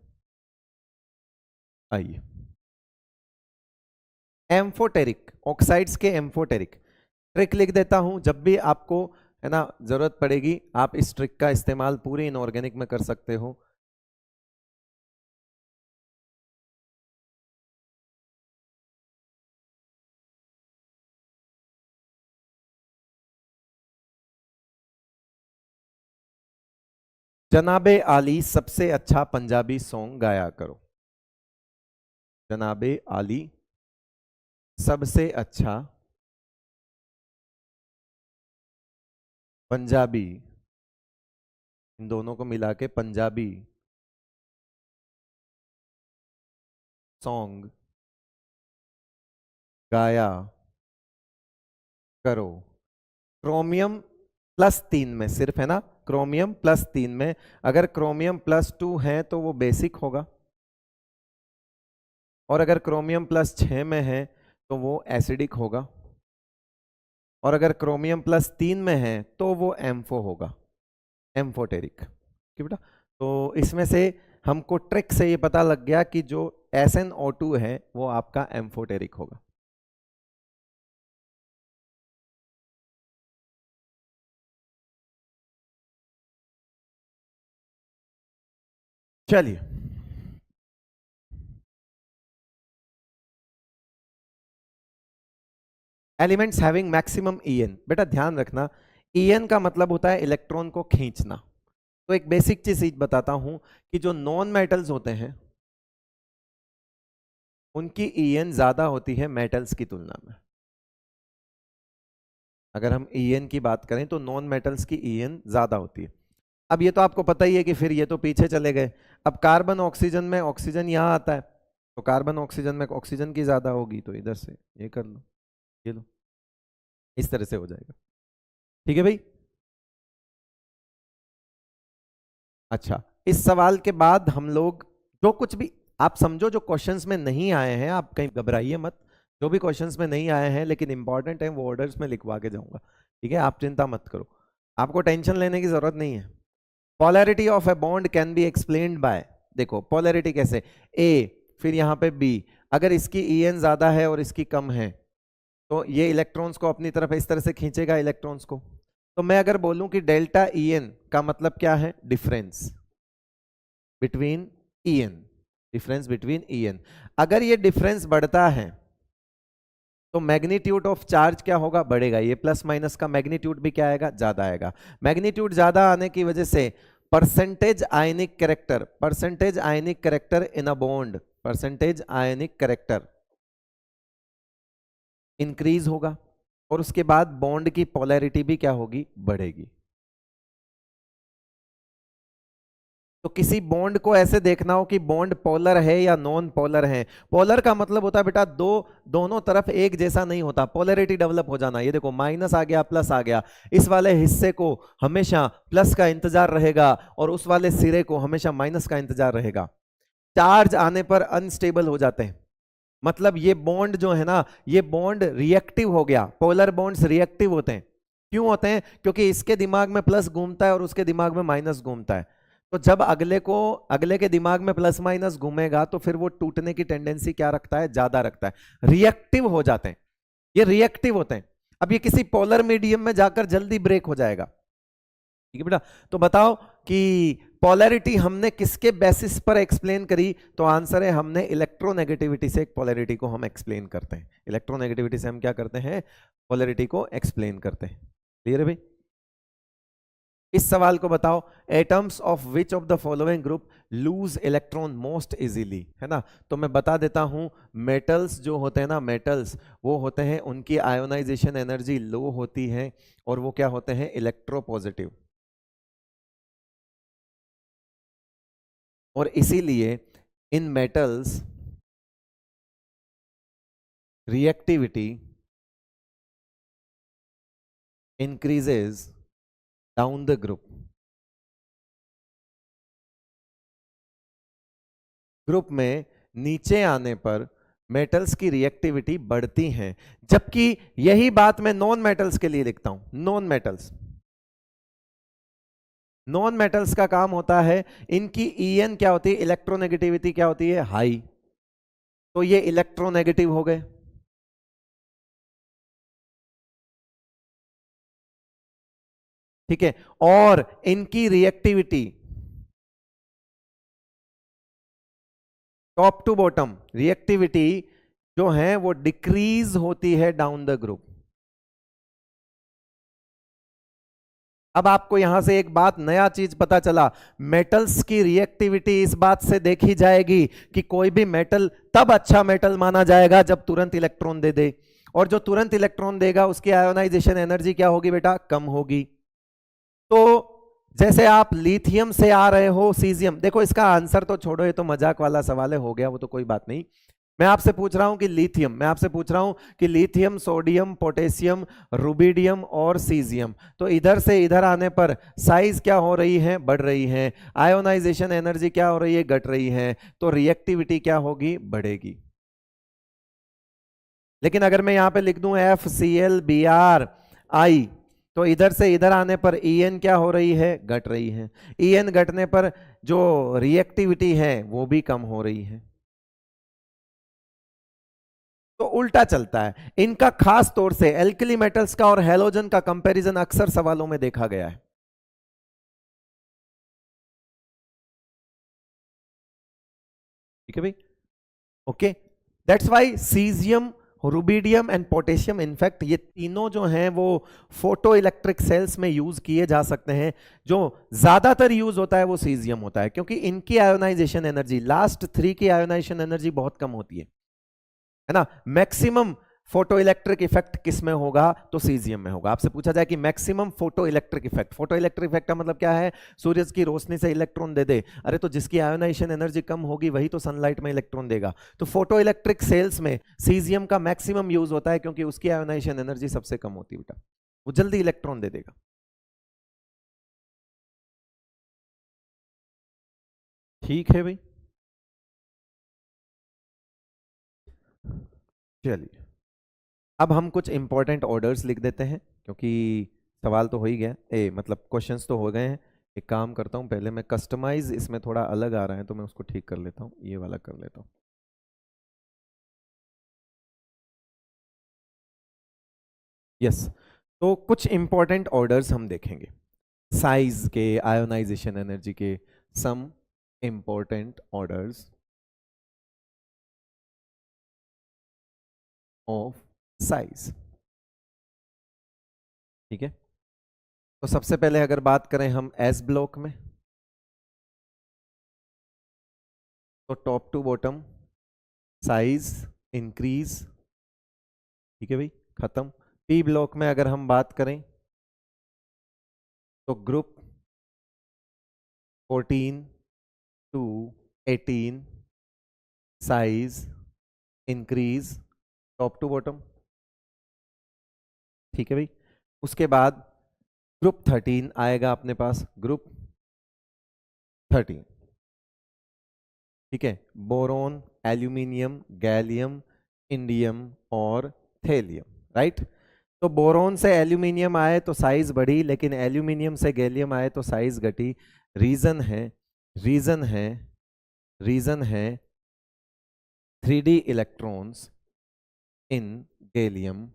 आइए, एम्फोटेरिक ऑक्साइड्स के एम्फोटेरिक ट्रिक लिख देता हूं, जब भी आपको है ना जरूरत पड़ेगी आप इस ट्रिक का इस्तेमाल पूरे इनऑर्गेनिक में कर सकते हो। जनाबे आली सबसे अच्छा पंजाबी सॉन्ग गाया करो, जनाबे आली सबसे अच्छा पंजाबी, इन दोनों को मिला के पंजाबी सॉन्ग गाया करो। क्रोमियम +3 में सिर्फ है ना, क्रोमियम +3 में, अगर क्रोमियम +2 है तो वो बेसिक होगा, और अगर क्रोमियम +6 में है तो वो एसिडिक होगा, और अगर क्रोमियम +3 में है तो वो एम्फो होगा, एम्फोटेरिक, ठीक बेटा। तो इसमें से हमको ट्रिक से ये पता लग गया कि जो SnO2 है वो आपका एम्फोटेरिक होगा। चलिए, एलिमेंट्स हैविंग मैक्सिमम EN, बेटा ध्यान रखना EN का मतलब होता है इलेक्ट्रॉन को खींचना। तो एक बेसिक चीज बताता हूं कि जो नॉन मेटल्स होते हैं उनकी EN ज्यादा होती है मेटल्स की तुलना में। अगर हम EN की बात करें तो नॉन मेटल्स की EN ज्यादा होती है। अब ये तो आपको पता ही है कि फिर ये तो पीछे चले गए, अब कार्बन ऑक्सीजन में ऑक्सीजन यहां आता है, तो कार्बन ऑक्सीजन में ऑक्सीजन की ज्यादा होगी, तो इधर से ये कर लो, ये लो, इस तरह से हो जाएगा, ठीक है भाई। अच्छा, इस सवाल के बाद हम लोग जो कुछ भी आप समझो जो क्वेश्चंस में नहीं आए हैं, आप कहीं घबराइए मत, जो भी क्वेश्चंस में नहीं आए हैं लेकिन इंपॉर्टेंट है वो ऑर्डर्स में लिखवा के जाऊंगा, ठीक है, आप चिंता मत करो, आपको टेंशन लेने की जरूरत नहीं है। Polarity of a bond can be explained bye, देखो पोलैरिटी कैसे, ए फिर यहाँ पे बी, अगर इसकी EN ज्यादा है और इसकी कम है तो ये इलेक्ट्रॉन्स को अपनी तरफ इस तरह से खींचेगा इलेक्ट्रॉन्स को, तो मैं अगर बोलूं कि डेल्टा EN का मतलब क्या है, difference between EN, difference between EN, अगर ये डिफरेंस बढ़ता है तो मैग्नीट्यूड ऑफ चार्ज क्या होगा, बढ़ेगा, ये प्लस माइनस का मैग्नीट्यूड भी क्या आएगा, ज्यादा आएगा, मैग्नीट्यूड ज्यादा आने की वजह से percentage ionic character, percentage ionic character in a bond, percentage ionic character increase होगा, और उसके बाद बॉन्ड की पोलैरिटी भी क्या होगी, बढ़ेगी। तो किसी बॉन्ड को ऐसे देखना हो कि बॉन्ड पोलर है या नॉन पोलर है, पोलर का मतलब होता है बेटा दोनों तरफ एक जैसा नहीं होता, पोलैरिटी डेवलप हो जाना, ये देखो माइनस आ गया प्लस आ गया, इस वाले हिस्से को हमेशा प्लस का इंतजार रहेगा और उस वाले सिरे को हमेशा माइनस का इंतजार रहेगा, चार्ज आने पर अनस्टेबल हो जाते हैं, मतलब ये बॉन्ड जो है ना ये बॉन्ड रिएक्टिव हो गया, पोलर बॉन्ड्स रिएक्टिव होते हैं, क्यों होते हैं, क्योंकि इसके दिमाग में प्लस घूमता है और उसके दिमाग में माइनस घूमता है, तो जब अगले के दिमाग में प्लस माइनस घूमेगा तो फिर वो टूटने की टेंडेंसी क्या रखता है, ज्यादा रखता है, रिएक्टिव हो जाते हैं, ये रिएक्टिव होते हैं। अब ये किसी पोलर मीडियम में जाकर जल्दी ब्रेक हो जाएगा, ठीक है बेटा। तो बताओ कि पोलैरिटी हमने किसके बेसिस पर एक्सप्लेन करी, तो आंसर है हमने इलेक्ट्रोनेगेटिविटी से एक पोलैरिटी को हम एक्सप्लेन करते हैं, इलेक्ट्रोनेगेटिविटी से हम क्या करते हैं, पोलैरिटी को एक्सप्लेन करते हैं, क्लियर है भाई। इस सवाल को बताओ, atoms of which of the following group loose electron most easily, है ना। तो मैं बता देता हूं, मेटल्स जो होते हैं ना, मेटल्स वो होते हैं, उनकी आयोनाइजेशन एनर्जी लो होती है और वो क्या होते हैं, इलेक्ट्रोपॉजिटिव। और इसीलिए in metals reactivity increases down the group. Group में नीचे आने पर मेटल्स की रिएक्टिविटी बढ़ती है, जबकि यही बात मैं नॉन मेटल्स के लिए लिखता हूं। नॉन मेटल्स का काम होता है, इनकी ईएन क्या होती है, इलेक्ट्रोनेगेटिविटी क्या होती है, हाई। तो ये इलेक्ट्रोनेगेटिव हो गए, ठीक है। और इनकी reactivity top to bottom reactivity जो है वो डिक्रीज होती है डाउन द ग्रुप। अब आपको यहां से एक बात, नया चीज पता चला, मेटल्स की रिएक्टिविटी इस बात से देखी जाएगी कि कोई भी मेटल तब अच्छा मेटल माना जाएगा जब तुरंत इलेक्ट्रॉन दे दे, और जो तुरंत इलेक्ट्रॉन देगा उसकी आयोनाइजेशन एनर्जी क्या होगी बेटा, कम होगी। तो जैसे आप लिथियम से आ रहे हो सीजियम, देखो इसका आंसर तो छोड़ो, ये तो मजाक वाला सवाल है, हो गया वो तो कोई बात नहीं। मैं आपसे पूछ रहा हूं कि लिथियम, मैं आपसे पूछ रहा हूं कि लिथियम, सोडियम, पोटेशियम, रुबिडियम और सीजियम, तो इधर से इधर आने पर साइज क्या हो रही है, बढ़ रही है, आयोनाइजेशन एनर्जी क्या हो रही है, घट रही है, तो रिएक्टिविटी क्या होगी, बढ़ेगी। लेकिन अगर मैं यहां पे लिख दूं FCl Br I, तो इधर से इधर आने पर En क्या हो रही है, घट रही है। En घटने पर जो रिएक्टिविटी है वो भी कम हो रही है। तो उल्टा चलता है इनका। खास तौर से एल्कली मेटल्स का और हेलोजन का कंपैरिजन अक्सर सवालों में देखा गया है, ठीक है भाई, okay. That's why caesium, rubidium and potassium, in fact ये तीनों जो हैं वो फोटो इलेक्ट्रिक सेल्स में यूज किए जा सकते हैं। जो ज्यादातर यूज होता है वो सीजियम होता है, क्योंकि इनकी आयोनाइजेशन एनर्जी, लास्ट 3 की आयोनाइजेशन एनर्जी बहुत कम होती है ना। मैक्सिमम फोटो इलेक्ट्रिक इफेक्ट किस में होगा, तो सीजियम में होगा। आपसे पूछा जाए कि maximum photo electric effect, photo electric effect का मतलब क्या है, सूरज की रोशनी से इलेक्ट्रॉन दे दे, अरे तो जिसकी आयोनाइजेशन एनर्जी कम होगी वही तो सनलाइट में इलेक्ट्रॉन देगा। तो फोटो इलेक्ट्रिक सेल्स में सीजियम का मैक्सिमम यूज होता है, क्योंकि उसकी आयोनाइजेशन एनर्जी सबसे कम होती है बेटा, वो जल्दी इलेक्ट्रॉन दे देगा। ठीक है भाई, चलिए अब हम कुछ इंपॉर्टेंट ऑर्डर्स लिख देते हैं, क्योंकि सवाल तो हो ही गया, मतलब क्वेश्चंस तो हो गए हैं। एक काम करता हूँ, पहले मैं कस्टमाइज, इसमें थोड़ा अलग आ रहा है तो मैं उसको ठीक कर लेता हूँ, ये वाला कर लेता हूँ। यस, तो कुछ इंपॉर्टेंट ऑर्डर्स हम देखेंगे, साइज के, आयोनाइजेशन एनर्जी के, some important orders of size, ठीक है। तो सबसे पहले अगर बात करें हम एस ब्लॉक में, तो top to bottom size increase, ठीक है भाई, खत्म। पी ब्लॉक में अगर हम बात करें तो group 14 to 18 size increase, top to bottom, ठीक है भाई। उसके बाद ग्रुप 13 आएगा अपने पास, ग्रुप 13, ठीक है, बोरोन, एल्यूमिनियम, गैलियम, इंडियम और थेलियम, राइट। तो बोरोन से एल्यूमिनियम आए तो साइज बढ़ी, लेकिन एल्यूमिनियम से गैलियम आए तो साइज घटी। रीजन है, रीजन है, रीजन है 3D इलेक्ट्रॉन्स इन गैलियम,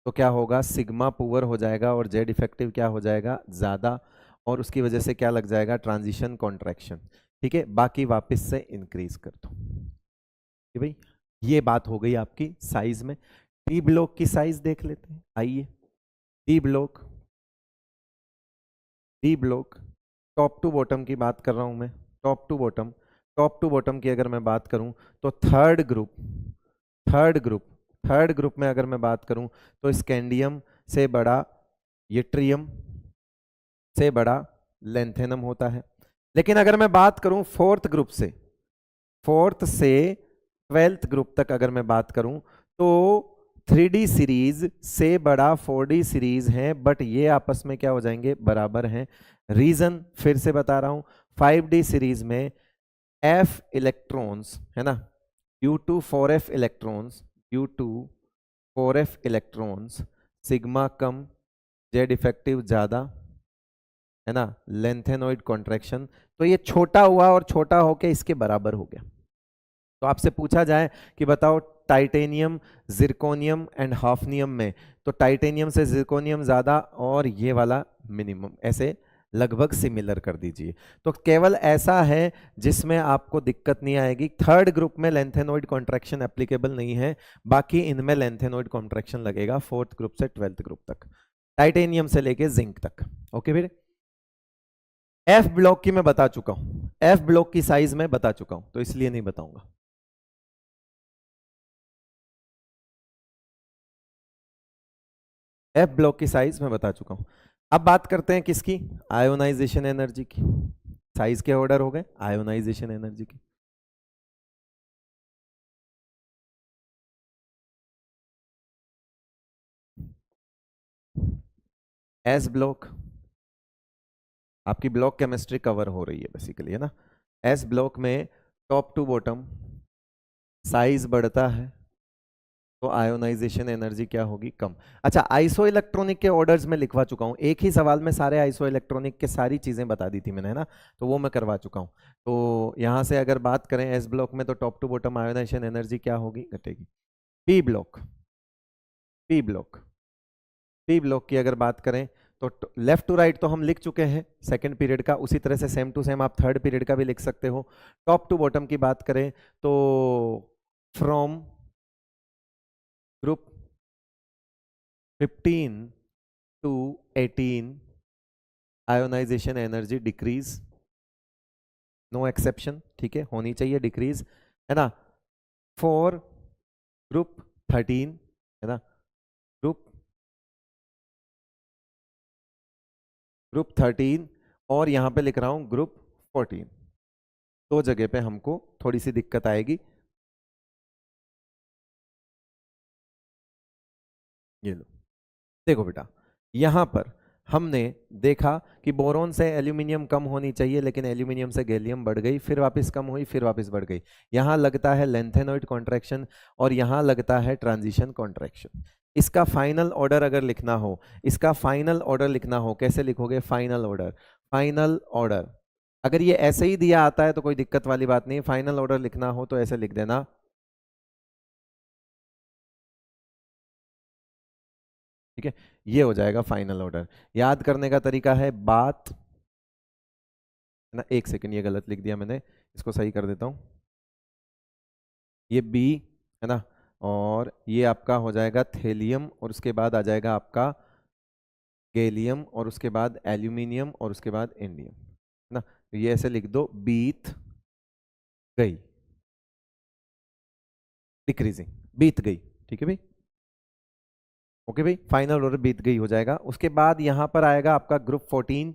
तो क्या होगा, सिग्मा पुअर हो जाएगा और जेड इफेक्टिव क्या हो जाएगा, ज्यादा, और उसकी वजह से क्या लग जाएगा, ट्रांजिशन कॉन्ट्रैक्शन, ठीक है। बाकी वापस से इंक्रीज कर दो, ठीक है भाई। ये बात हो गई आपकी साइज में। डी ब्लॉक की साइज देख लेते हैं, आइए। D block D block, top to bottom की बात कर रहा हूं मैं, top to bottom, top to bottom की अगर मैं बात करूं तो third group, third group, third group में अगर मैं बात करूं तो स्कैंडियम से बड़ा यट्रियम से बड़ा लेंथेनम होता है। लेकिन अगर मैं बात करूं फोर्थ ग्रुप से, फोर्थ से ट्वेल्थ ग्रुप तक अगर मैं बात करूं तो 3D सीरीज से बड़ा 4D सीरीज है, बट ये आपस में क्या हो जाएंगे, बराबर हैं। रीजन फिर से बता रहा हूं, 5D सीरीज में F इलेक्ट्रॉन्स है ना, due to 4F electrons, due to 4F electrons sigma कम, जेड इफेक्टिव ज्यादा है ना, लेंथेनोइड कॉन्ट्रैक्शन, तो ये छोटा हुआ और छोटा होके इसके बराबर हो गया। तो आपसे पूछा जाए कि बताओ टाइटेनियम, जिरकोनियम एंड हाफनियम में, तो टाइटेनियम से जिरकोनियम ज्यादा और ये वाला मिनिमम, ऐसे लगभग सिमिलर कर दीजिए। तो केवल ऐसा है जिसमें आपको दिक्कत नहीं आएगी, थर्ड ग्रुप में लेंथेनोइड कॉन्ट्रैक्शन एप्लीकेबल नहीं है, बाकी इनमें लेंथेनोइड कॉन्ट्रैक्शन लगेगा फोर्थ ग्रुप से ट्वेल्थ ग्रुप तक, टाइटेनियम से लेके जिंक तक। ओके फिर एफ ब्लॉक की मैं बता चुका हूं, एफ ब्लॉक की साइज मैं बता चुका हूं, तो इसलिए नहीं बताऊंगा। एफ ब्लॉक की साइज मैं बता चुका हूं। अब बात करते हैं किसकी, आयोनाइजेशन एनर्जी की। साइज के ऑर्डर हो गए, आयोनाइजेशन एनर्जी की। एस ब्लॉक, आपकी ब्लॉक केमिस्ट्री कवर हो रही है बेसिकली, है ना। एस ब्लॉक में टॉप टू बॉटम साइज बढ़ता है तो आयोनाइजेशन एनर्जी क्या होगी, कम। अच्छा, आइसो इलेक्ट्रॉनिक के ऑर्डर्स में लिखवा चुका हूं, एक ही सवाल में सारे आइसो इलेक्ट्रॉनिक के सारी चीजें बता दी थी मैंने, है ना, तो वो मैं करवा चुका हूं। तो यहां से अगर बात करें एस ब्लॉक में तो top to bottom ionisation energy क्या होगी, घटेगी। P block, P block, P block की अगर बात करें तो लेफ्ट टू राइट तो हम लिख चुके हैं सेकंड पीरियड का, उसी तरह से सेम टू सेम आप थर्ड पीरियड का भी लिख सकते हो। टॉप टू बॉटम की बात करें तो from group 15 to 18 ionisation energy decrease, no exception, ठीक है, होनी चाहिए डिक्रीज, है ना। फॉर ग्रुप 13 है ना, ग्रुप ग्रुप 13, और यहां पे लिख रहा हूं ग्रुप 14, दो जगह पे हमको थोड़ी सी दिक्कत आएगी। ये लो, देखो बेटा, यहां पर हमने देखा कि बोरोन से एल्यूमिनियम कम होनी चाहिए, लेकिन एल्यूमिनियम से गैलियम बढ़ गई, फिर वापस कम हुई, फिर वापस बढ़ गई। यहां लगता है लेंथेनोइड कॉन्ट्रैक्शन और यहां लगता है ट्रांजिशन कॉन्ट्रैक्शन। इसका फाइनल ऑर्डर अगर लिखना हो, इसका फाइनल ऑर्डर लिखना हो, कैसे लिखोगे, फाइनल ऑर्डर, फाइनल ऑर्डर। अगर ये ऐसे ही दिया आता है तो कोई दिक्कत वाली बात नहीं, फाइनल ऑर्डर लिखना हो तो ऐसे लिख देना, ठीक है, ये हो जाएगा फाइनल ऑर्डर। याद करने का तरीका है, बात है ना, एक सेकंड, ये गलत लिख दिया मैंने, इसको सही कर देता हूं। ये बी है ना, और ये आपका हो जाएगा थेलियम, और उसके बाद आ जाएगा आपका गैलियम, और उसके बाद एल्यूमिनियम, और उसके बाद इंडियम, है ना। तो ये ऐसे लिख दो, बीत गई, डिक्रीजिंग, बीत गई, ठीक है भाई। ओके भाई, फाइनल ऑर्डर बीत गई हो जाएगा। उसके बाद यहां पर आएगा आपका ग्रुप 14,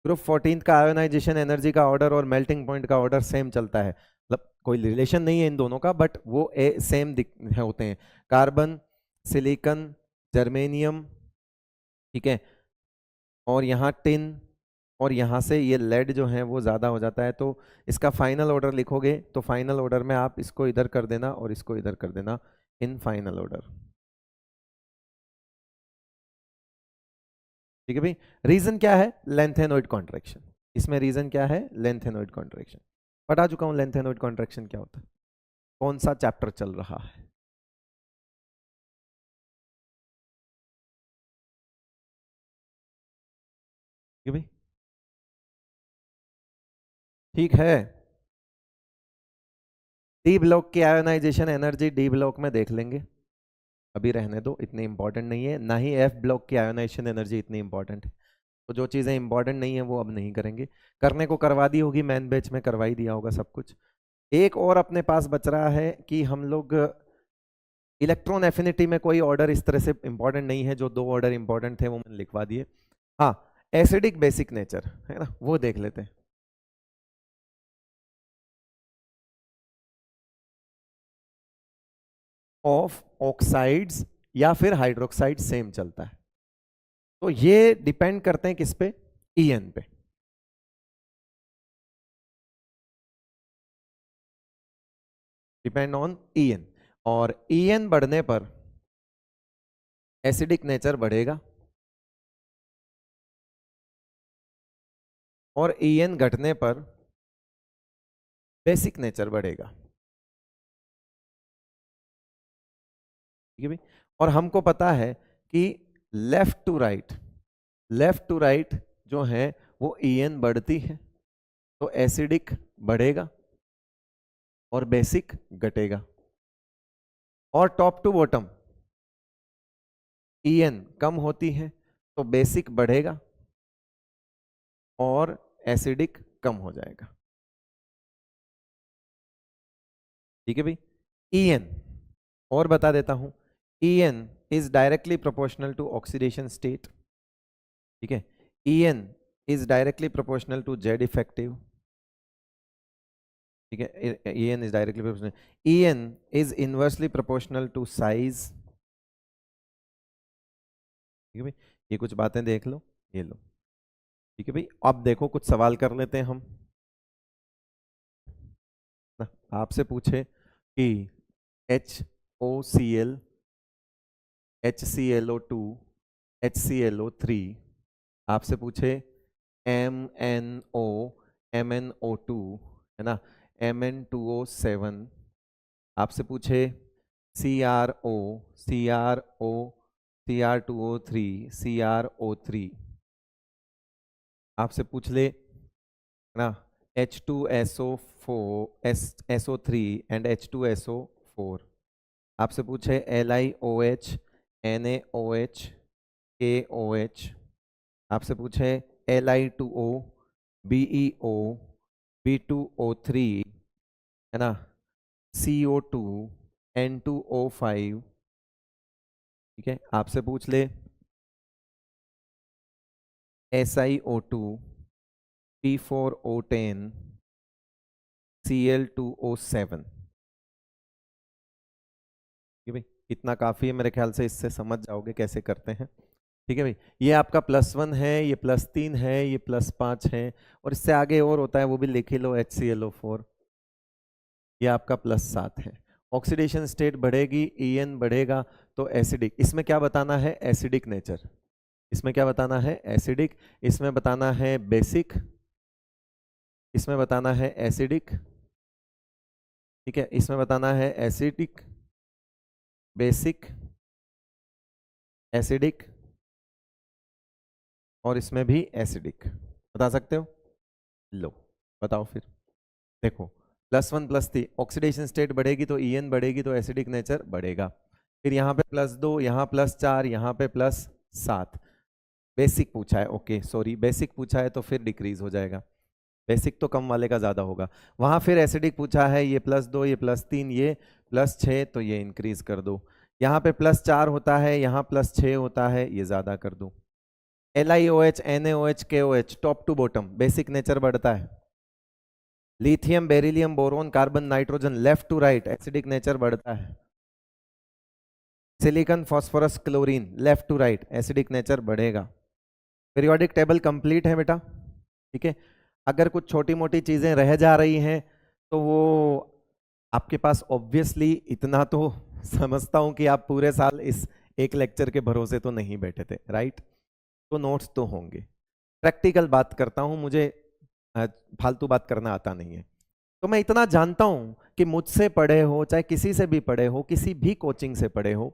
ग्रुप 14 का आयोनाइजेशन एनर्जी का ऑर्डर और मेल्टिंग पॉइंट का ऑर्डर सेम चलता है, मतलब कोई रिलेशन नहीं है इन दोनों का, बट वो सेम होते हैं। कार्बन, सिलिकॉन, जर्मेनियम, ठीक है, और यहाँ टिन, और यहाँ से ये लेड जो है वो ज़्यादा हो जाता है। तो इसका फाइनल ऑर्डर लिखोगे तो फाइनल ऑर्डर में आप इसको इधर कर देना और इसको इधर कर देना, इन फाइनल ऑर्डर, ठीक है भाई। रीजन क्या है, लेंथेनोइड कॉन्ट्रैक्शन, इसमें रीजन क्या है, लेंथेनोइड कॉन्ट्रैक्शन। बता चुका हूं लेंथेनोइड कॉन्ट्रैक्शन क्या होता है, कौन सा चैप्टर चल रहा है, ठीक है भाई, ठीक है। डी ब्लॉक की आयोनाइजेशन एनर्जी डी ब्लॉक में देख लेंगे, अभी रहने दो, इतनी इंपॉर्टेंट नहीं है, ना ही एफ ब्लॉक की आयोनाइजेशन एनर्जी इतनी इंपॉर्टेंट है। तो जो चीज़ें इंपॉर्टेंट नहीं है वो अब नहीं करेंगे, करने को करवा दी होगी, मैन बैच में करवा ही दिया होगा सब कुछ। एक और अपने पास बच रहा है कि हम लोग इलेक्ट्रॉन एफिनिटी में कोई ऑर्डर इस तरह से इंपॉर्टेंट नहीं है, जो 2 ऑर्डर इंपॉर्टेंट थे वो मैंने लिखवा दिए। हाँ, एसिडिक बेसिक नेचर है ना, वो देख लेते हैं। ऑफ ऑक्साइड्स या फिर हाइड्रोक्साइड सेम चलता है, तो ये डिपेंड करते हैं किस पे, ईएन पे। डिपेंड ऑन ईएन, और ईएन बढ़ने पर एसिडिक नेचर बढ़ेगा और ईएन घटने पर बेसिक नेचर बढ़ेगा। ठीक है भाई, और हमको पता है कि लेफ्ट टू राइट जो है वो ईएन बढ़ती है, तो एसिडिक बढ़ेगा और बेसिक घटेगा, और टॉप टू बॉटम ईएन कम होती है तो बेसिक बढ़ेगा और एसिडिक कम हो जाएगा। ठीक है भाई, ईएन और बता देता हूं, EN is directly proportional to oxidation state. ठीक है, EN is directly proportional to Z effective. ठीक है, EN is directly proportional, EN is inversely proportional to size. ठीक है भाई, ये कुछ बातें देख लो, ये लो। ठीक है भाई, अब देखो कुछ सवाल कर लेते हैं हम ना। आपसे पूछे कि HOCl, HClO2, HClO3, आपसे पूछे MnO, MnO2 है ना, Mn2O7, आपसे पूछे CrO, CrO, Cr2O3, CrO3, आपसे पूछ ले ना H2SO4, SO3 एंड H2SO4, आपसे पूछे LiOH, NaOH, KOH, आपसे पूछे Li2O, BeO, B2O3 है ना, CO2, N2O5। ठीक है, आपसे पूछ ले SiO2, P4O10, Cl2O7। ठीक है भाई, इतना काफी है मेरे ख्याल से, इससे समझ जाओगे कैसे करते हैं। ठीक है भाई, ये आपका +1 है, ये +3 है, ये +5 है, और इससे आगे और होता है वो भी लिख ही लो, HClO4, ये आपका +7 है। ऑक्सीडेशन स्टेट बढ़ेगी, ईएन बढ़ेगा, तो एसिडिक, इसमें क्या बताना है, एसिडिक नेचर, इसमें क्या बताना है, एसिडिक, इसमें बताना है बेसिक, इसमें बताना है एसिडिक। ठीक है, इसमें बताना है एसिडिक, बेसिक, एसिडिक, और इसमें भी एसिडिक, बता सकते हो। लो बताओ फिर, देखो +1 +3, ऑक्सीडेशन स्टेट बढ़ेगी तो ईएन बढ़ेगी, तो एसिडिक नेचर बढ़ेगा। फिर यहाँ पे +2, यहाँ +4, यहाँ पे +7, बेसिक पूछा है, ओके सॉरी, बेसिक पूछा है तो फिर डिक्रीज हो जाएगा, बेसिक तो कम वाले का ज्यादा होगा। वहां फिर एसिडिक पूछा है, ये +2, ये +3, ये +6, तो ये इंक्रीज कर दो। यहाँ पे +4 होता है, यहाँ +6 होता है, ये ज्यादा कर दो। LiOH, NaOH, KOH, top to bottom basic nature बढ़ता है। Lithium, beryllium, boron, carbon, nitrogen, left to right acidic nature बढ़ता है। Silicon, phosphorus, chlorine, left to right acidic nature बढ़ेगा। पीरियोडिक टेबल कंप्लीट है बेटा। ठीक है, अगर कुछ छोटी मोटी चीजें रह जा रही हैं तो वो आपके पास ऑब्वियसली, इतना तो समझता हूं कि आप पूरे साल इस एक लेक्चर के भरोसे तो नहीं बैठे थे, राइट, तो नोट्स तो होंगे। प्रैक्टिकल बात करता हूं, मुझे फालतू बात करना आता नहीं है, तो मैं इतना जानता हूं कि मुझसे पढ़े हो, चाहे किसी से भी पढ़े हो, किसी भी कोचिंग से पढ़े हो,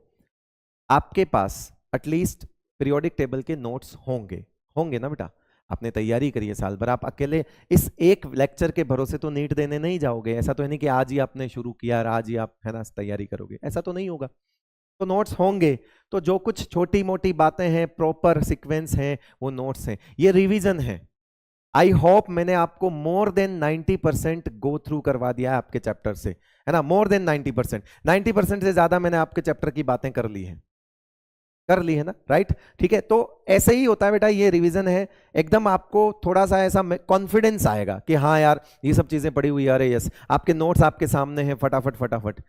आपके पास एटलीस्ट पीरियोडिक टेबल के नोट्स होंगे, होंगे ना बेटा। आपने तैयारी करी है साल भर, आप अकेले इस एक लेक्चर के भरोसे तो नीट देने नहीं जाओगे। ऐसा तो है नहीं कि आज ही आपने शुरू किया और आज ही आप है ना तैयारी करोगे, ऐसा तो नहीं होगा। तो नोट्स होंगे, तो जो कुछ छोटी मोटी बातें हैं, प्रॉपर सीक्वेंस हैं, वो नोट्स हैं। ये रिवीजन है। आई होप मैंने आपको मोर देन 90% गो थ्रू करवा दिया है आपके चैप्टर से, है ना, मोर देन 90%। 90% से ज्यादा मैंने आपके चैप्टर की बातें कर ली है ना, राइट। ठीक है, तो ऐसे ही होता है बेटा, ये रिवीजन है। एकदम आपको थोड़ा सा ऐसा कॉन्फिडेंस आएगा कि हाँ यार ये सब चीजें पड़ी हुई, अरे यस, आपके नोट्स आपके सामने हैं, फटाफट फटाफट।